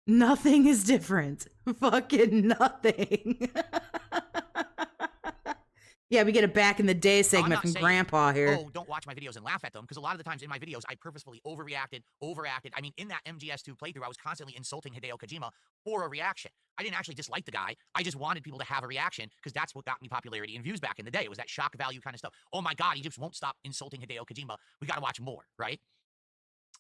Nothing is different. Fucking nothing. Yeah, we get a back in the day segment from saying, Grandpa here. oh, don't watch my videos and laugh at them, because a lot of the times in my videos, I purposefully overacted. I mean, in that MGS2 playthrough, I was constantly insulting Hideo Kojima for a reaction. I didn't actually dislike the guy. I just wanted people to have a reaction, because that's what got me popularity and views back in the day. It was that shock value kind of stuff. Oh my God, he just won't stop insulting Hideo Kojima. We got to watch more, right?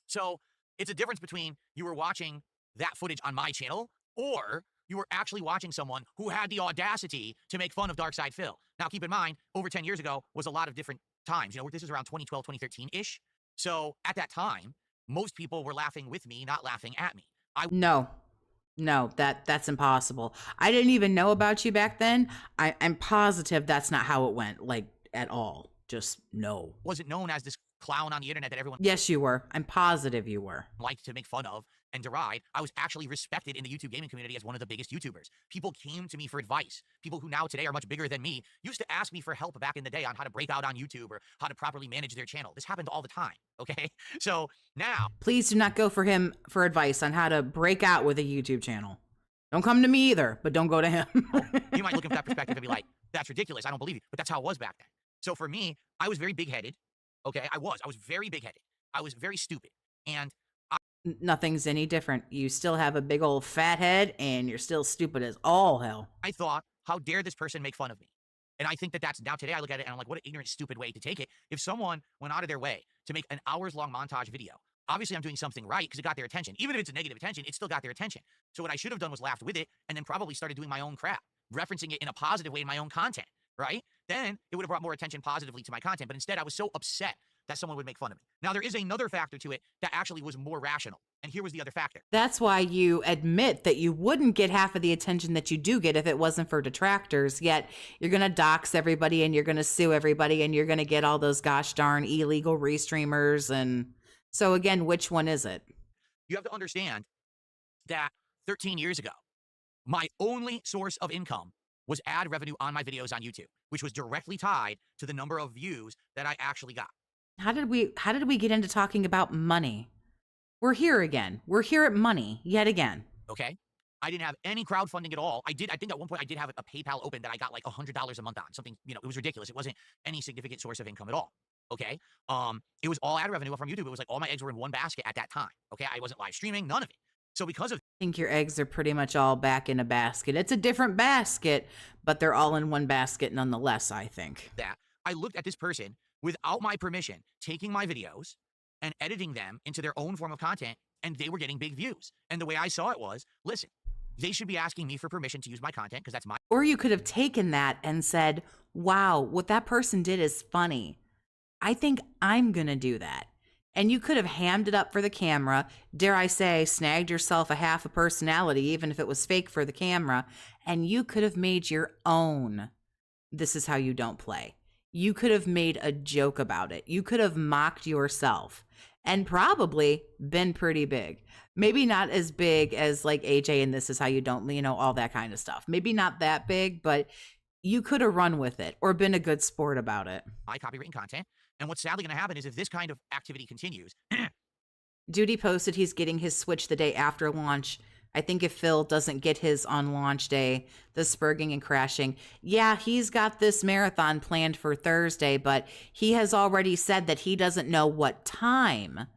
So it's a difference between you were watching that footage on my channel, or you were actually watching someone who had the audacity to make fun of Darkside Phil. Now, keep in mind, over 10 years ago was a lot of different times. This is around 2012, 2013-ish. So at that time, most people were laughing with me, not laughing at me. No, that's impossible. I didn't even know about you back then. I'm positive that's not how it went, like, at all. Just no. Wasn't known as this clown on the internet that everyone Yes, you were. I'm positive you were. liked to make fun of and deride. I was actually respected in the YouTube gaming community as one of the biggest YouTubers. People came to me for advice. People who now today are much bigger than me used to ask me for help back in the day on how to break out on YouTube or how to properly manage their channel. This happened all the time, okay? So now... Please do not go for him for advice on how to break out with a YouTube channel. Don't come to me either, but don't go to him. You might look at that perspective and be like, that's ridiculous. I don't believe you. But that's how it was back then. So for me, I was very big-headed. Okay, I was very big-headed. I was very stupid. And Nothing's any different. You still have a big old fat head, and you're still stupid as all hell. I thought, how dare this person make fun of me? And I think that's now today I look at it and I'm like, what an ignorant, stupid way to take it. If someone went out of their way to make an hours-long montage video, obviously I'm doing something right because it got their attention. Even if it's a negative attention, it still got their attention. So what I should have done was laughed with it and then probably started doing my own crap, referencing it in a positive way in my own content, right? Then it would have brought more attention positively to my content. But instead, I was so upset that someone would make fun of me. Now, there is another factor to it that actually was more rational. And here was the other factor. That's why you admit that you wouldn't get half of the attention that you do get if it wasn't for detractors, yet you're going to dox everybody and you're going to sue everybody and you're going to get all those gosh darn illegal restreamers. And so again, which one is it? You have to understand that 13 years ago, my only source of income was ad revenue on my videos on YouTube, which was directly tied to the number of views that I actually got. How did we get into talking about money? We're here again. We're here at money yet again. Okay? I didn't have any crowdfunding at all. I think at one point I did have a PayPal open that I got like $100 a month on. Something, it was ridiculous. It wasn't any significant source of income at all. Okay? It was all ad revenue from YouTube. It was like all my eggs were in one basket at that time. Okay? I wasn't live streaming, none of it. So because of I think your eggs are pretty much all back in a basket. It's a different basket, but they're all in one basket nonetheless, I think. that, I looked at this person without my permission, taking my videos and editing them into their own form of content, and they were getting big views. And the way I saw it was, listen, they should be asking me for permission to use my content because that's my... Or you could have taken that and said, wow, what that person did is funny. I think I'm going to do that. And you could have hammed it up for the camera, dare I say, snagged yourself a half a personality, even if it was fake for the camera, and you could have made your own "This is how you don't play." You could have made a joke about it. You could have mocked yourself. and probably been pretty big. Maybe not as big as like AJ and This Is How You Don't, all that kind of stuff. Maybe not that big, but you could have run with it or been a good sport about it. My copywritten content. And what's sadly going to happen is if this kind of activity continues. Duty posted he's getting his Switch the day after launch. I think if Phil doesn't get his on launch day, the spurging and crashing. Yeah, he's got this marathon planned for Thursday, but he has already said that he doesn't know what time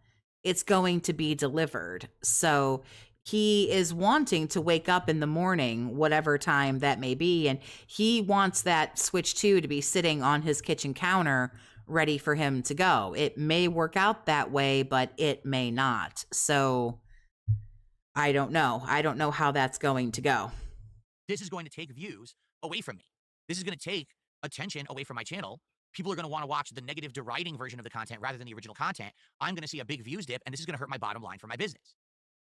it's going to be delivered. So he is wanting to wake up in the morning, whatever time that may be, and he wants that Switch 2 to be sitting on his kitchen counter ready for him to go. It may work out that way, but it may not. So I don't know. I don't know how that's going to go. This is going to take views away from me. This is going to take attention away from my channel. People are going to want to watch the negative deriding version of the content rather than the original content. I'm going to see a big views dip, and this is going to hurt my bottom line for my business.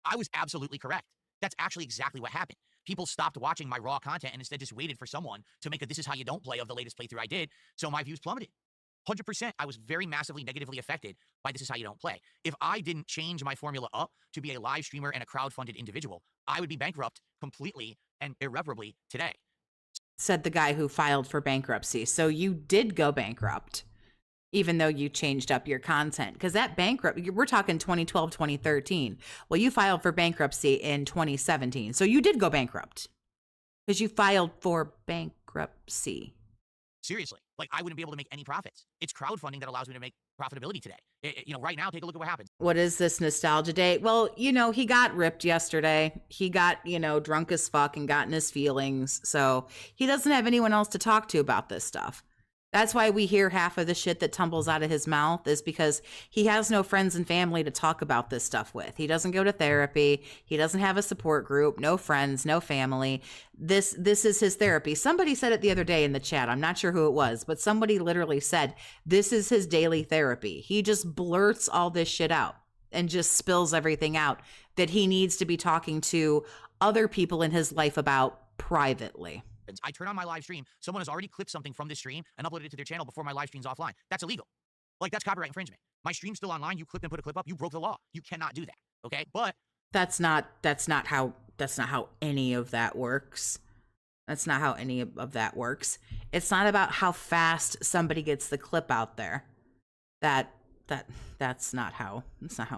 I was absolutely correct. That's actually exactly what happened. People stopped watching my raw content and instead just waited for someone to make a This Is How You Don't play of the latest playthrough I did, so my views plummeted. 100%. I was very massively negatively affected by This Is How You Don't play. If I didn't change my formula up to be a live streamer and a crowd-funded individual, I would be bankrupt completely and irreparably today. Said the guy who filed for bankruptcy. So you did go bankrupt, even though you changed up your content. Because that we're talking 2012, 2013. Well, you filed for bankruptcy in 2017. So you did go bankrupt because you filed for bankruptcy. Seriously, like I wouldn't be able to make any profits. It's crowdfunding that allows me to make profitability today. Right now, take a look at what happens. What is this nostalgia day? Well, he got ripped yesterday. He got, drunk as fuck and got in his feelings. So he doesn't have anyone else to talk to about this stuff. That's why we hear half of the shit that tumbles out of his mouth is because he has no friends and family to talk about this stuff with. He doesn't go to therapy. He doesn't have a support group, no friends, no family. This is his therapy. Somebody said it the other day in the chat. I'm not sure who it was, but somebody literally said this is his daily therapy. He just blurts all this shit out and just spills everything out that he needs to be talking to other people in his life about privately. I turn on my live stream. Someone has already clipped something from this stream and uploaded it to their channel before my live stream's offline. That's illegal. Like, that's copyright infringement. My stream's still online. You clip and put a clip up. You broke the law. You cannot do that. Okay? But that's not how any of that works. That's not how any of that works. It's not about how fast somebody gets the clip out there. That's not how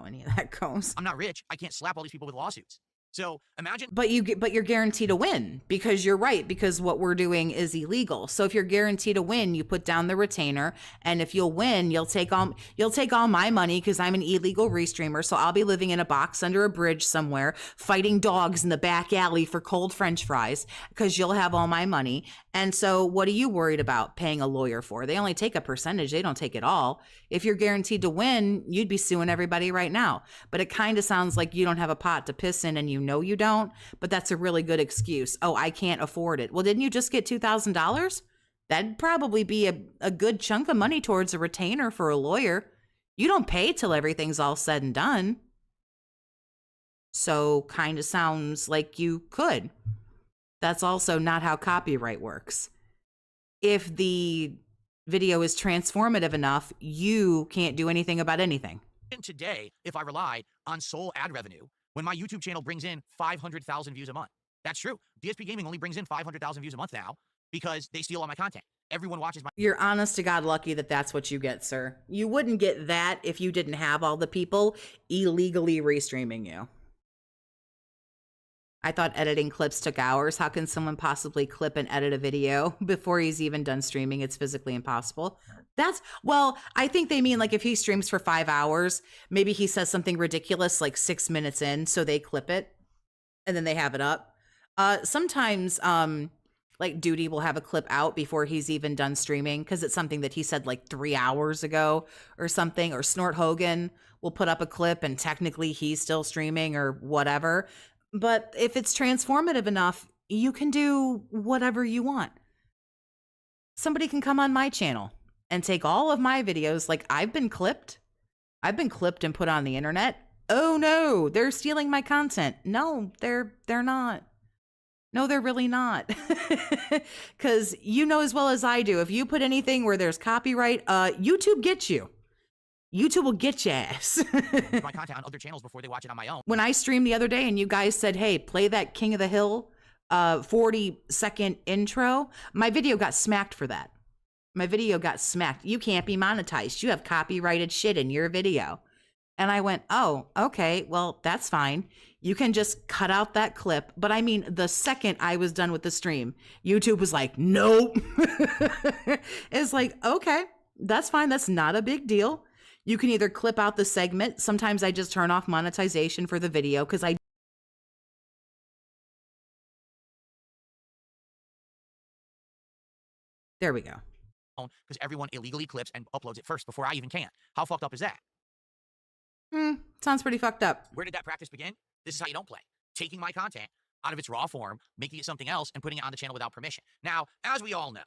any of that goes. I'm not rich. I can't slap all these people with lawsuits. So imagine, but you're guaranteed to win because you're right, because what we're doing is illegal. So if you're guaranteed to win, you put down the retainer, and if you'll win, you'll take all my money because I'm an illegal restreamer. So I'll be living in a box under a bridge somewhere, fighting dogs in the back alley for cold French fries because you'll have all my money. And so what are you worried about paying a lawyer for? They only take a percentage. They don't take it all. If you're guaranteed to win, you'd be suing everybody right now. But it kind of sounds like you don't have a pot to piss in, and you don't, but that's a really good excuse. Oh, I can't afford it. Well, didn't you just get $2,000? That'd probably be a good chunk of money towards a retainer for a lawyer. You don't pay till everything's all said and done. So kind of sounds like you could. That's also not how copyright works. If the video is transformative enough, you can't do anything about anything. Today, if I relied on sole ad revenue, when my YouTube channel brings in 500,000 views a month. That's true. DSP Gaming only brings in 500,000 views a month now because they steal all my content. Everyone watches my... You're honest to God lucky that that's what you get, sir. You wouldn't get that if you didn't have all the people illegally restreaming you. I thought editing clips took hours. How can someone possibly clip and edit a video before he's even done streaming? It's physically impossible. Well, I think they mean like if he streams for 5 hours, maybe he says something ridiculous like 6 minutes in, so they clip it and then they have it up. Sometimes like Duty will have a clip out before he's even done streaming because it's something that he said like 3 hours ago or something. Or Snort Hogan will put up a clip and technically he's still streaming or whatever. But if it's transformative enough, you can do whatever you want. Somebody can come on my channel and take all of my videos. Like I've been clipped and put on the internet. Oh no, they're stealing my content. No, they're not. No, they're really not. Because you know as well as I do, if you put anything where there's copyright, YouTube gets you. YouTube will get your ass. My content on other channels before they watch it on my own. When I streamed the other day and you guys said, hey, play that King of the Hill 40-second intro, my video got smacked for that. My video got smacked. You can't be monetized. You have copyrighted shit in your video. And I went, oh, okay, well, that's fine. You can just cut out that clip. But I mean, the second I was done with the stream, YouTube was like, nope. It's like, okay, that's fine. That's not a big deal. You can either clip out the segment. Sometimes I just turn off monetization for the video because there we go. Because everyone illegally clips and uploads it first before I even can. How fucked up is that? Sounds pretty fucked up. Where did that practice begin? This is how you don't play. Taking my content out of its raw form, making it something else, and putting it on the channel without permission. Now, as we all know,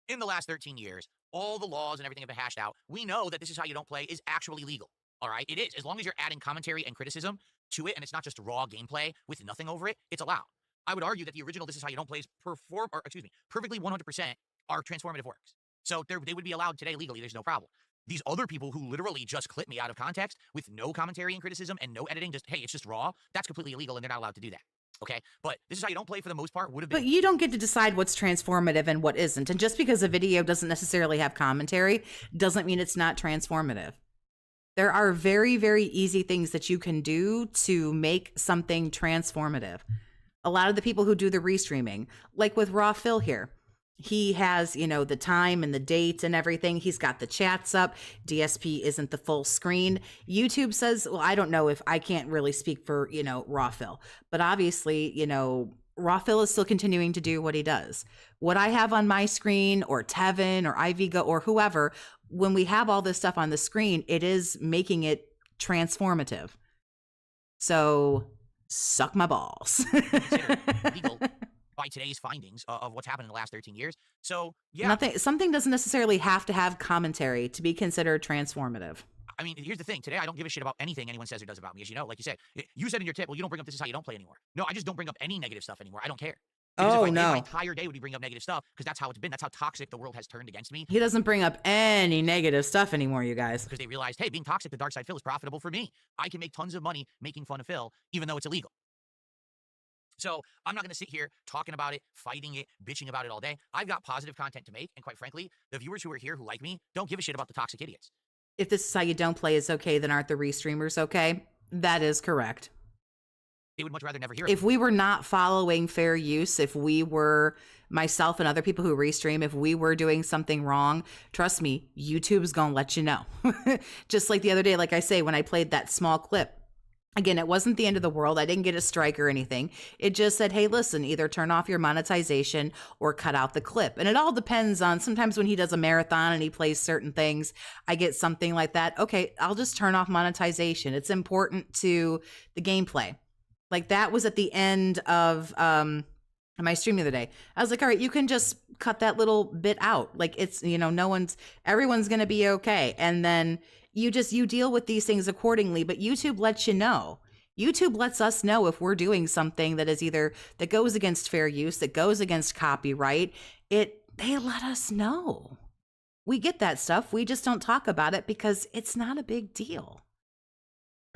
in the last 13 years, all the laws and everything have been hashed out. We know that this is how you don't play is actually legal. All right? It is. As long as you're adding commentary and criticism to it, and it's not just raw gameplay with nothing over it, it's allowed. I would argue that the original This Is How You Don't Play is perfectly 100% are transformative works. So they would be allowed today legally. There's no problem. These other people who literally just clip me out of context with no commentary and criticism and no editing, just, hey, it's just raw, that's completely illegal and they're not allowed to do that. Okay? But This Is How You Don't Play for the most part would have been. But you don't get to decide what's transformative and what isn't. And just because a video doesn't necessarily have commentary doesn't mean it's not transformative. There are very, very easy things that you can do to make something transformative. A lot of the people who do the restreaming, like with Raw Phil here, he has, you know, the time and the date and everything. He's got the chats up. DSP isn't the full screen. YouTube says, well, I don't know if I can't really speak for, you know, Raw Phil, but obviously, you know, Raw Phil is still continuing to do what he does. What I have on my screen, or Tevin or Iviga or whoever, when we have all this stuff on the screen, it is making it transformative. So suck my balls. Legal by today's findings of what's happened in the last 13 years. So, yeah. Something doesn't necessarily have to have commentary to be considered transformative. I mean, here's the thing. Today, I don't give a shit about anything anyone says or does about me. As you know, like you said in your tip, well, you don't bring up This Is How You Don't Play anymore. No, I just don't bring up any negative stuff anymore. I don't care. Because my entire day would be bringing up negative stuff because that's how it's been. That's how toxic the world has turned against me. He doesn't bring up any negative stuff anymore, you guys. Because they realized, hey, being toxic, the dark side Phil is profitable for me. I can make tons of money making fun of Phil, even though it's illegal. So I'm not going to sit here talking about it, fighting it, bitching about it all day. I've got positive content to make. And quite frankly, the viewers who are here who like me don't give a shit about the toxic idiots. If This Is How You Don't Play is okay, then aren't the restreamers okay? That is correct. They would much rather never hear it. If we were not following fair use, if we were, myself and other people who restream, if we were doing something wrong, trust me, YouTube's going to let you know. Just like the other day, like I say, when I played that small clip, again, it wasn't the end of the world. I didn't get a strike or anything. It just said, hey, listen, either turn off your monetization or cut out the clip. And it all depends on, sometimes when he does a marathon and he plays certain things, I get something like that. Okay, I'll just turn off monetization. It's important to the gameplay. Like that was at the end of my stream the other day. I was like, all right, you can just cut that little bit out. Like it's, you know, everyone's going to be okay. And then you deal with these things accordingly, but YouTube lets you know. YouTube lets us know if we're doing something that is either that goes against fair use, that goes against copyright. They let us know. We get that stuff. We just don't talk about it because it's not a big deal.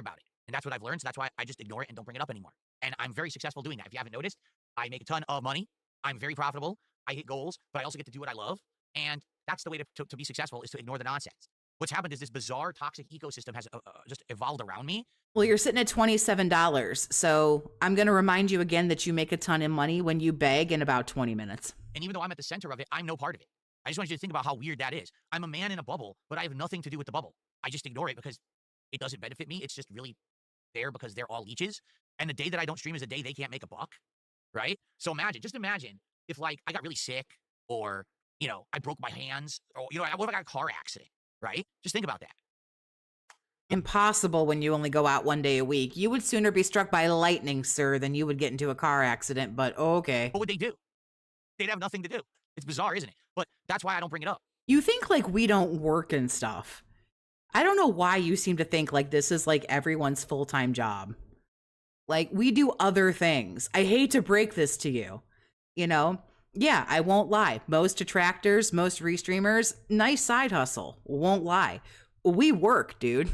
About it. And that's what I've learned. So that's why I just ignore it and don't bring it up anymore. And I'm very successful doing that. If you haven't noticed, I make a ton of money. I'm very profitable. I hit goals, but I also get to do what I love. And that's the way to be successful, is to ignore the nonsense. What's happened is this bizarre toxic ecosystem has just evolved around me. Well, you're sitting at $27. So I'm going to remind you again that you make a ton of money when you beg in about 20 minutes. And even though I'm at the center of it, I'm no part of it. I just want you to think about how weird that is. I'm a man in a bubble, but I have nothing to do with the bubble. I just ignore it because it doesn't benefit me. It's just really there because they're all leeches. And the day that I don't stream is the day they can't make a buck, right? So just imagine if like I got really sick, or, you know, I broke my hands, or, you know, what if I got a car accident, right? Just think about that. Impossible when you only go out one day a week. You would sooner be struck by lightning, sir, than you would get into a car accident, but okay. What would they do? They'd have nothing to do. It's bizarre, isn't it? But that's why I don't bring it up. You think like we don't work and stuff. I don't know why you seem to think like this is like everyone's full-time job. Like we do other things. I hate to break this to you, you know? Yeah, I won't lie. Most detractors, most restreamers, nice side hustle, won't lie. we work, dude.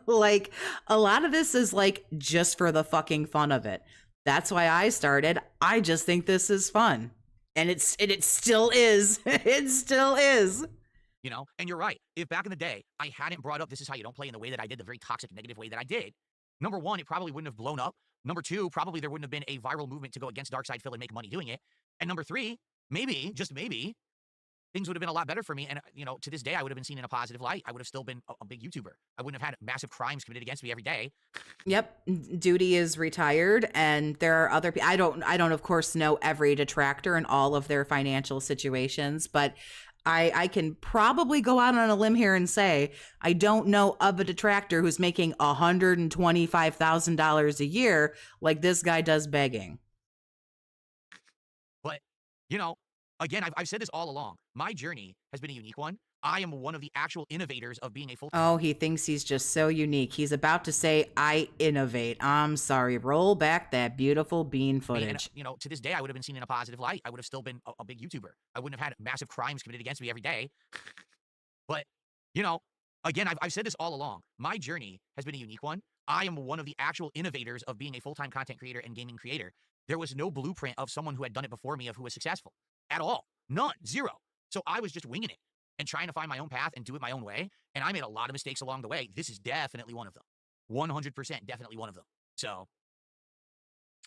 Like, a lot of this is like just for the fucking fun of it. That's why I started. I just think this is fun. And it still is. It still is. You know, and you're right. If back in the day I hadn't brought up this is how you don't play in the way that I did, the very toxic, negative way that I did, number one, it probably wouldn't have blown up. Number two, probably there wouldn't have been a viral movement to go against Dark Side Phil and make money doing it. And number three, maybe, just maybe, things would have been a lot better for me. And, you know, to this day, I would have been seen in a positive light. I would have still been a big YouTuber. I wouldn't have had massive crimes committed against me every day. Yep. Duty is retired, and there are other people. I don't, of course, know every detractor and all of their financial situations, but I can probably go out on a limb here and say I don't know of a detractor who's making $125,000 a year like this guy does begging. But, you know, again, I've said this all along. My journey has been a unique one. I am one of the actual innovators of being a full-time. Oh, he thinks he's just so unique. He's about to say, I innovate. I'm sorry. Roll back that beautiful bean footage. And, you know, to this day, I would have been seen in a positive light. I would have still been a big YouTuber. I wouldn't have had massive crimes committed against me every day. But, you know, again, I've said this all along. My journey has been a unique one. I am one of the actual innovators of being a full-time content creator and gaming creator. There was no blueprint of someone who had done it before me of who was successful at all. None. Zero. So I was just winging it and trying to find my own path and do it my own way. And I made a lot of mistakes along the way. This is definitely one of them. 100% definitely one of them. So,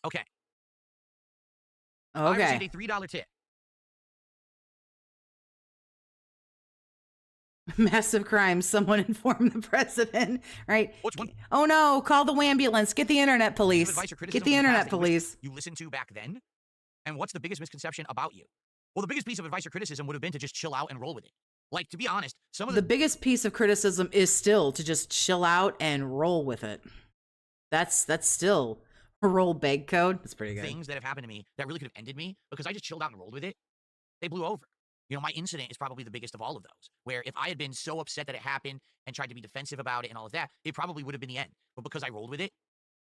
okay. I received a $3 tip. Massive crime. Someone inform the president, right? What's one Oh no, call the ambulance. Get the internet police. advice or Get criticism the from internet past that police. you listened to back then? And what's the biggest misconception about you? Well, the biggest piece of advice or criticism would have been to just chill out and roll with it. Like, to be honest, some of The biggest piece of criticism is still to just chill out and roll with it. That's still a roll beg code. That's pretty good. things that have happened to me that really could have ended me because I just chilled out and rolled with it, they blew over. You know, my incident is probably the biggest of all of those, where if I had been so upset that it happened and tried to be defensive about it and all of that, it probably would have been the end. But because I rolled with it,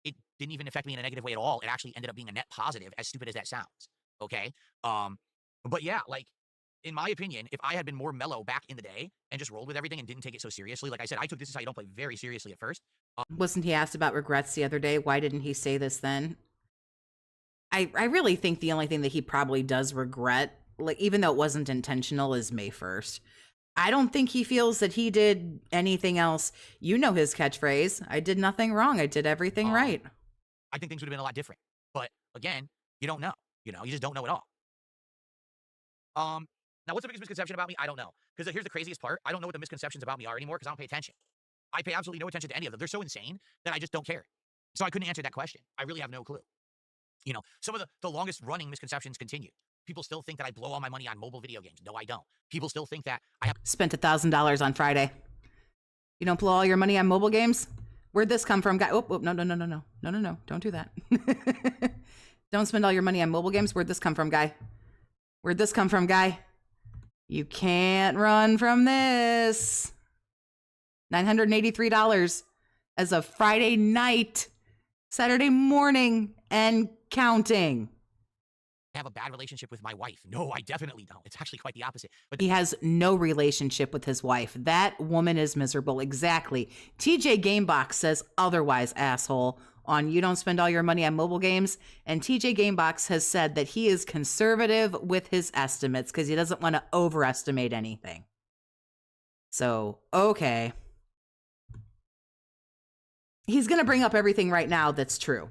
it didn't even affect me in a negative way at all. It actually ended up being a net positive, as stupid as that sounds. Okay? But yeah, like, in my opinion, if I had been more mellow back in the day and just rolled with everything and didn't take it so seriously, like I said, I took This Is How You Don't Play very seriously at first. Wasn't he asked about regrets the other day? Why didn't he say this then? I really think the only thing that he probably does regret, like, even though it wasn't intentional, is May 1st. I don't think he feels that he did anything else. You know his catchphrase, I did nothing wrong. I did everything right. I think things would have been a lot different. But again, you don't know. You know, you just don't know it all. Now, what's the biggest misconception about me? I don't know. Because here's the craziest part. I don't know what the misconceptions about me are anymore because I don't pay attention. I pay absolutely no attention to any of them. They're so insane that I just don't care. So I couldn't answer that question. I really have no clue. You know, some of the longest running misconceptions continue. People still think that I blow all my money on mobile video games. No, I don't. People still think that I have Spent $1,000 on Friday. You don't blow all your money on mobile games? Where'd this come from, guy? Oh, no. Don't do that. Don't spend all your money on mobile games. Where'd this come from, guy? Where'd this come from, guy? You can't run from this. $983 as of Friday night, Saturday morning, and counting. have a bad relationship with my wife. No, I definitely don't. It's actually quite the opposite. But He has no relationship with his wife. That woman is miserable. Exactly. TJ Gamebox says otherwise, asshole, on You Don't Spend All Your Money on Mobile Games. And TJ Gamebox has said that he is conservative with his estimates because he doesn't want to overestimate anything. So, okay. He's going to bring up everything right now that's true.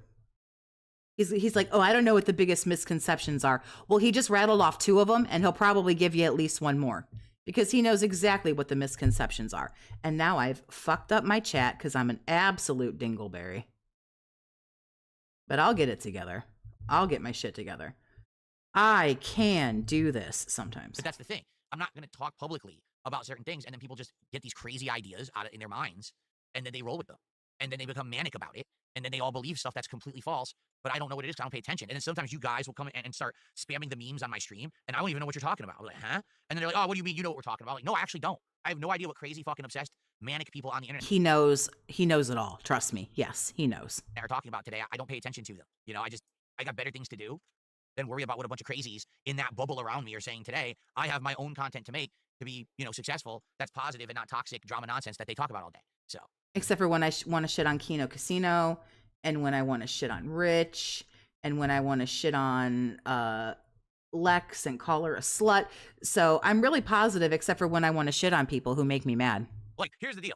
He's like, oh, I don't know what the biggest misconceptions are. Well, he just rattled off 2 of them, and he'll probably give you at least 1 more because he knows exactly what the misconceptions are. And now I've fucked up my chat because I'm an absolute dingleberry. But I'll get it together. I'll get my shit together. I can do this sometimes. But that's the thing. I'm not going to talk publicly about certain things, and then people just get these crazy ideas in their minds, and then they roll with them. And then they become manic about it, and then they all believe stuff that's completely false, but I don't know what it is because I don't pay attention. And then sometimes you guys will come in and start spamming the memes on my stream, and I don't even know what you're talking about. I'm like, huh? And then they're like, oh, what do you mean you know what we're talking about? I'm like, no, I actually don't. I have no idea what crazy fucking obsessed manic people on the internet He knows it all. Trust me. Yes, he knows. are talking about today. I don't pay attention to them. You know, I got better things to do than worry about what a bunch of crazies in that bubble around me are saying today. I have my own content to make, to be, successful, that's positive and not toxic drama nonsense that they talk about all day. So, Except for when I want to shit on Kino Casino, and when I want to shit on Rich, and when I want to shit on Lex and call her a slut. So I'm really positive, except for when I want to shit on people who make me mad. like, here's the deal.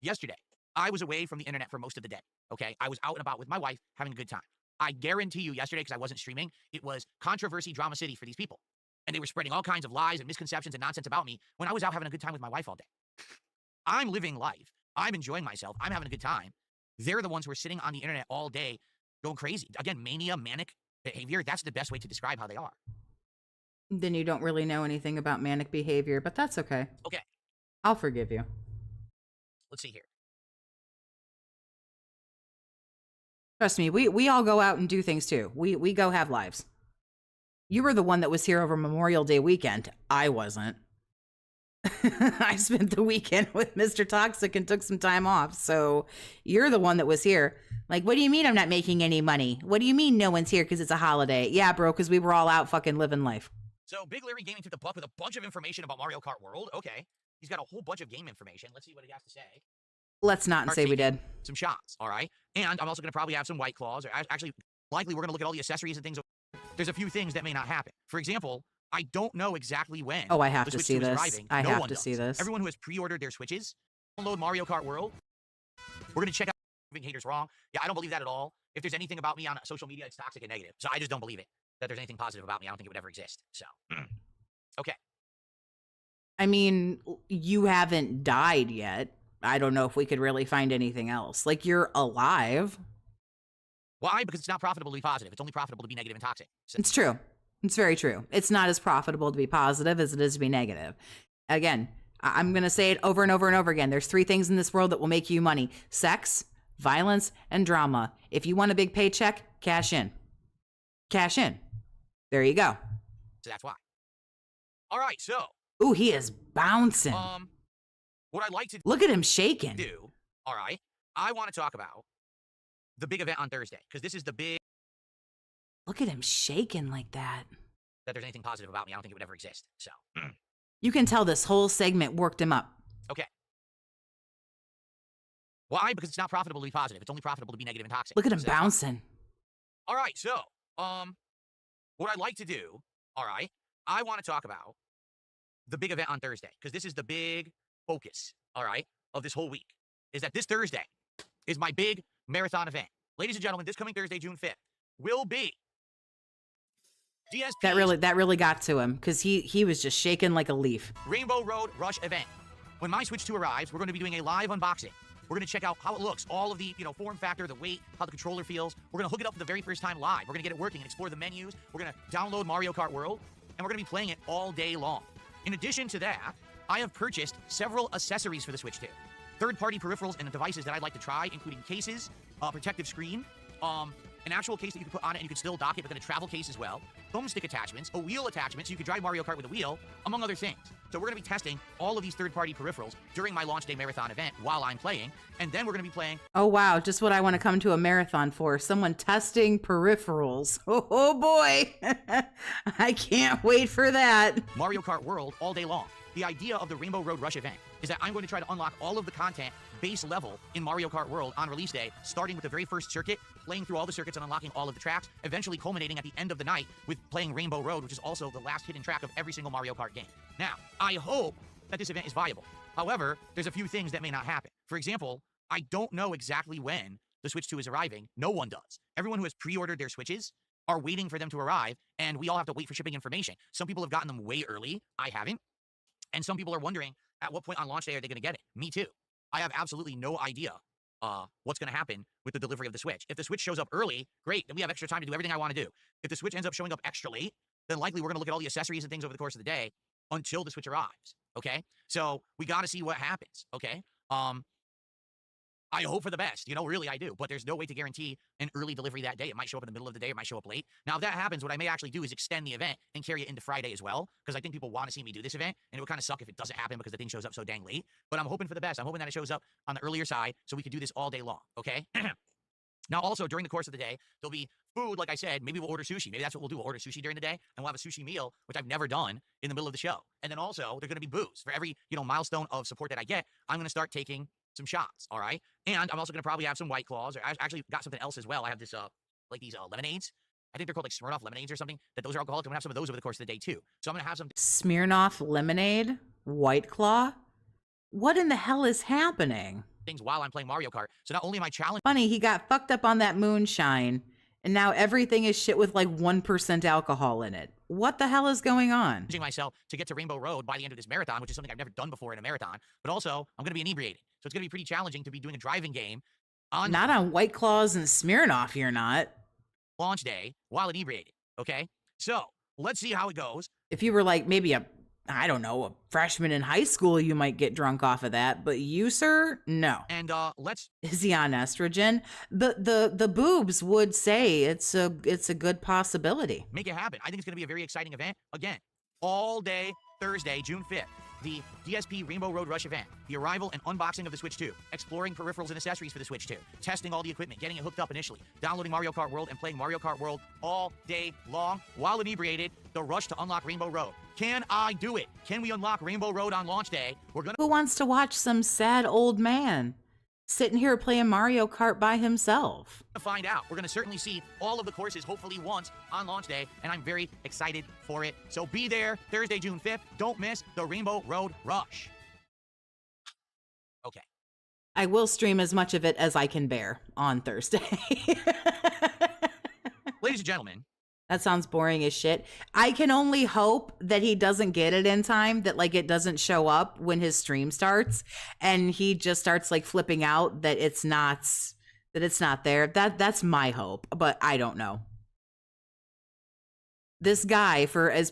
Yesterday, I was away from the internet for most of the day, okay? I was out and about with my wife having a good time. I guarantee you yesterday, because I wasn't streaming, it was controversy drama city for these people. And they were spreading all kinds of lies and misconceptions and nonsense about me when I was out having a good time with my wife all day. I'm living life. I'm enjoying myself. I'm having a good time. They're the ones who are sitting on the internet all day going crazy. Again, mania, manic behavior. That's the best way to describe how they are. Then you don't really know anything about manic behavior, but that's okay. Okay, I'll forgive you. let's see here. Trust me, we all go out and do things too. We go have lives. You were the one that was here over Memorial Day weekend. I wasn't. I spent the weekend with Mr. Toxic and took some time off. So you're the one that was here. Like, what do you mean I'm not making any money? What do you mean no one's here because it's a holiday? Yeah, bro, because we were all out fucking living life. So Big Larry Gaming took the buck with a bunch of information about Mario Kart World. Okay, he's got a whole bunch of game information. Let's see what he has to say. Let's not say we did. Some shots, all right? And I'm also going to probably have some White Claws. Or actually, likely we're going to look at all the accessories and things. There's a few things that may not happen. For example, I don't know exactly when. Oh, I have the to Switch see 2 is this. arriving. I No have one to does. see this. Everyone who has pre-ordered their Switches, download Mario Kart World. We're going to check out proving haters wrong. Yeah, I don't believe that at all. If there's anything about me on social media, it's toxic and negative. So I just don't believe it. That there's anything positive about me. I don't think it would ever exist. So, okay. I mean, you haven't died yet. I don't know if we could really find anything else. Like, you're alive. Why? Because it's not profitable to be positive. It's only profitable to be negative and toxic. So, It's true. It's very true. It's not as profitable to be positive as it is to be negative. Again, I'm going to say it over and over and over again. There's 3 things in this world that will make you money: sex, violence, and drama. If you want a big paycheck, cash in. Cash in. There you go. so that's why. All right, so, Ooh, he is bouncing. what I'd like to Look at him shaking. do, all right, I want to talk about the big event on Thursday, because this is the big Look at him shaking like that. that there's anything positive about me. I don't think it would ever exist. So, You can tell this whole segment worked him up. okay. Why? Because it's not profitable to be positive. It's only profitable to be negative and toxic. Look at him So that's why. bouncing. All right, so, what I'd like to do, all right, I want to talk about the big event on Thursday, because this is the big focus, all right, of this whole week, is that this Thursday is my big marathon event. Ladies and gentlemen, this coming Thursday, June 5th, will be DSP That really got to him because he was just shaking like a leaf. Rainbow Road Rush event. When my Switch 2 arrives, we're going to be doing a live unboxing. We're going to check out how it looks, all of the, form factor, the weight, how the controller feels. We're going to hook it up for the very first time live. We're going to get it working and explore the menus. We're going to download Mario Kart World, and we're going to be playing it all day long. In addition to that, I have purchased several accessories for the Switch 2. Third-party peripherals and devices that I'd like to try, including cases, a protective screen, an actual case that you can put on it and you can still dock it, but then a travel case as well, thumbstick attachments, a wheel attachment so you can drive Mario Kart with a wheel, among other things. So we're going to be testing all of these third-party peripherals during my launch day marathon event while I'm playing, and then we're going to be playing... Oh, wow. Just what I want to come to a marathon for. Someone testing peripherals. Oh boy. I can't wait for that. Mario Kart World all day long. The idea of the Rainbow Road Rush event is that I'm going to try to unlock all of the content base level in Mario Kart World on release day, starting with the very first circuit, playing through all the circuits and unlocking all of the tracks, eventually culminating at the end of the night with playing Rainbow Road, which is also the last hidden track of every single Mario Kart game. Now, I hope that this event is viable. However, there's a few things that may not happen. For example, I don't know exactly when the Switch 2 is arriving. No one does. Everyone who has pre-ordered their Switches are waiting for them to arrive, and we all have to wait for shipping information. Some people have gotten them way early. I haven't. And some people are wondering, at what point on launch day are they going to get it? Me too. I have absolutely no idea what's going to happen with the delivery of the Switch. If the Switch shows up early, great, then we have extra time to do everything I want to do. If the Switch ends up showing up extra late, then likely we're going to look at all the accessories and things over the course of the day until the Switch arrives, okay? So we got to see what happens, okay? I hope for the best, really I do, but there's no way to guarantee an early delivery that day. It might show up in the middle of the day, it might show up late. Now, if that happens, what I may actually do is extend the event and carry it into Friday as well, because I think people want to see me do this event, and it would kind of suck if it doesn't happen because the thing shows up so dang late. But I'm hoping for the best. I'm hoping that it shows up on the earlier side so we can do this all day long, okay? Now, also, during the course of the day, there'll be food, like I said. Maybe we'll order sushi. Maybe that's what we'll do. We'll order sushi during the day, and we'll have a sushi meal, which I've never done, in the middle of the show. And then also, there's going to be booze. For every, milestone of support that I get, I'm going to start taking some shots, all right? And I'm also going to probably have some White Claws. Or I actually got something else as well. I have this, these lemonades. I think they're called, like, Smirnoff lemonades or something, that those are alcoholic. I'm going to have some of those over the course of the day, too. So I'm going to have some... Smirnoff lemonade? White Claw? What in the hell is happening? things while I'm playing Mario Kart. So not only am I challenging Funny, he got fucked up on that moonshine, and now everything is shit with like 1% alcohol in it. What the hell is going on? myself to get to Rainbow Road by the end of this marathon, which is something I've never done before in a marathon, but also I'm going to be inebriated. So it's going to be pretty challenging to be doing a driving game on Not on White Claws and Smirnoff, you're not. launch day while inebriated. Okay? So let's see how it goes. If you were like maybe a freshman in high school, you might get drunk off of that. But you, sir, no. And let's Is he on estrogen? The boobs would say it's a good possibility. make it happen. I think it's going to be a very exciting event. Again, all day Thursday, June 5th. The DSP Rainbow Road Rush event, the arrival and unboxing of the Switch 2, exploring peripherals and accessories for the Switch 2, testing all the equipment, getting it hooked up initially, downloading Mario Kart World and playing Mario Kart World all day long while inebriated, the rush to unlock Rainbow Road. Can I do it? Can we unlock Rainbow Road on launch day? We're gonna Who wants to watch some sad old man sitting here playing Mario Kart by himself? find out. We're gonna certainly see all of the courses hopefully once on launch day, and I'm very excited for it. So be there Thursday, June 5th. Don't miss the Rainbow Road Rush. Okay. I will stream as much of it as I can bear on Thursday. Ladies and gentlemen, That sounds boring as shit. I can only hope that he doesn't get it in time, that like it doesn't show up when his stream starts and he just starts like flipping out that it's not there. That's my hope, but I don't know. This guy, for as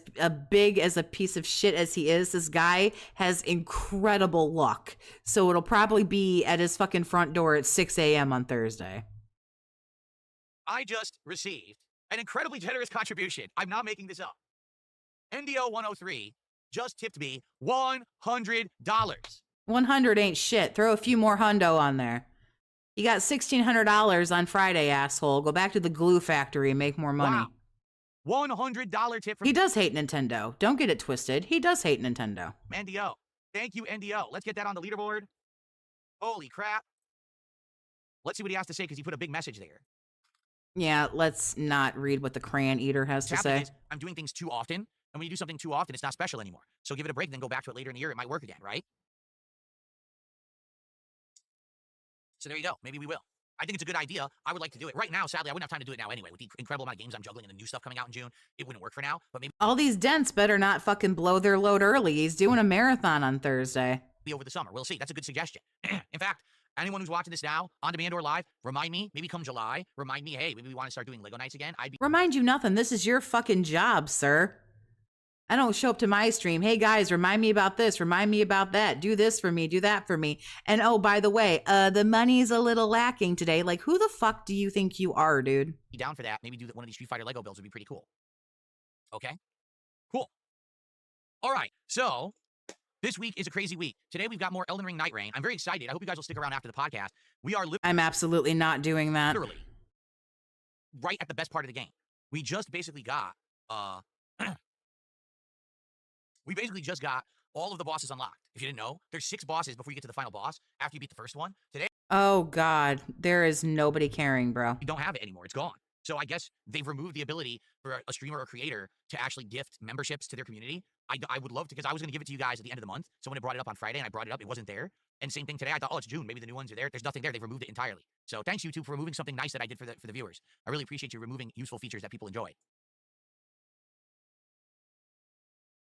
big as a piece of shit as he is, this guy has incredible luck. So it'll probably be at his fucking front door at 6 a.m. on Thursday. I just received an incredibly generous contribution. I'm not making this up. NDO 103 just tipped me $100. 100 ain't shit. Throw a few more hundo on there. You got $1,600 on Friday, asshole. Go back to the glue factory and make more money. Wow. $100 tip from He does hate Nintendo. Don't get it twisted. He does hate Nintendo. NDO. Thank you, NDO. Let's get that on the leaderboard. Holy crap. Let's see what he has to say, because he put a big message there. Yeah, let's not read what the crayon eater has to say. I'm doing things too often, and when you do something too often, it's not special anymore. So give it a break, then go back to it later in the year. It might work again, right? So there you go. Maybe we will. I think it's a good idea. I would like to do it. Right now, sadly, I wouldn't have time to do it now anyway. With the incredible amount of games I'm juggling and the new stuff coming out in June, it wouldn't work for now. But maybe All these dents better not fucking blow their load early. He's doing a marathon on Thursday. over the summer. We'll see. That's a good suggestion. In fact, anyone who's watching this now, on demand or live, remind me, maybe come July, remind me, hey, maybe we want to start doing Lego nights again. Remind you nothing. This is your fucking job, sir. I don't show up to my stream. Hey guys, remind me about this. Remind me about that. Do this for me. Do that for me. And oh, by the way, the money's a little lacking today. Like, who the fuck do you think you are, dude? Be down for that. Maybe do one of these Street Fighter Lego builds would be pretty cool. Okay? Cool. All right. So this week is a crazy week. Today we've got more Elden Ring Night Rain. I'm very excited. I hope you guys will stick around after the podcast. We are I'm absolutely not doing that. literally right at the best part of the game. We just basically got we basically just got all of the bosses unlocked. If you didn't know, there's 6 bosses before you get to the final boss after you beat the first one. Today Oh God, there is nobody caring, bro. you don't have it anymore. It's gone. So I guess they've removed the ability for a streamer or creator to actually gift memberships to their community. I would love to, because I was going to give it to you guys at the end of the month. So when it brought it up on Friday and I brought it up, it wasn't there. And same thing today. I thought, oh, it's June. Maybe the new ones are there. There's nothing there. They've removed it entirely. So thanks, YouTube, for removing something nice that I did for the viewers. I really appreciate you removing useful features that people enjoy.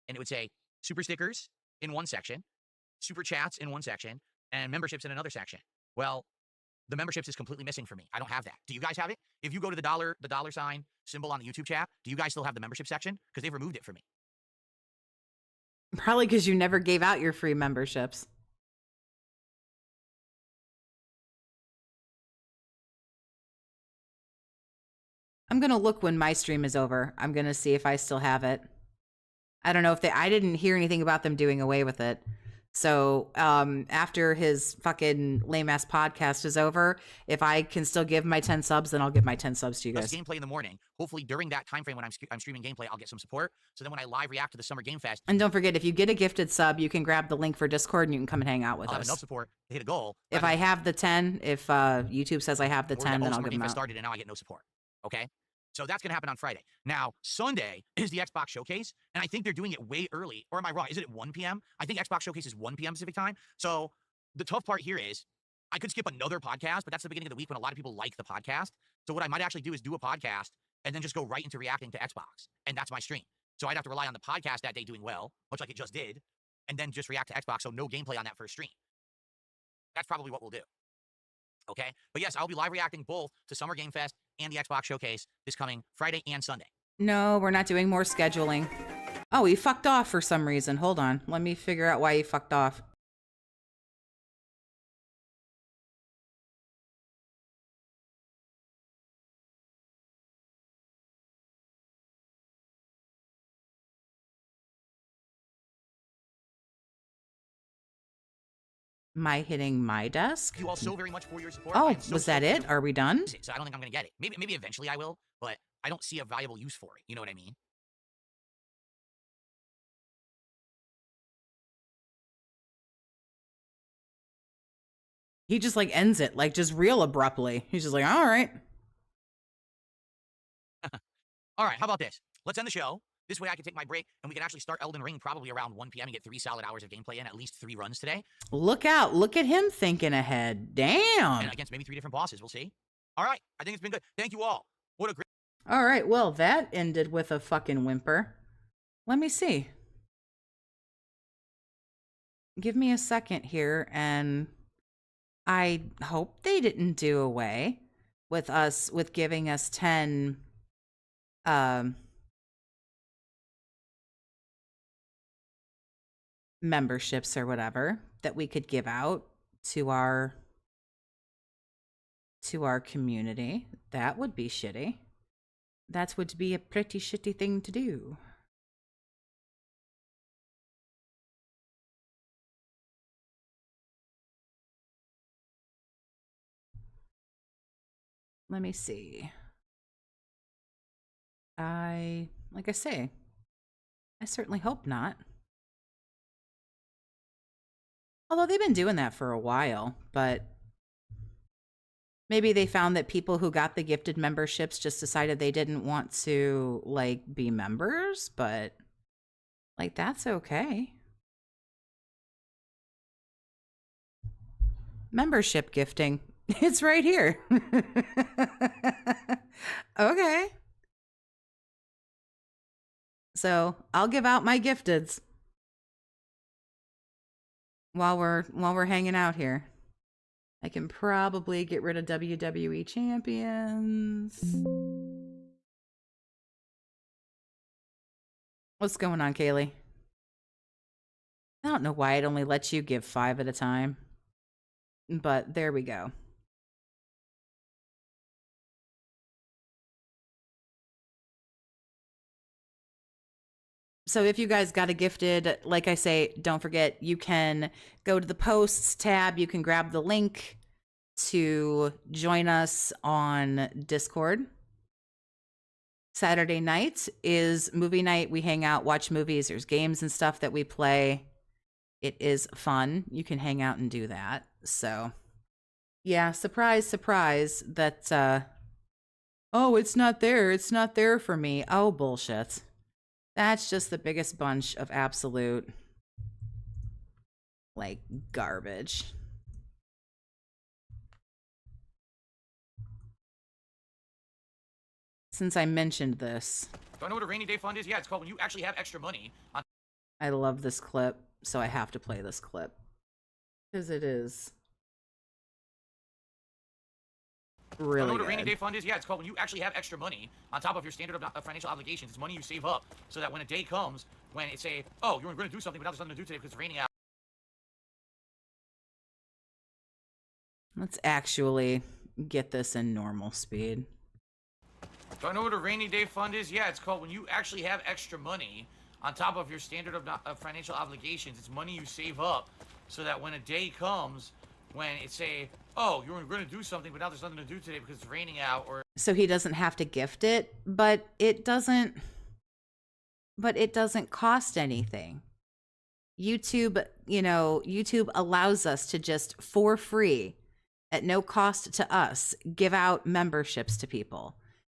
And it would say super stickers in one section, super chats in one section, and memberships in another section. Well, the memberships is completely missing for me. I don't have that. Do you guys have it? If you go to the dollar sign symbol on the YouTube chat, do you guys still have the membership section? Because they've removed it for me. Probably because you never gave out your free memberships. I'm going to look when my stream is over. I'm going to see if I still have it. I don't know if I didn't hear anything about them doing away with it. So after his fucking lame ass podcast is over, if I can still give my 10 subs, then I'll give my 10 subs to you guys. Gameplay in the morning. Hopefully during that time frame when I'm streaming gameplay, I'll get some support. So then when I live react to the Summer Game Fest, And don't forget, if you get a gifted sub, you can grab the link for Discord and you can come and hang out with I'll have us. enough support to hit a goal. If I have the 10, if YouTube says I have the 10, then I'll give them out. Started and now I get no support. Okay. So that's going to happen on Friday. Now, Sunday is the Xbox Showcase, and I think they're doing it way early. Or am I wrong? Is it at 1 p.m.? I think Xbox Showcase is 1 p.m. Pacific time. So the tough part here is I could skip another podcast, but that's the beginning of the week when a lot of people like the podcast. So what I might actually do is do a podcast and then just go right into reacting to Xbox. And that's my stream. So I'd have to rely on the podcast that day doing well, much like it just did, and then just react to Xbox. So no gameplay on that first stream. That's probably what we'll do. Okay. But yes, I'll be live reacting both to Summer Game Fest and the Xbox Showcase this coming Friday and Sunday. No, we're not doing more scheduling. Oh, he fucked off for some reason. Hold on. Let me figure out why he fucked off. Am I hitting my desk? You all so very much for your support. Oh, was that it? Are we done? So I don't think I'm going to get it. Maybe eventually I will, but I don't see a valuable use for it. You know what I mean? He just like ends it, like just real abruptly. He's just like, all right. All right, how about this? Let's end the show. This way I can take my break and we can actually start Elden Ring probably around 1 p.m. and get 3 solid hours of gameplay in, at least 3 runs today. Look out. Look at him thinking ahead. Damn. And against maybe 3 different bosses. We'll see. All right, I think it's been good. Thank you all. What a great... All right, well, that ended with a fucking whimper. Let me see. Give me a second here, and I hope they didn't do away with us, with giving us 10, memberships or whatever that we could give out to our community. That would be shitty. That would be a pretty shitty thing to do. Let me see. Like I say, I certainly hope not. Although they've been doing that for a while, but maybe they found that people who got the gifted memberships just decided they didn't want to, like, be members, but, like, that's okay. Membership gifting. It's right here. Okay. So I'll give out my gifteds while we're hanging out here. I can probably get rid of WWE champions. What's going on, Kaylee? I don't know why it only lets you give 5 at a time, but there we go. So if you guys got a gifted, like I say, don't forget, you can go to the posts tab. You can grab the link to join us on Discord. Saturday night is movie night. We hang out, watch movies. There's games and stuff that we play. It is fun. You can hang out and do that. So yeah, surprise, surprise that, oh, it's not there. It's not there for me. Oh, bullshit. That's just the biggest bunch of absolute, like, garbage. Since I mentioned this. Do I know what a rainy day fund is? Yeah, it's called when you actually have extra money. I love this clip, so I have to play this clip. Because it is really I know what good. a rainy day fund is? Yeah, it's called when you actually have extra money on top of your standard financial obligations. It's money you save up so that when a day comes, when it's say, oh, you're going to do something, but now there's nothing to do today because it's raining out. Let's actually get this in normal speed. Do I know what a rainy day fund is? Yeah, it's called when you actually have extra money on top of your standard of financial obligations. It's money you save up so that when a day comes when it's say, oh, you were going to do something, but now there's nothing to do today because it's raining out, or So he doesn't have to gift it, but it doesn't cost anything. YouTube, you know, YouTube allows us to just for free at no cost to us give out memberships to people.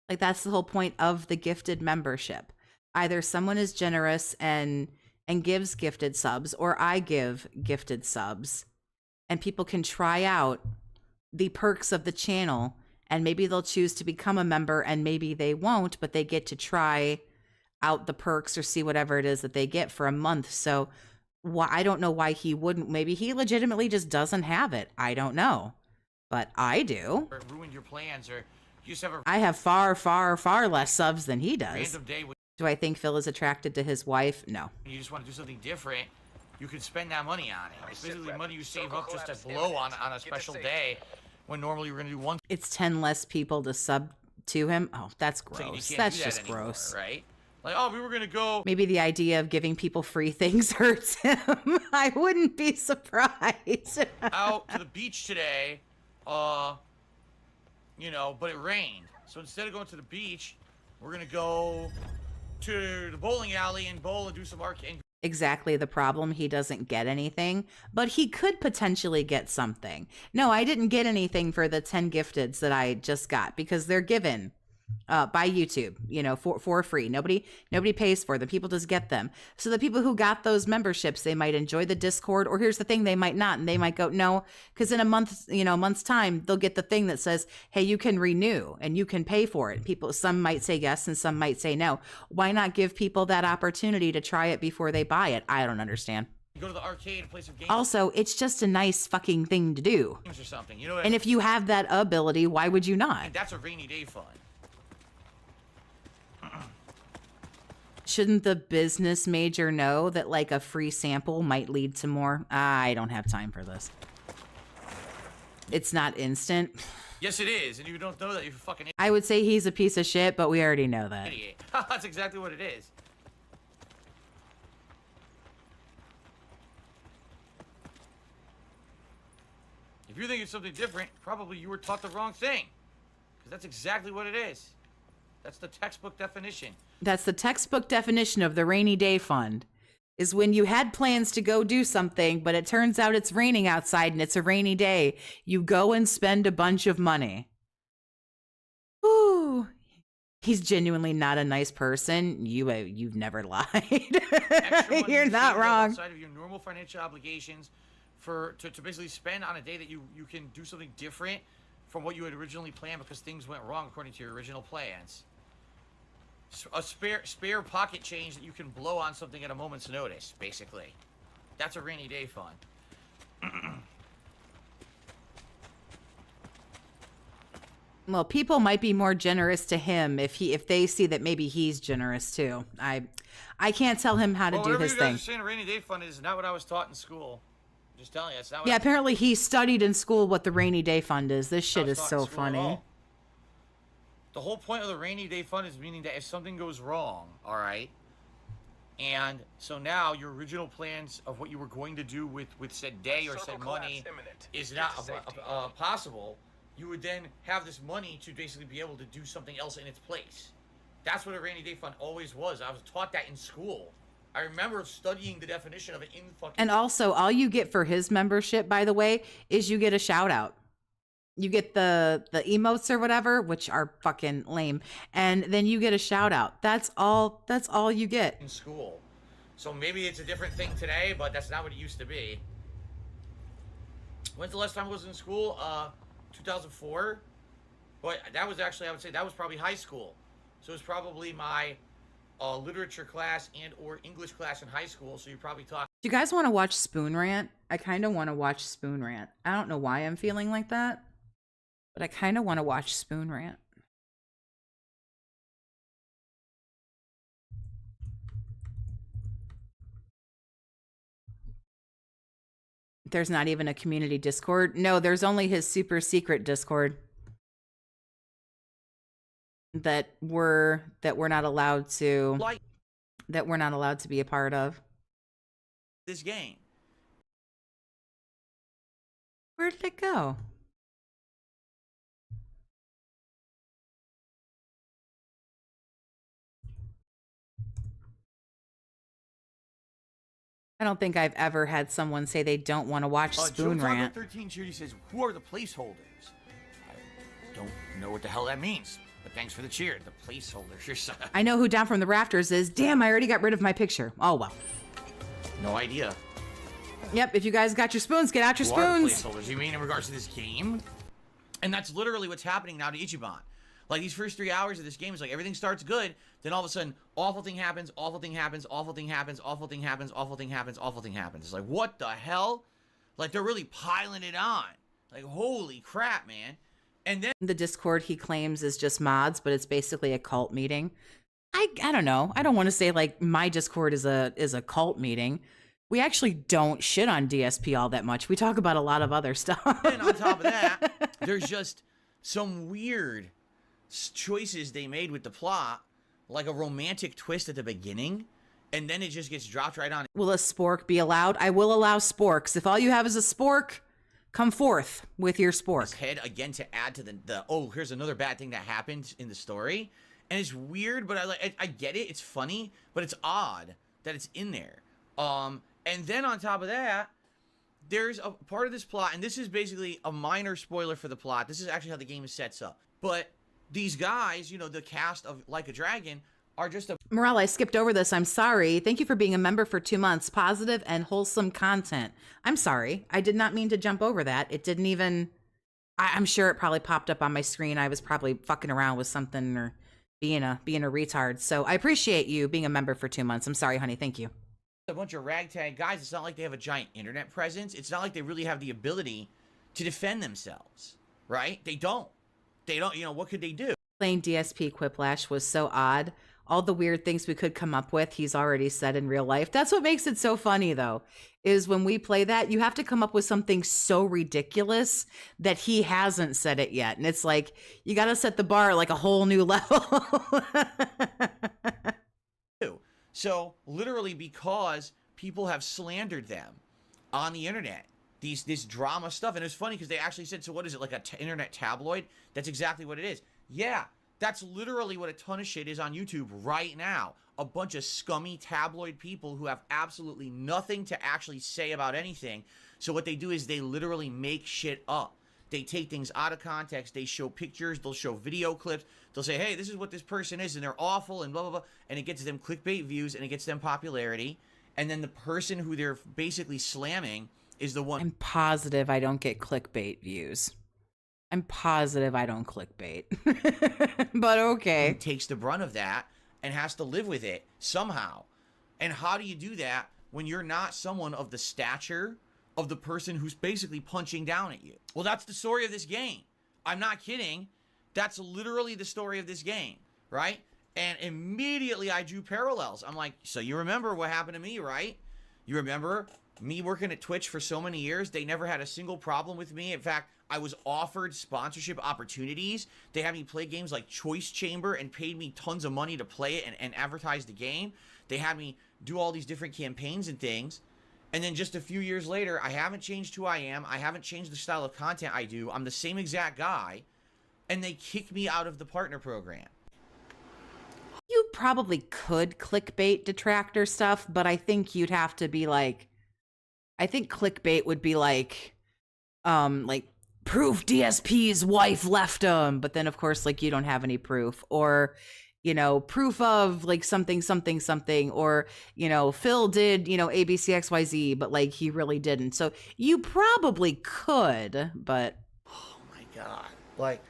Like that's the whole point of the gifted membership. Either someone is generous and gives gifted subs, or I give gifted subs, and people can try out the perks of the channel, and maybe they'll choose to become a member and maybe they won't, but they get to try out the perks or see whatever it is that they get for a month. So I don't know why he wouldn't. Maybe he legitimately just doesn't have it. I don't know, but I do. it ruined your plans, or you just have a I have far, far, far less subs than he does. random day when Do I think Phil is attracted to his wife? No. you just want to do something different. You can spend that money on it. It's basically money you save up just to blow on a special day when normally you're going to do one It's 10 less people to sub to him. Oh, that's thing. You gross. can't That's do that just anymore, gross. right? Like, oh, we were going to go Maybe the idea of giving people free things hurts him. I wouldn't be surprised. out to the beach today, you know, but it rained. So instead of going to the beach, we're going to go to the bowling alley and bowl and do some arcade. Exactly the problem. He doesn't get anything, but he could potentially get something. No, I didn't get anything for the 10 gifteds that I just got because they're given by YouTube, you know, for free. Nobody pays for them. People just get them. So the people who got those memberships, they might enjoy the Discord, or here's the thing, they might not, and they might go, no, because in a month's time, they'll get the thing that says, hey, you can renew and you can pay for it. Some might say yes and some might say no. Why not give people that opportunity to try it before they buy it? I don't understand. Go to the arcade and play some games Also, it's just a nice fucking thing to do. or something. You know what? And if you have that ability, why would you not? That's a rainy day fun. Shouldn't the business major know that like a free sample might lead to more? I don't have time for this. It's not instant. Yes, it is, and you don't know that, you're a fucking I would say he's a piece of shit, but we already know that. idiot. That's exactly what it is. If you think it's something different, probably you were taught the wrong thing. Because that's exactly what it is. That's the textbook definition. That's the textbook definition of the rainy day fund. Is when you had plans to go do something, but it turns out it's raining outside and it's a rainy day. You go and spend a bunch of money. Ooh. He's genuinely not a nice person. You've never lied. Extra money You're you not saved up wrong. Outside of your normal financial obligations to basically spend on a day that you can do something different from what you had originally planned because things went wrong according to your original plans. A spare pocket change that you can blow on something at a moment's notice, basically. That's a rainy day fund. Well, people might be more generous to him if they see that maybe he's generous too. I can't tell him how to do his you thing. guys are saying a rainy day fund is not what I was taught in school. I'm just telling you, it's not what Yeah, apparently he studied in school what the rainy day fund is. This shit is taught in so school at funny. all. The whole point of the rainy day fund is meaning that if something goes wrong, all right, and so now your original plans of what you were going to do with said day or said money is not possible, you would then have this money to basically be able to do something else in its place. That's what a rainy day fund always was. I was taught that in school. I remember studying the definition of it in fucking... And also, all you get for his membership, by the way, is you get a shout out. You get the emotes or whatever, which are fucking lame, and then you get a shout out. That's all you get. in school. So maybe it's a different thing today, but that's not what it used to be. When's the last time I was in school? 2004. But that was actually, I would say that was probably high school. So it was probably my literature class and or English class in high school. So you probably talk. Do you guys want to watch Spoon Rant? I kind of want to watch Spoon Rant. I don't know why I'm feeling like that, but I kind of want to watch Spoon Rant. There's not even a community Discord. No, there's only his super secret Discord that we're not allowed to that we're not allowed to be a part of. This game. Where did it go? I don't think I've ever had someone say they don't want to watch Spoon Rant. 13 Shooty says, who are the placeholders? I don't know what the hell that means, but thanks for the cheer. The placeholders. I know who Down from the Rafters is. Damn, I already got rid of my picture. Oh, well. No idea. Yep, if you guys got your spoons, get out your Who are the spoons. placeholders? You mean in regards to this game? And that's literally what's happening now to Ichiban. Like, these first 3 hours of this game is like everything starts good, then all of a sudden, awful thing happens, awful thing happens, awful thing happens, awful thing happens, awful thing happens, awful thing happens. It's like, what the hell? Like, they're really piling it on. Like, holy crap, man. And then The Discord he claims is just mods, but it's basically a cult meeting. I don't know. I don't want to say like my Discord is a cult meeting. We actually don't shit on DSP all that much. We talk about a lot of other stuff. And on top of that, there's just some weird choices they made with the plot, like a romantic twist at the beginning, and then it just gets dropped right on. Will a spork be allowed? I will allow sporks. If all you have is a spork, come forth with your spork. His head again to add to the oh, here's another bad thing that happened in the story, and it's weird, but I get it. It's funny, but it's odd that it's in there. And then on top of that, there's a part of this plot, and this is basically a minor spoiler for the plot. This is actually how the game sets up. But these guys, you know, the cast of Like a Dragon, are just a... Morel, I skipped over this. I'm sorry. Thank you for being a member for 2 months. Positive and wholesome content. I'm sorry. I did not mean to jump over that. It didn't even... I'm sure it probably popped up on my screen. I was probably fucking around with something or being a retard. So I appreciate you being a member for 2 months. I'm sorry, honey. Thank you. A bunch of ragtag guys. It's not like they have a giant internet presence. It's not like they really have the ability to defend themselves, right? They don't, you know, what could they do? Playing DSP Quiplash was so odd. All the weird things we could come up with, he's already said in real life. That's what makes it so funny, though, is when we play that, you have to come up with something so ridiculous that he hasn't said it yet. And it's like, you got to set the bar like a whole new level. So literally, because people have slandered them on the internet, this drama stuff, and it's funny because they actually said, so what is it, like a internet tabloid? That's exactly what it is. Yeah, that's literally what a ton of shit is on YouTube right now. A bunch of scummy tabloid people who have absolutely nothing to actually say about anything. So what they do is they literally make shit up. They take things out of context. They show pictures. They'll show video clips. They'll say, hey, this is what this person is, and they're awful, and blah, blah, blah. And it gets them clickbait views, and it gets them popularity. And then the person who they're basically slamming is the one. I'm positive I don't get clickbait views. I'm positive I don't clickbait. But okay. Who takes the brunt of that and has to live with it somehow. And how do you do that when you're not someone of the stature of the person who's basically punching down at you? Well, that's the story of this game. I'm not kidding. That's literally the story of this game, right? And immediately I drew parallels. I'm like, so you remember what happened to me, right? You remember me working at Twitch for so many years? They never had a single problem with me. In fact, I was offered sponsorship opportunities. They had me play games like Choice Chamber and paid me tons of money to play it and advertise the game. They had me do all these different campaigns and things. And then just a few years later, I haven't changed who I am. I haven't changed the style of content I do. I'm the same exact guy. And they kicked me out of the partner program. You probably could clickbait detractor stuff, but I think you'd have to be like, I think clickbait would be like proof DSP's wife left him, but then of course like you don't have any proof, or you know, proof of like something, or, you know, Phil did, you know, ABCXYZ, but like he really didn't. So you probably could, but. Oh my God. Like,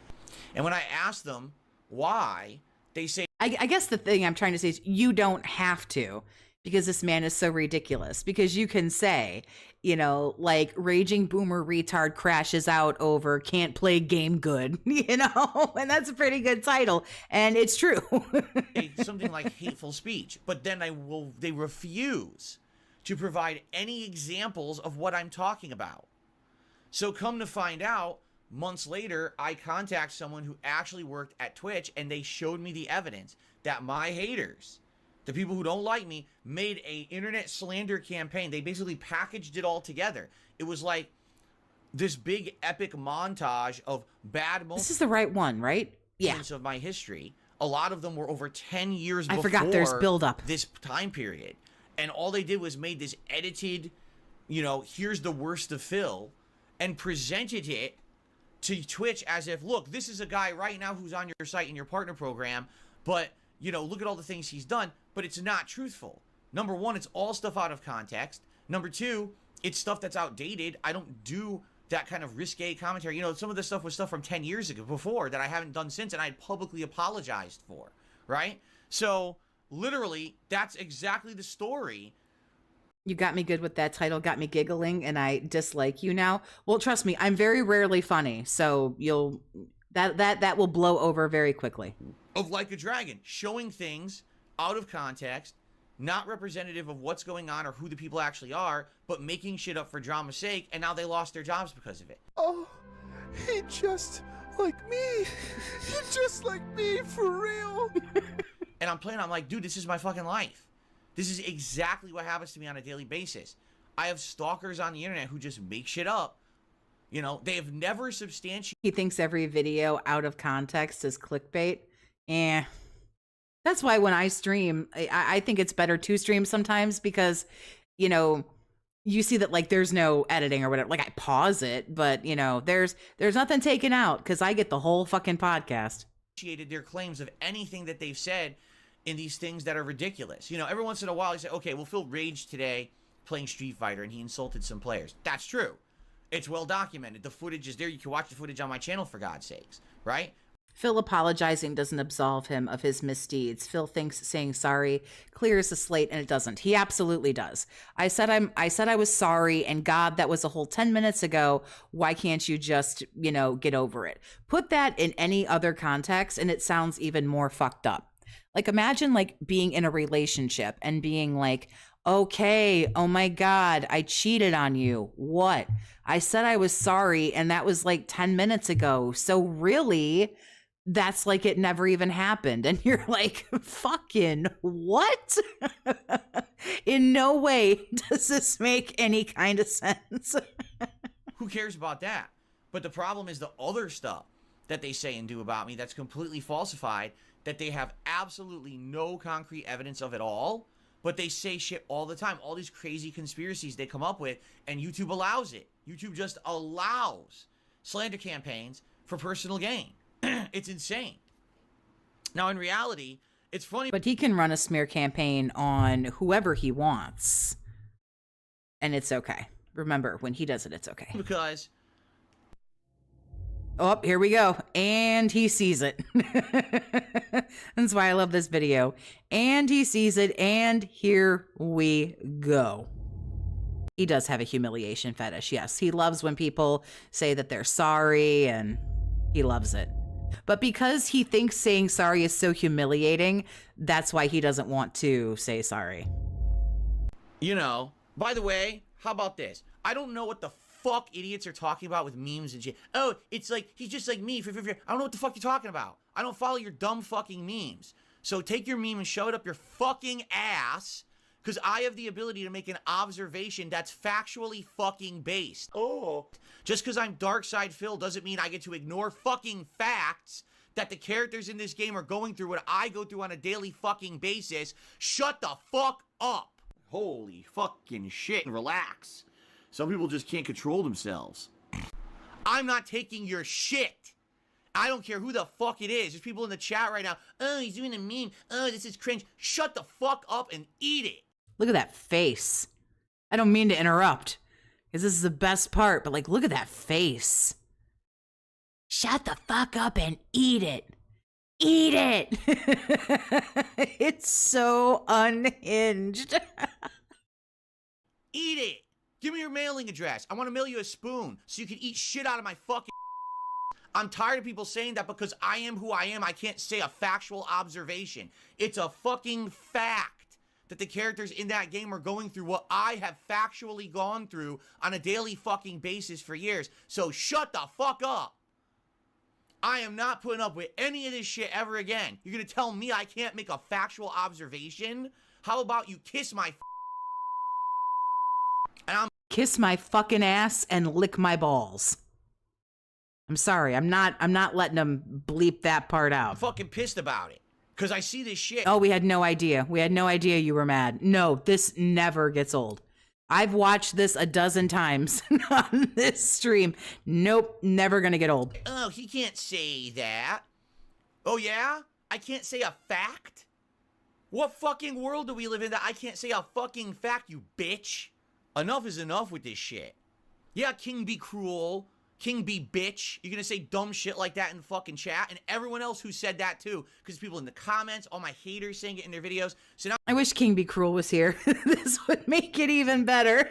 and when I ask them why, they say, I guess the thing I'm trying to say is you don't have to, because this man is so ridiculous. Because you can say, you know, like raging boomer retard crashes out over can't play game good, you know, and that's a pretty good title, and it's true. something like hateful speech, but then they refuse to provide any examples of what I'm talking about. So come to find out, months later, I contact someone who actually worked at Twitch, and they showed me the evidence that my haters The people who don't like me made a internet slander campaign. They basically packaged it all together. It was like this big epic montage of bad moments. This is the right one, right? Yeah. Of my history. A lot of them were over 10 years I before forgot there's build-up. this time period. And all they did was made this edited, you know, here's the worst of Phil, and presented it to Twitch as if, look, this is a guy right now who's on your site in your partner program, but, you know, look at all the things he's done, but it's not truthful. Number one, it's all stuff out of context. Number two, it's stuff that's outdated. I don't do that kind of risque commentary. You know, some of this stuff was stuff from 10 years ago before that I haven't done since, and I had publicly apologized for, right? So literally, that's exactly the story. You got me good with that title, got me giggling, and I dislike you now. Well, trust me, I'm very rarely funny, so that will blow over very quickly. Of Like a Dragon, showing things out of context, not representative of what's going on or who the people actually are, but making shit up for drama's sake, and now they lost their jobs because of it. Oh, he just like me. He just like me, for real. And I'm like, dude, this is my fucking life. This is exactly what happens to me on a daily basis. I have stalkers on the internet who just make shit up. You know, they have never substantiated. He thinks every video out of context is clickbait. That's why when I stream, I think it's better to stream sometimes because, you know, you see that like there's no editing or whatever. Like I pause it, but you know, there's nothing taken out because I get the whole fucking podcast. Their claims of anything that they've said in these things that are ridiculous. You know, every once in a while you say, okay, well, Phil raged today playing Street Fighter and he insulted some players. That's true. It's well documented. The footage is there. You can watch the footage on my channel, for God's sakes, right? Phil apologizing doesn't absolve him of his misdeeds. Phil thinks saying sorry clears the slate, and it doesn't. He absolutely does. I said I was sorry, and God, that was a whole 10 minutes ago. Why can't you just, you know, get over it? Put that in any other context, and it sounds even more fucked up. Like imagine like being in a relationship and being like, okay, oh my God, I cheated on you. What? I said I was sorry, and that was like 10 minutes ago. So really, that's like it never even happened. And you're like, fucking what? In no way does this make any kind of sense. Who cares about that? But the problem is the other stuff that they say and do about me that's completely falsified, that they have absolutely no concrete evidence of at all, but they say shit all the time. All these crazy conspiracies they come up with, and YouTube allows it. YouTube just allows slander campaigns for personal gain. It's insane. Now, in reality, it's funny. But he can run a smear campaign on whoever he wants. And it's okay. Remember, when he does it, it's okay. Because... oh, here we go. And he sees it. That's why I love this video. And he sees it. And here we go. He does have a humiliation fetish. Yes, he loves when people say that they're sorry, and he loves it. But because he thinks saying sorry is so humiliating, that's why he doesn't want to say sorry. You know, by the way, how about this? I don't know what the fuck idiots are talking about with memes and shit. Oh, it's like, he's just like me. I don't know what the fuck you're talking about. I don't follow your dumb fucking memes. So take your meme and shove it up your fucking ass, because I have the ability to make an observation that's factually fucking based. Oh. Just because I'm Dark Side Phil doesn't mean I get to ignore fucking facts that the characters in this game are going through what I go through on a daily fucking basis. Shut the fuck up. Holy fucking shit. Relax. Some people just can't control themselves. I'm not taking your shit. I don't care who the fuck it is. There's people in the chat right now. Oh, he's doing a meme. Oh, this is cringe. Shut the fuck up and eat it. Look at that face. I don't mean to interrupt, because this is the best part, but like, look at that face. Shut the fuck up and eat it. Eat it. It's so unhinged. Eat it. Give me your mailing address. I want to mail you a spoon so you can eat shit out of my fucking... I'm tired of people saying that because I am who I am, I can't say a factual observation. It's a fucking fact that the characters in that game are going through what I have factually gone through on a daily fucking basis for years. So shut the fuck up. I am not putting up with any of this shit ever again. You're gonna tell me I can't make a factual observation? How about you kiss my and I'm Kiss my fucking ass and lick my balls. I'm sorry. I'm not letting them bleep that part out. fucking pissed about it. Cause I see this shit. Oh, we had no idea. We had no idea you were mad. No, this never gets old. I've watched this a dozen times on this stream. Nope, never gonna get old. Oh, he can't say that. Oh yeah? I can't say a fact? What fucking world do we live in that I can't say a fucking fact, you bitch? Enough is enough with this shit. Yeah, King be cruel. King be bitch. You're gonna say dumb shit like that in the fucking chat, and everyone else who said that too, because people in the comments, all my haters saying it in their videos. So now I wish King Be Cruel was here. This would make it even better.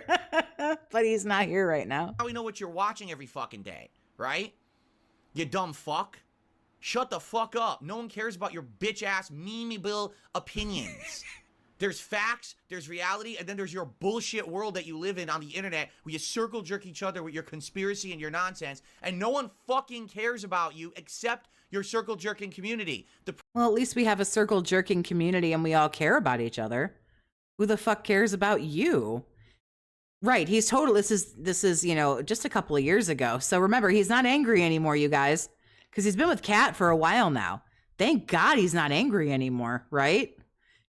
But he's not here right now. we know what you're watching every fucking day, right? You dumb fuck. Shut the fuck up. No one cares about your bitch ass memeable opinions. There's facts, there's reality, and then there's your bullshit world that you live in on the internet where you circle jerk each other with your conspiracy and your nonsense, and no one fucking cares about you except your circle jerking community. Well, at least we have a circle jerking community and we all care about each other. Who the fuck cares about you? Right, he's total. This is, you know, just a couple of years ago. So remember, he's not angry anymore, you guys, because he's been with Kat for a while now. Thank God he's not angry anymore, right?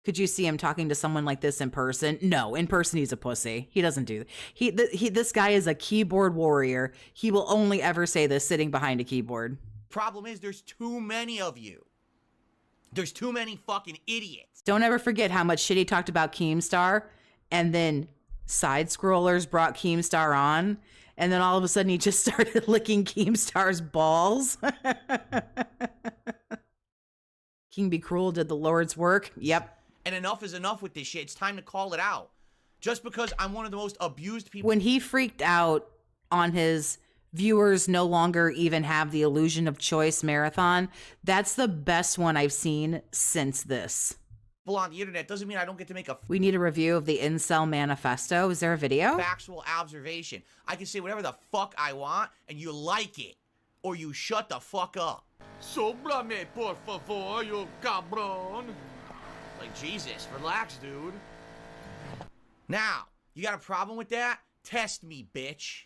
Could you see him talking to someone like this in person? No, in person he's a pussy. He doesn't do that. This guy is a keyboard warrior. He will only ever say this sitting behind a keyboard. Problem is, there's too many of you. There's too many fucking idiots. Don't ever forget how much shit he talked about Keemstar, and then side scrollers brought Keemstar on, and then all of a sudden he just started licking Keemstar's balls. King Be Cruel did the Lord's work. Yep. And enough is enough with this shit. It's time to call it out. Just because I'm one of the most abused people. When he freaked out on his viewers no longer even have the illusion of choice marathon, that's the best one I've seen since this. On the internet doesn't mean I don't get to make a We need a review of the Incel Manifesto. Is there a video? factual observation. I can say whatever the fuck I want, and you like it. Or you shut the fuck up. Sóbrame, por favor, you cabrón. Like, Jesus, relax, dude. Now, you got a problem with that? Test me, bitch.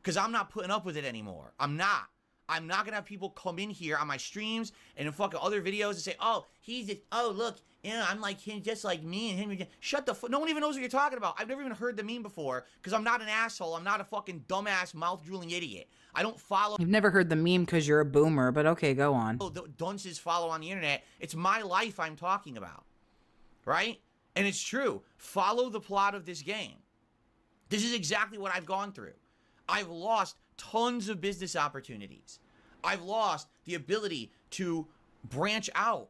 Because I'm not putting up with it anymore. I'm not. I'm not going to have people come in here on my streams and in fucking other videos and say, oh, he's just, oh, look, you know, I'm like him, just like me and him. Shut the fuck. No one even knows what you're talking about. I've never even heard the meme before because I'm not an asshole. I'm not a fucking dumbass, mouth-drooling idiot. I don't follow. You've never heard the meme because you're a boomer, but okay, go on. The dunces follow on the internet. It's my life I'm talking about. Right? And it's true. Follow the plot of this game. This is exactly what I've gone through. I've lost tons of business opportunities. I've lost the ability to branch out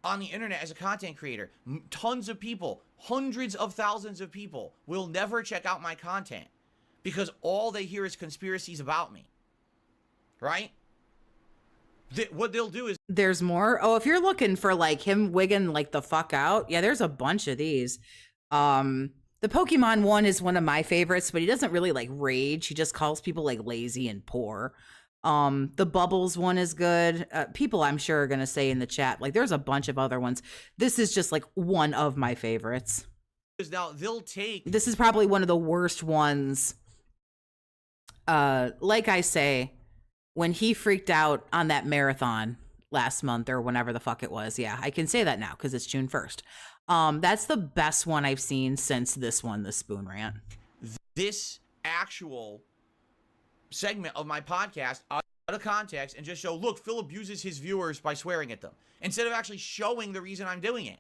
on the internet as a content creator. Tons of people, hundreds of thousands of people will never check out my content because all they hear is conspiracies about me. Right? What they'll do is There's more. Oh, if you're looking for like him wigging like the fuck out, yeah, there's a bunch of these. The Pokemon one is one of my favorites, but he doesn't really like rage. He just calls people like lazy and poor. The Bubbles one is good. People I'm sure are gonna say in the chat, like there's a bunch of other ones. This is just like one of my favorites. now they'll take This is probably one of the worst ones. Like I say, when he freaked out on that marathon last month or whenever the fuck it was. Yeah, I can say that now because it's June 1st. That's the best one I've seen since this one, the Spoon Rant. this actual segment of my podcast out of context and just show, look, Phil abuses his viewers by swearing at them. Instead of actually showing the reason I'm doing it.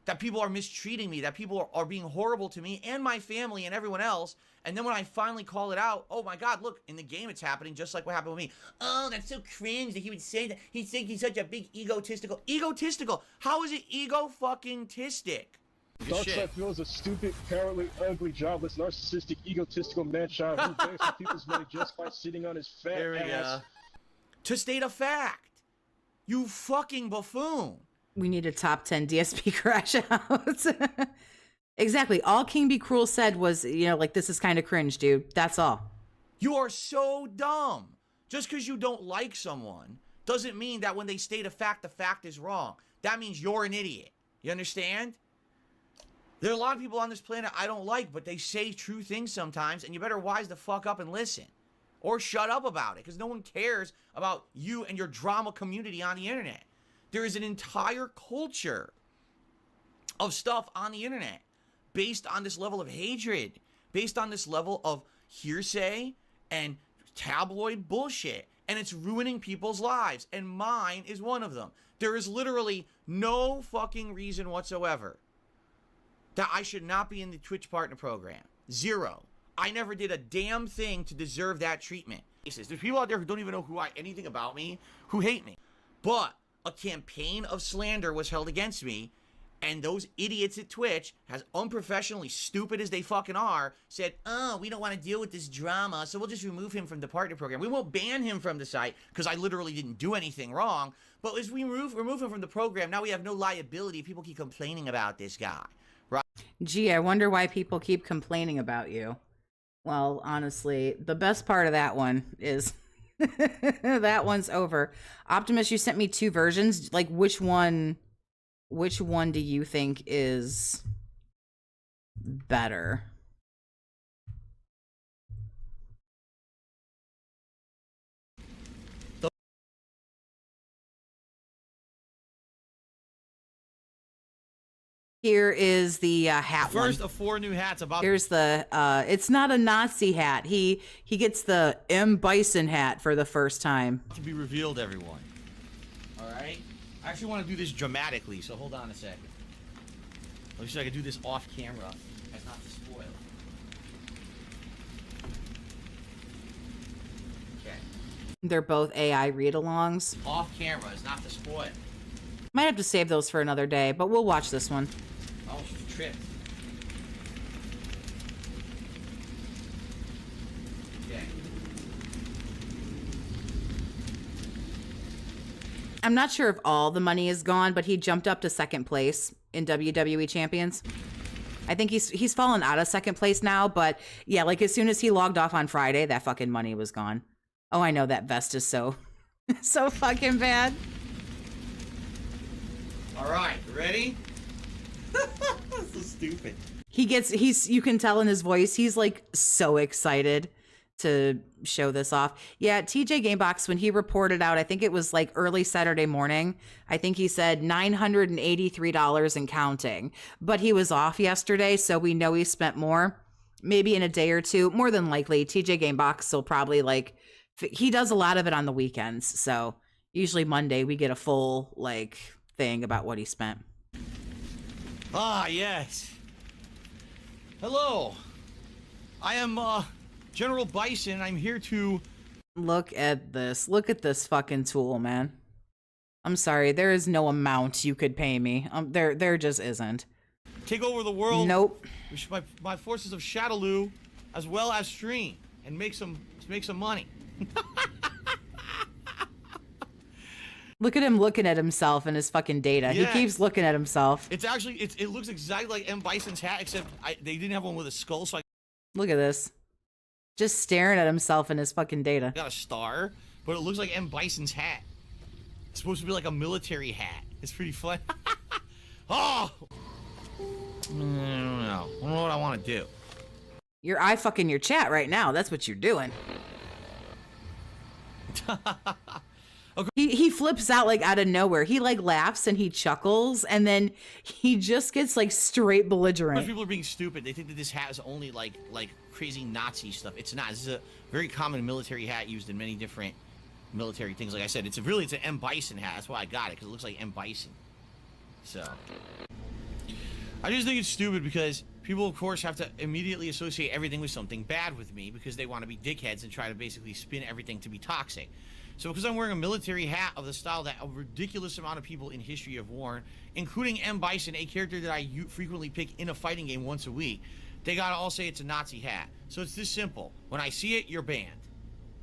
That people are mistreating me, that people are being horrible to me and my family and everyone else. And then when I finally call it out, oh my God, look, in the game it's happening just like what happened with me. Oh, that's so cringe that he would say that. He'd think he's such a big egotistical. Egotistical? How is it ego-fucking-tistic? Thoughts that Phil's a stupid, cowardly, ugly, jobless, narcissistic, egotistical man-child who begs for people's money just by sitting on his fat ass. To state a fact. You fucking buffoon. We need a top 10 DSP crash out. Exactly. All King Be Cruel said was, you know, like, this is kind of cringe, dude. That's all. You are so dumb. Just because you don't like someone doesn't mean that when they state a fact, the fact is wrong. That means you're an idiot. You understand? There are a lot of people on this planet I don't like, but they say true things sometimes, and you better wise the fuck up and listen. Or shut up about it, because no one cares about you and your drama community on the internet. There is an entire culture of stuff on the internet based on this level of hatred, based on this level of hearsay and tabloid bullshit, and it's ruining people's lives, and mine is one of them. There is literally no fucking reason whatsoever that I should not be in the Twitch partner program. Zero. I never did a damn thing to deserve that treatment. There's people out there who don't even know anything about me, who hate me. But a campaign of slander was held against me, and those idiots at Twitch, as unprofessionally stupid as they fucking are, said, oh, we don't want to deal with this drama, so we'll just remove him from the partner program. We won't ban him from the site, because I literally didn't do anything wrong. But as we remove him from the program, now we have no liability. People keep complaining about this guy. Right? Gee, I wonder why people keep complaining about you. Well, honestly, the best part of that one is that one's over. Optimus, you sent me 2 versions. Like, which one do you think is better? Here is the hat First one. of 4 new hats about. Here's the it's not a Nazi hat. He gets the M. Bison hat for the first time. To be revealed, everyone. All right. I actually want to do this dramatically, so hold on a second. Let me see if I can do this off camera, as not to spoil. Okay. They're both AI read-alongs. Off camera is not to spoil. Might have to save those for another day, but we'll watch this one. Oh, she's tripped. Okay. I'm not sure if all the money is gone, but he jumped up to 2nd place in WWE Champions. I think he's fallen out of 2nd place now, but yeah, like as soon as he logged off on Friday, that fucking money was gone. Oh, I know that vest is so fucking bad. All right, ready? That's so stupid. You can tell in his voice, he's like so excited to show this off. Yeah, TJ Gamebox, when he reported out, I think it was like early Saturday morning, I think he said $983 and counting. But he was off yesterday, so we know he spent more. Maybe in a day or two. More than likely, TJ Gamebox will probably like, he does a lot of it on the weekends. So usually Monday we get a full like thing about what he spent. Ah, yes. Hello. I am General Bison. I'm here to Look at this. Look at this fucking tool, man. I'm sorry, there is no amount you could pay me. There just isn't. take over the world. Nope. With my forces of Shadaloo, as well as Stream, and make some money. Look at him looking at himself and his fucking data. Yeah. He keeps looking at himself. It's actually it looks exactly like M. Bison's hat, except they didn't have one with a skull, so I Look at this. Just staring at himself and his fucking data. got a star, but it looks like M. Bison's hat. It's supposed to be like a military hat. It's pretty fun. Oh! I don't know what I want to do. You're eye fucking your chat right now. That's what you're doing. Okay. He flips out like out of nowhere. He like laughs and he chuckles and then he just gets like straight Most belligerent. people are being stupid. They think that this hat is only like crazy Nazi stuff. It's not. This is a very common military hat used in many different military things. Like I said, it's an M. Bison hat. That's why I got it, because it looks like M. Bison. So I just think it's stupid because people, of course, have to immediately associate everything with something bad with me because they want to be dickheads and try to basically spin everything to be toxic. So because I'm wearing a military hat of the style that a ridiculous amount of people in history have worn, including M. Bison, a character that I frequently pick in a fighting game once a week, they gotta all say it's a Nazi hat. So it's this simple. When I see it, you're banned.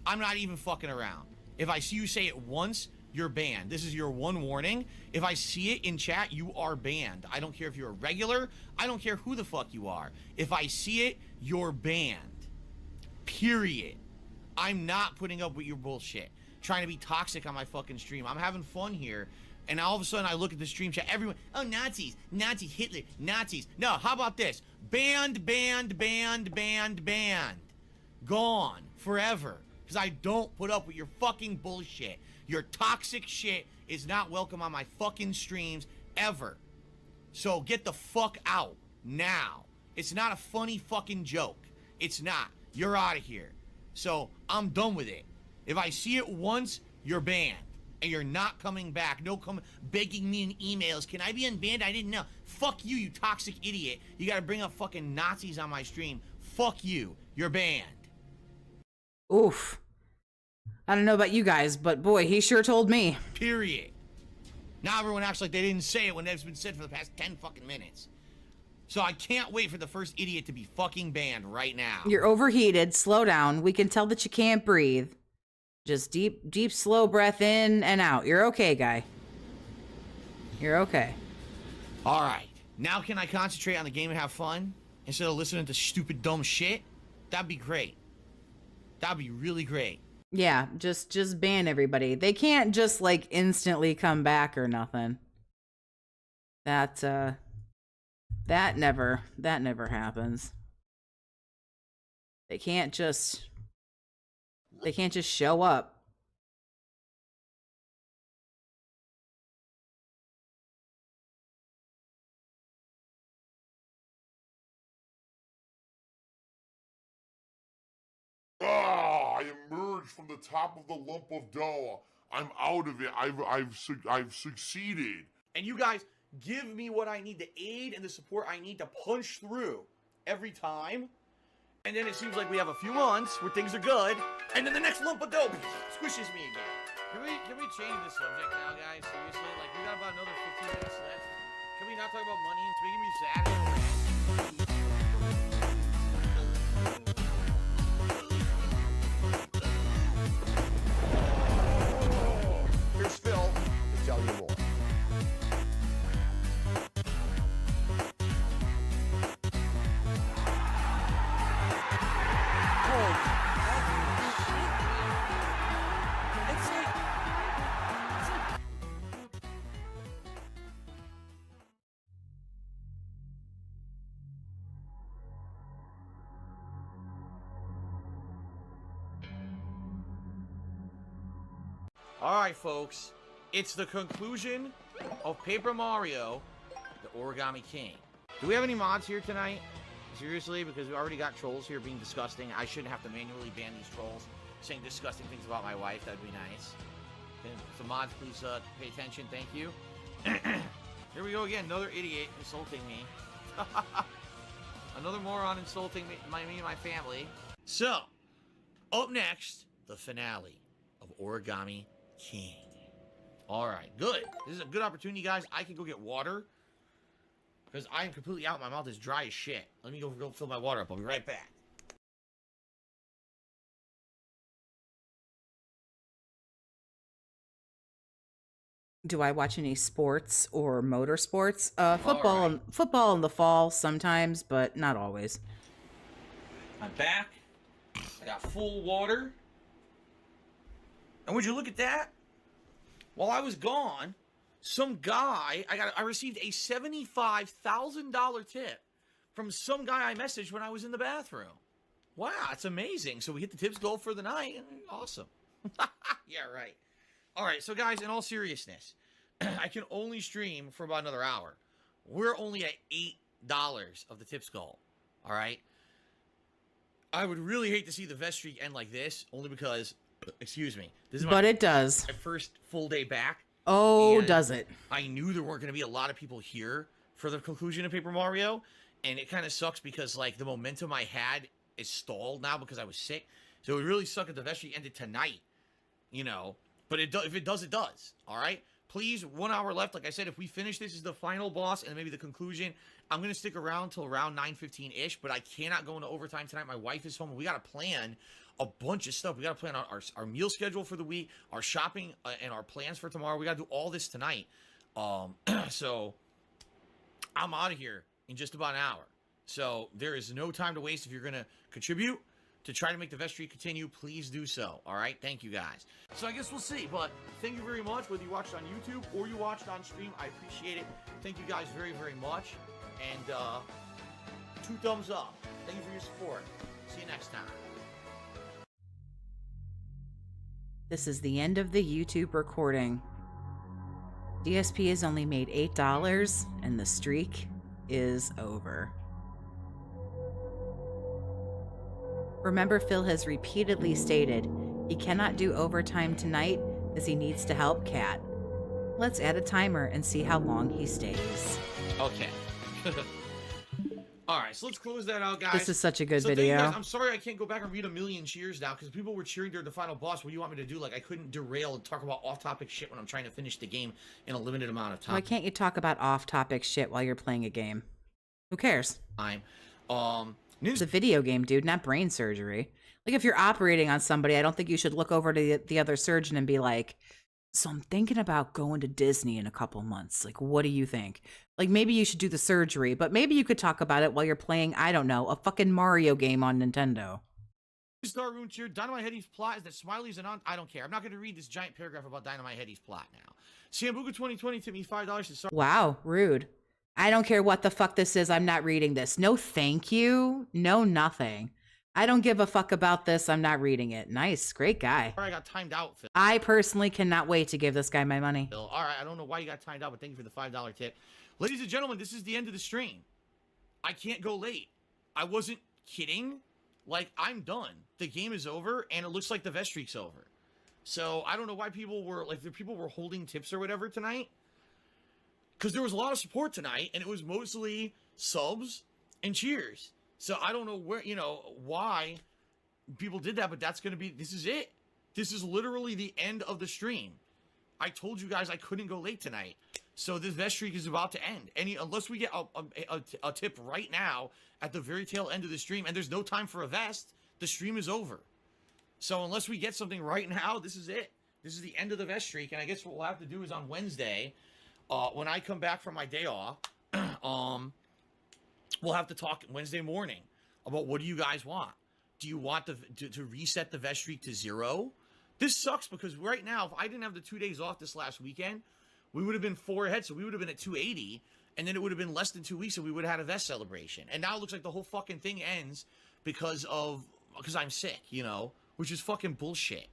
I'm not even fucking around. If I see you say it once, you're banned. This is your one warning. If I see it in chat, you are banned. I don't care if you're a regular. I don't care who the fuck you are. If I see it, you're banned. Period. I'm not putting up with your bullshit. trying to be toxic on my fucking stream. I'm having fun here. And all of a sudden I look at the stream chat, everyone, oh, Nazis, Nazis, Hitler, Nazis. No, how about this? Banned, banned, banned, banned, banned. Gone forever. Because I don't put up with your fucking bullshit. Your toxic shit is not welcome on my fucking streams ever. So get the fuck out now. It's not a funny fucking joke. It's not. You're out of here. So I'm done with it. If I see it once, you're banned. And you're not coming back. No begging me in emails. Can I be unbanned? I didn't know. Fuck you, you toxic idiot. You gotta bring up fucking Nazis on my stream. Fuck you. You're banned. Oof. I don't know about you guys, but boy, he sure told me. Period. Now everyone acts like they didn't say it when it's been said for the past 10 fucking minutes. So I can't wait for the first idiot to be fucking banned right now. You're overheated. Slow down. We can tell that you can't breathe. Just deep, slow breath in and out. You're okay, guy. You're okay. All right. Now can I concentrate on the game and have fun instead of listening to stupid, dumb shit? That'd be great. That'd be really great. Yeah, just ban everybody. They can't just like instantly come back or nothing. That never happens. They can't just show up. Ah, I emerged from the top of the lump of dough. I'm out of it. I've succeeded. And you guys give me what I need, the aid and the support I need to punch through every time. And then it seems like we have a few months where things are good, and then the next lump of dough squishes me again. Can we change the subject now, guys? Seriously? Like, we got about another 15 minutes left. Can we not talk about money? It's making me sad. Here's Phil to tell you more. All right, folks. It's the conclusion of Paper Mario, the Origami King. Do we have any mods here tonight? Seriously, because we already got trolls here being disgusting. I shouldn't have to manually ban these trolls saying disgusting things about my wife. That'd be nice. Can some mods please pay attention? Thank you. Here we go again. Another idiot insulting me. Another moron insulting me and my family. So, up next, the finale of Origami King. All right, good. This is a good opportunity, guys. I can go get water because I am completely out. My mouth is dry as shit. Let me go fill my water up. I'll be right back. Do I watch any sports or motorsports? Football, right. Football in the fall sometimes, but not always. I'm back. I got full water. And would you look at that? While I was gone, some guy, I received a $75,000 tip from some guy I messaged when I was in the bathroom. Wow, it's amazing. So we hit the tips goal for the night. Awesome. Yeah, right. All right, so guys, in all seriousness, I can only stream for about another hour. We're only at $8 of the tips goal. All right? I would really hate to see the vest streak end like this, only because, excuse me, this is But it does. my first full day back. Oh, and does it? I knew there weren't going to be a lot of people here for the conclusion of Paper Mario, and it kind of sucks because, like, the momentum I had is stalled now because I was sick. So it would really suck if the vest streak ended tonight, you know. But if it does, it does. All right? Please, 1 hour left. Like I said, if we finish this is the final boss and maybe the conclusion, I'm going to stick around till around 9:15-ish, but I cannot go into overtime tonight. My wife is home, and we got to plan a bunch of stuff. We got to plan our meal schedule for the week, our shopping, and our plans for tomorrow. We got to do all this tonight. So I'm out of here in just about an hour. So there is no time to waste if you're going to contribute to try to make the vest streak continue, please do so. All right, thank you guys. So I guess we'll see, but thank you very much, whether you watched on YouTube or you watched on stream. I appreciate it. Thank you guys very, very much. And 2 thumbs up. Thank you for your support. See you next time. This is the end of the YouTube recording. DSP has only made $8 and the streak is over. Remember, Phil has repeatedly stated he cannot do overtime tonight as he needs to help Kat. Let's add a timer and see how long he stays. Okay. All right, so let's close that out, guys. This is such a good Thank you video. guys. I'm sorry I can't go back and read a million cheers now because people were cheering during the final boss. What do you want me to do? Like, I couldn't derail and talk about off-topic shit when I'm trying to finish the game in a limited amount of time. Why can't you talk about off-topic shit while you're playing a game? Who cares? It's a video game, dude, not brain surgery. Like, if you're operating on somebody, I don't think you should look over to the other surgeon and be like, so I'm thinking about going to Disney in a couple months. Like, what do you think? Like, maybe you should do the surgery, but maybe you could talk about it while you're playing, I don't know, a fucking Mario game on Nintendo. Star Rune cheer. Dynamite Heady's plot is that Smiley's an I don't care. I'm not going to read this giant paragraph about Dynamite Heady's plot now. Sambuca 2020 tipped me $5 to start. Wow, rude. I don't care what the fuck this is. I'm not reading this. No, thank you. No, nothing. I don't give a fuck about this. I'm not reading it. Nice. Great guy. I got timed out, Phil. I personally cannot wait to give this guy my money. All right, I don't know why you got timed out, but thank you for the $5 tip. Ladies and gentlemen, this is the end of the stream. I can't go late. I wasn't kidding. Like, I'm done. The game is over, and it looks like the vest streak's over. So, I don't know why people were, like, if people were holding tips or whatever tonight. Because there was a lot of support tonight, and it was mostly subs and cheers. So, I don't know where, you know, why people did that, but that's going to be, this is it. This is literally the end of the stream. I told you guys I couldn't go late tonight. So this vest streak is about to end. Unless we get a tip right now at the very tail end of the stream, and there's no time for a vest, the stream is over. So unless we get something right now, this is it. This is the end of the vest streak, and I guess what we'll have to do is on Wednesday, when I come back from my day off, we'll have to talk Wednesday morning about what do you guys want. Do you want to reset the vest streak to 0? This sucks because right now, if I didn't have the 2 days off this last weekend, we would have been 4 ahead, so we would have been at 280, and then it would have been less than 2 weeks, and we would have had a vest celebration. And now it looks like the whole fucking thing ends because I'm sick, you know, which is fucking bullshit.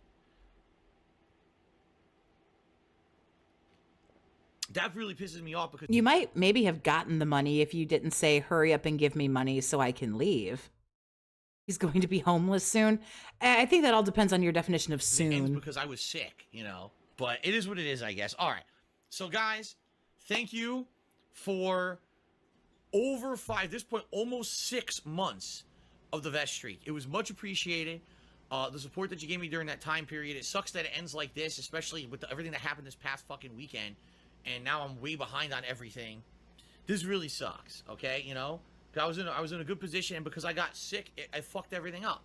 That really pisses me off because You might maybe have gotten the money if you didn't say, hurry up and give me money so I can leave. He's going to be homeless soon. I think that all depends on your definition of it ends soon. because I was sick, you know. But it is what it is, I guess. All right. So, guys, thank you for over 5, this point, almost 6 months of the vest streak. It was much appreciated. The support that you gave me during that time period. It sucks that it ends like this, especially with everything that happened this past fucking weekend. And now I'm way behind on everything. This really sucks, okay? You know? I was in a good position, and because I got sick, I fucked everything up.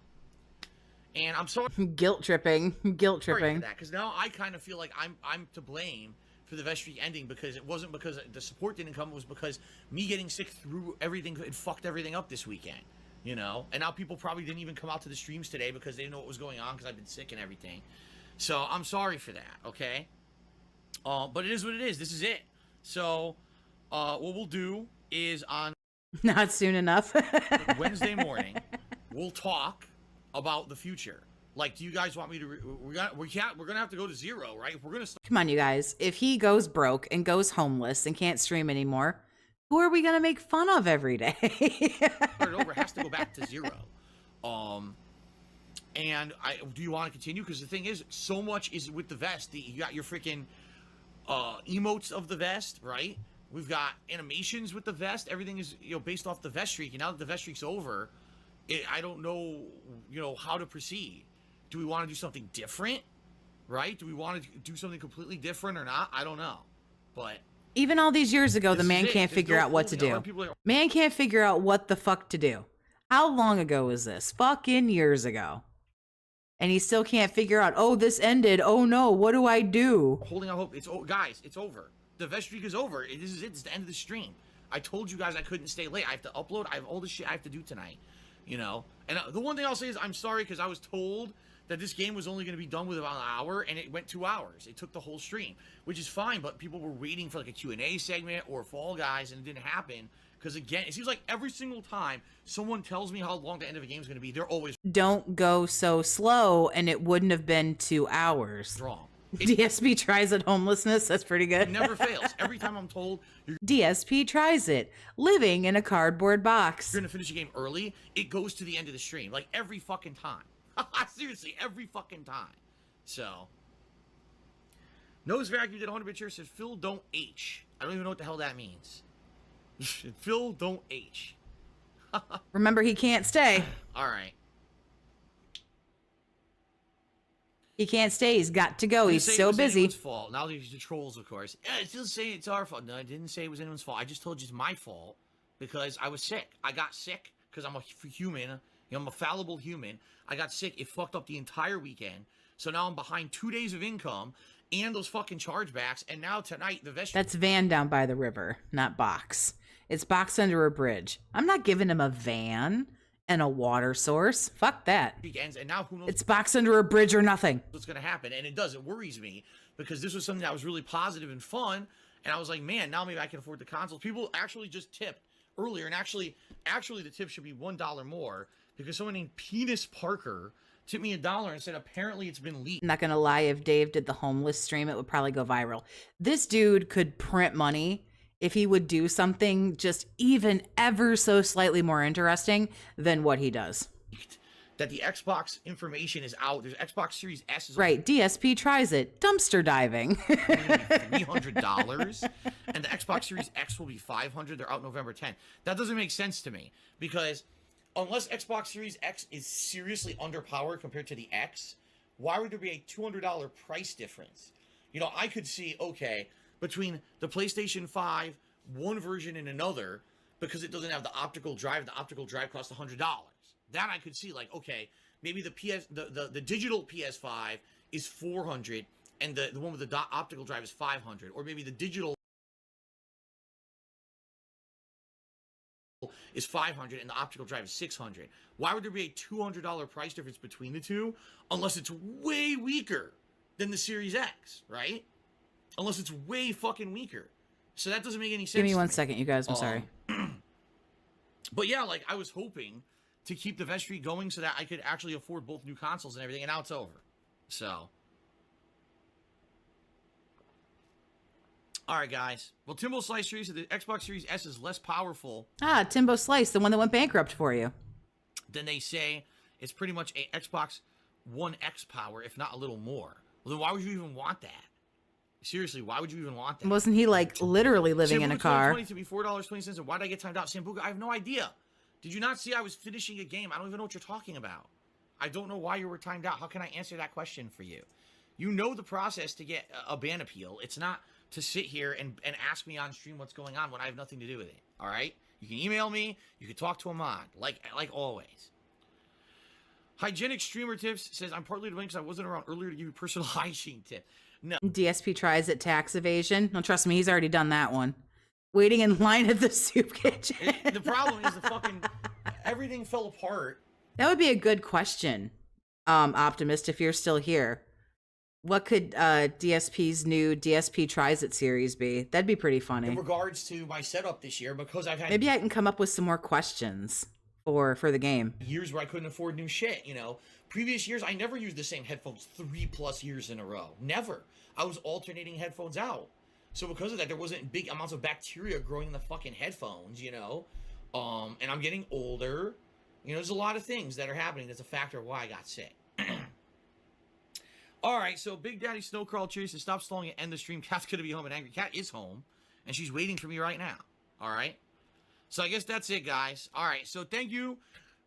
And I'm sorry. Guilt tripping. Guilt tripping. For that, because now I kind of feel like I'm to blame for the vest streak ending, because it wasn't because the support didn't come, it was because me getting sick through everything, it fucked everything up this weekend, you know? And now people probably didn't even come out to the streams today because they didn't know what was going on because I've been sick and everything. So I'm sorry for that, okay? But it is what it is. This is it. So what we'll do is on Not soon enough. Wednesday morning, we'll talk about the future. Like, do you guys want me to? We're gonna have to go to 0, right? If we're gonna start. Come on, you guys. If he goes broke and goes homeless and can't stream anymore, who are we gonna make fun of every day? Start it over. It has to go back to 0. And do you want to continue? Because the thing is, so much is with the vest. You got your freaking emotes of the vest, right? We've got animations with the vest. Everything is, you know, based off the vest streak. And now that the vest streak's over, I don't know, you know, how to proceed. Do we want to do something different, right? Do we want to do something completely different or not? I don't know. But even all these years ago, the man can't figure out what to do. Man can't figure out what the fuck to do. How long ago was this? Fucking years ago. And he still can't figure out, oh, this ended. Oh no, what do I do? Holding out hope. Guys, it's over. The vest streak is over. This is it. It's the end of the stream. I told you guys I couldn't stay late. I have to upload. I have all the shit I have to do tonight. you know? And the one thing I'll say is I'm sorry because I was told that this game was only going to be done with about an hour, and it went 2 hours. It took the whole stream, which is fine, but people were waiting for like a Q&A segment or Fall Guys, and it didn't happen. Because again, it seems like every single time someone tells me how long the end of a game is going to be, they're always Don't go so slow, and it wouldn't have been 2 hours. wrong. DSP tries it homelessness. That's pretty good. It never fails. Every time I'm told you're DSP tries it. Living in a cardboard box. going to finish a game early, it goes to the end of the stream. Like every fucking time. Seriously, every fucking time. So. Nose Vacuum did 100 bit says, Phil, don't H. I don't even know what the hell that means. Phil, don't H. Remember, he can't stay. All right. He can't stay. He's got to go. Didn't He's say it so was busy. anyone's fault. Now these are trolls, of course. Yeah, I still say it's our fault. No, I didn't say it was anyone's fault. I just told you it's my fault because I was sick. I got sick because I'm a human. You know, I'm a fallible human. I got sick. It fucked up the entire weekend. So now I'm behind 2 days of income and those fucking chargebacks. And now tonight, the vestry. That's van down by the river, not box. It's box under a bridge. I'm not giving him a van and a water source. Fuck that. Ends, and now who knows It's box under a bridge or nothing. what's going to happen. And it does. It worries me because this was something that was really positive and fun. And I was like, man, now maybe I can afford the consoles. People actually just tipped earlier. And actually the tip should be $1 more because someone named Penis Parker tipped me $1 and said apparently it's been leaked. I'm not gonna lie, if Dave did the homeless stream, it would probably go viral. This dude could print money if he would do something just even ever so slightly more interesting than what he does. That the Xbox information is out. There's Xbox Series S is Right, DSP tries it. Dumpster diving. $300 and the Xbox Series X will be $500. They're out November 10th. That doesn't make sense to me because unless Xbox Series X is seriously underpowered compared to the X, why would there be a $200 price difference? You know, I could see, okay, between the PlayStation 5, one version and another, because it doesn't have the optical drive costs $100. That I could see, like, okay, maybe the digital PS5 is $400 and the one with the optical drive is $500, or maybe the digital is $500 and the optical drive is $600. Why would there be a $200 price difference between the two unless it's way weaker than the Series X, right? Unless it's way fucking weaker. So that doesn't make any sense. Give me to 1 second, you guys. I'm sorry. But yeah, like I was hoping to keep the vestry going so that I could actually afford both new consoles and everything, and now it's over. So. All right, guys. Well, Timbo Slice Series said the Xbox Series S is less powerful. Ah, Timbo Slice, the one that went bankrupt for you. Than they say. It's pretty much a Xbox One X power, if not a little more. Well, then why would you even want that? Seriously, why would you even want that? Wasn't he like literally living in a car? To be $4.20. And why did I get timed out? Sambuca, I have no idea. Did you not see I was finishing a game? I don't even know what you're talking about. I don't know why you were timed out. How can I answer that question for you? You know the process to get a ban appeal. It's not to sit here and ask me on stream what's going on when I have nothing to do with it. All right? You can email me. You can talk to a mod, like always. Hygienic Streamer Tips says, I'm partly to blame because I wasn't around earlier to give you personal hygiene tip. No. DSP tries it, tax evasion. No, trust me, he's already done that one. Waiting in line at the soup kitchen. The problem is the fucking everything fell apart. That would be a good question, Optimist, if you're still here. What could DSP's new DSP Tries It series be? That'd be pretty funny. In regards to my setup this year, because I've had maybe I can come up with some more questions for the game. Years where I couldn't afford new shit, you know. Previous years, I never used the same headphones 3+ years in a row. Never. I was alternating headphones out. So because of that, there wasn't big amounts of bacteria growing in the fucking headphones, you know. And I'm getting older. You know, there's a lot of things that are happening that's a factor of why I got sick. All right, so Big Daddy Snowcrawl cheers to stop stalling and end the stream. Cat's gonna be home, and Angry Cat is home, and she's waiting for me right now. All right. So I guess that's it, guys. All right, so thank you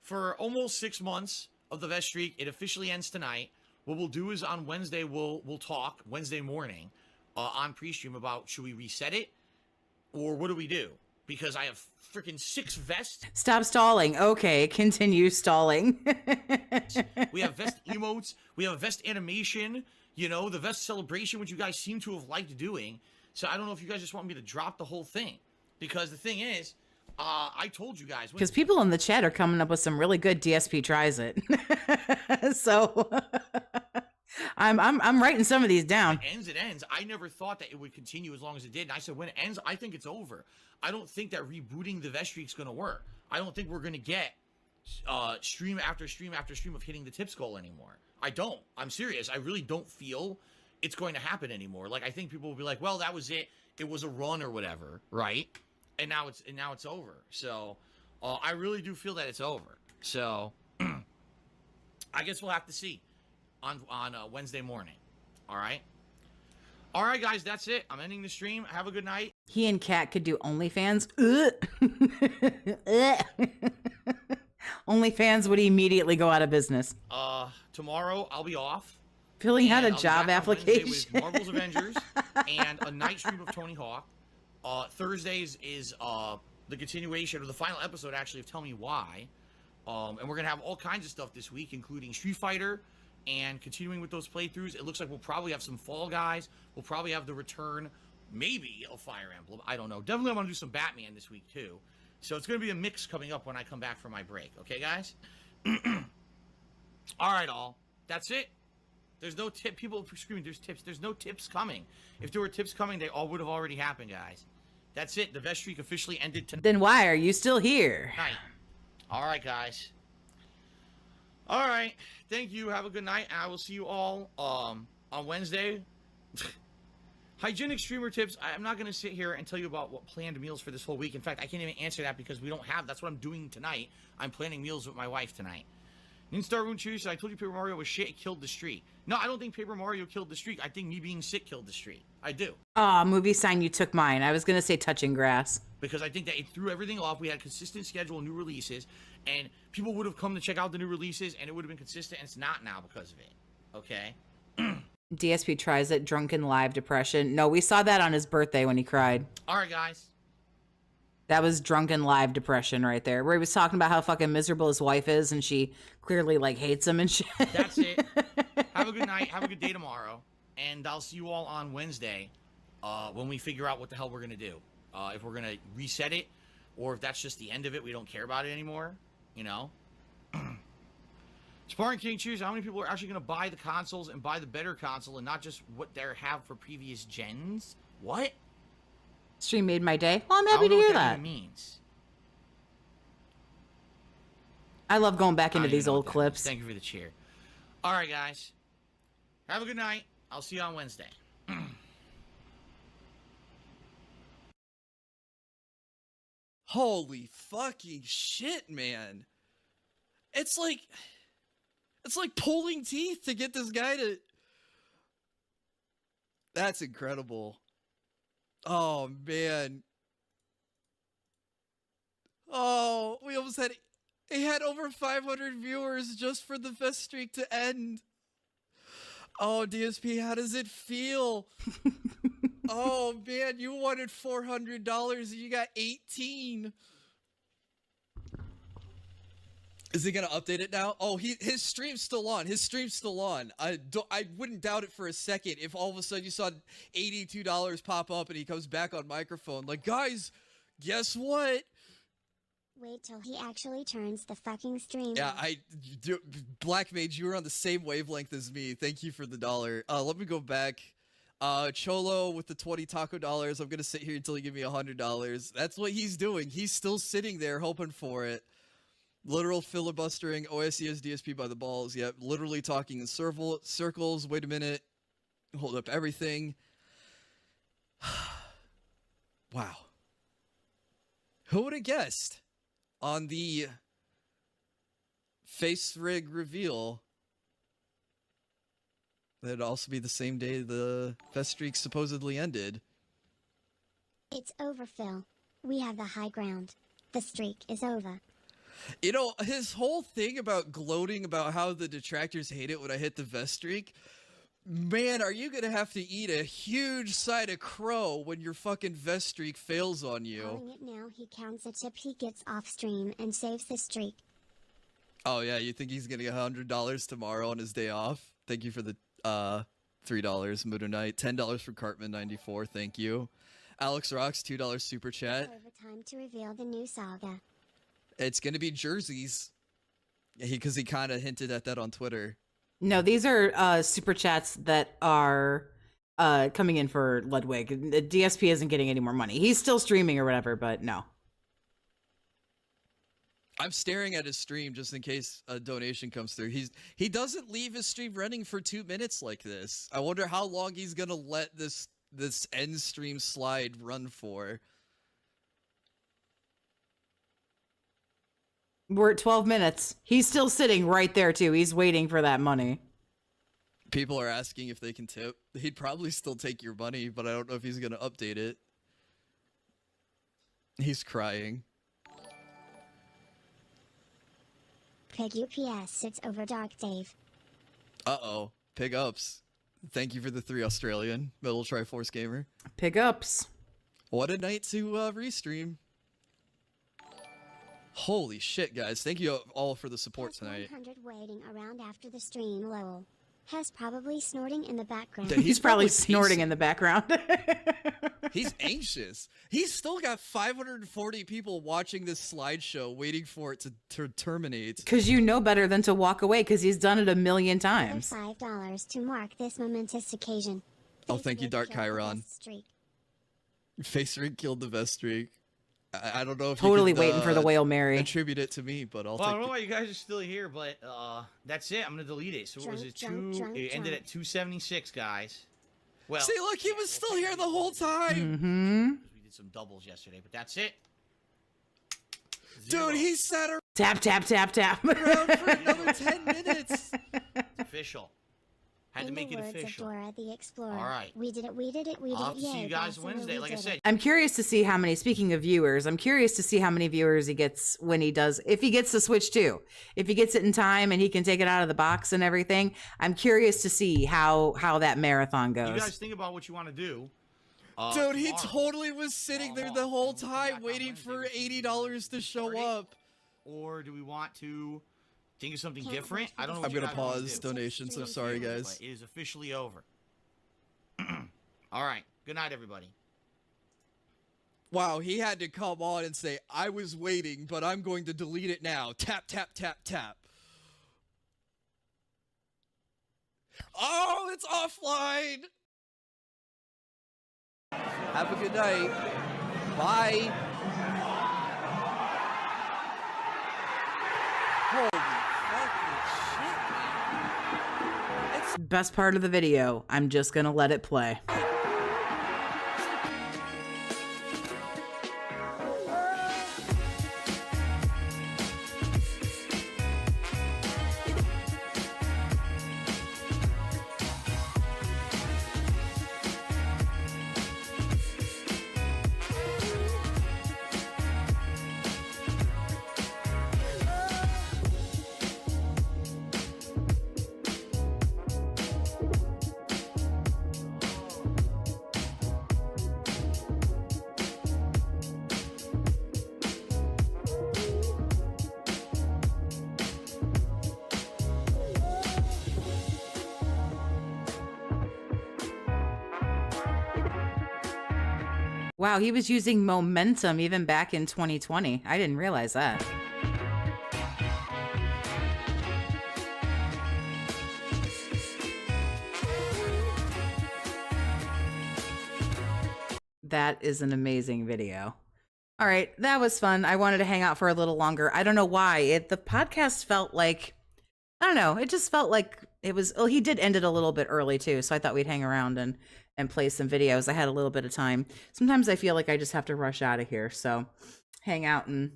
for almost 6 months of the Vest Streak. It officially ends tonight. What we'll do is on Wednesday, we'll talk Wednesday morning on pre-stream about should we reset it or what do we do? Because I have freaking 6 vests. Stop stalling. Okay, continue stalling. We have vest emotes. We have a vest animation. You know, the vest celebration, which you guys seem to have liked doing. So I don't know if you guys just want me to drop the whole thing. Because the thing is, I told you guys. Because people in the chat are coming up with some really good DSP tries it. So I'm writing some of these down. It ends. I never thought that it would continue as long as it did. And I said, when it ends, I think it's over. I don't think that rebooting the vest streak's going to work. I don't think we're going to get stream after stream after stream of hitting the tips goal anymore. I don't. I'm serious. I really don't feel it's going to happen anymore. Like, I think people will be like, well, that was it. It was a run or whatever, right? And now it's over. So I really do feel that it's over. So I guess we'll have to see on Wednesday morning. All right. All right, guys, that's it. I'm ending the stream. Have a good night. He and Kat could do OnlyFans. OnlyFans would immediately go out of business. Tomorrow I'll be off. Filling out a I'll be job back on Wednesday application. with Marvel's Avengers and a night stream of Tony Hawk. Thursdays is the continuation or the final episode actually of Tell Me Why. And we're gonna have all kinds of stuff this week, including Street Fighter and continuing with those playthroughs. It looks like we'll probably have some Fall Guys. We'll probably have the return, maybe, of Fire Emblem. I don't know. Definitely I'm gonna do some Batman this week too. So it's gonna be a mix coming up when I come back from my break. Okay, guys? All right, all. That's it. There's no tip. People are screaming, there's tips. There's no tips coming. If there were tips coming, they all would have already happened, guys. That's it. The vest streak officially ended tonight. Then why are you still here? All right, guys. All right. Thank you. Have a good night. I will see you all on Wednesday. Hygienic streamer tips. I'm not going to sit here and tell you about what planned meals for this whole week. In fact, I can't even answer that because we don't have. That's what I'm doing tonight. I'm planning meals with my wife tonight. Ninstar Rune Cheers, I told you Paper Mario was shit. It killed the streak. No, I don't think Paper Mario killed the streak. I think me being sick killed the streak. I do. Aw, movie sign, you took mine. I was going to say Touching Grass. Because I think that it threw everything off. We had a consistent schedule of new releases, and people would have come to check out the new releases, and it would have been consistent, and it's not now because of it. Okay? DSP tries it, drunken live depression. No, we saw that on his birthday when he cried. All right, guys. That was drunken live depression right there, where he was talking about how fucking miserable his wife is, and she clearly, like, hates him and shit. That's it. Have a good night. Have a good day tomorrow. And I'll see you all on Wednesday when we figure out what the hell we're going to do. If we're going to reset it, or if that's just the end of it, we don't care about it anymore, you know? Sparring King Cheers, how many people are actually going to buy the consoles and buy the better console and not just what they have for previous gens? What? Stream made my day. Well, I'm happy to I don't know hear what that. even means. I love going back into I don't these even know old what that means. clips. Thank you for the cheer. All right, guys. Have a good night. I'll see you on Wednesday. Holy fucking shit, man. It's like pulling teeth to get this guy to... That's incredible. Oh, man. Oh, we almost had... It had over 500 viewers just for the vest streak to end. Oh, DSP, how does it feel? Oh, man, you wanted $400 and you got 18. Is he gonna update it now? Oh, his stream's still on. His stream's still on. I wouldn't doubt it for a second if all of a sudden you saw $82 pop up and he comes back on microphone. Like, guys, guess what? Wait till he actually turns the fucking stream Yeah, on. Black Mage, you were on the same wavelength as me. Thank you for the $1. Let me go back. Cholo with the 20 taco dollars. I'm gonna sit here until you give me $100. That's what he's doing. He's still sitting there hoping for it. Literal filibustering OSES DSP by the balls. Yep, literally talking in circles. Wait a minute. Hold up everything. Wow. Who would have guessed on the face rig reveal that'd also be the same day the fest streak supposedly ended? It's over, Phil. We have the high ground. The streak is over. You know, his whole thing about gloating about how the detractors hate it when I hit the vest streak. Man, are you gonna have to eat a huge side of crow when your fucking vest streak fails on you? Calling it now, he counts a tip he gets off stream and saves the streak. Oh yeah, you think he's gonna get $100 tomorrow on his day off? Thank you for the $3 Moon Knight. $10 for Cartman 94. Thank you. Alex Rocks, $2 super chat. Overtime to reveal the new saga. It's gonna be jerseys. Because he kind of hinted at that on Twitter. No, these are super chats that are coming in for Ludwig. The DSP isn't getting any more money. He's still streaming or whatever, but no. I'm staring at his stream just in case a donation comes through. He doesn't leave his stream running for 2 minutes like this. I wonder how long he's gonna let this end stream slide run for. We're at 12 minutes. He's still sitting right there too. He's waiting for that money. People are asking if they can tip. He'd probably still take your money, but I don't know if he's gonna update it. He's crying. Pig UPS sits over Dark Dave. Uh-oh. Pig ups. Thank you for the 3 Australian. Middle Triforce Gamer. Pick ups. What a night to restream. Holy shit, guys. Thank you all for the support tonight. 100 waiting around after the stream, lol. Has probably snorting in the background. Yeah, He's probably snorting in the background. He's anxious. He's still got 540 people watching this slideshow waiting for it to terminate. Because you know better than to walk away because he's done it a million times. $5 to mark this momentous occasion. Oh, thank you, Dark Chiron. Face rig killed the best streak. I don't know if Totally you could, waiting for the whale Mary. Attribute it to me, but I'll Well, I take don't know it. why you guys are still here, but that's it. I'm gonna delete it. So what was it? It ended at 276, guys. Well, See, look, he was still here the whole time. Mm-hmm. we did some doubles yesterday, but that's it. Dude, he sat Tap, tap, tap, tap. around for another 10 minutes. Official. Had to In make the it words official. of Dora the Explorer. All right. We did it, we did it, we did I'll it. have to see Yay, you guys Boston, Wednesday. we Like I did said, it. I'm curious to see how many, speaking of viewers, I'm curious to see how many viewers he gets when he does, if he gets the Switch 2. If he gets it in time and he can take it out of the box and everything, I'm curious to see how that marathon goes. you guys think about what you want to do. Dude, he tomorrow. totally was sitting there the whole time waiting for $80 to show up. Or do we want to think of something Can't different? wait I don't know. for I'm what you gonna guys want to pause do. donations. I'm sorry, guys. But it is officially over. All right. Good night, everybody. Wow, he had to come on and say, I was waiting, but I'm going to delete it now. Tap, tap, tap, tap. Oh, it's offline. Have a good night. Bye. Holy fucking shit, man. It's Best part of the video. I'm just gonna let it play. Wow, he was using momentum even back in 2020. I didn't realize that. That is an amazing video. All right, that was fun. I wanted to hang out for a little longer. I don't know why. The podcast felt like, I don't know, it just felt like it was, he did end it a little bit early too, so I thought we'd hang around and play some videos. I had a little bit of time. Sometimes I feel like I just have to rush out of here, so hang out and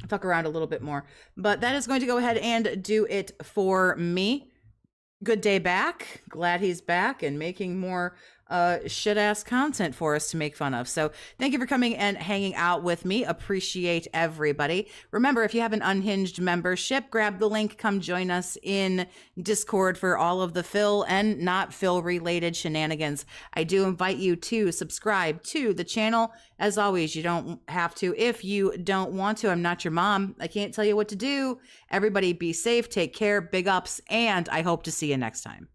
fuck around a little bit more. But that is going to go ahead and do it for me. Good day back. Glad he's back and making more shit-ass content for us to make fun of. So thank you for coming and hanging out with me. Appreciate everybody. Remember, if you have an unhinged membership, grab the link, come join us in Discord for all of the Phil and not Phil related shenanigans. I do invite you to subscribe to the channel. As always, you don't have to if you don't want to. I'm not your mom. I can't tell you what to do. Everybody be safe, take care, big ups, and I hope to see you next time.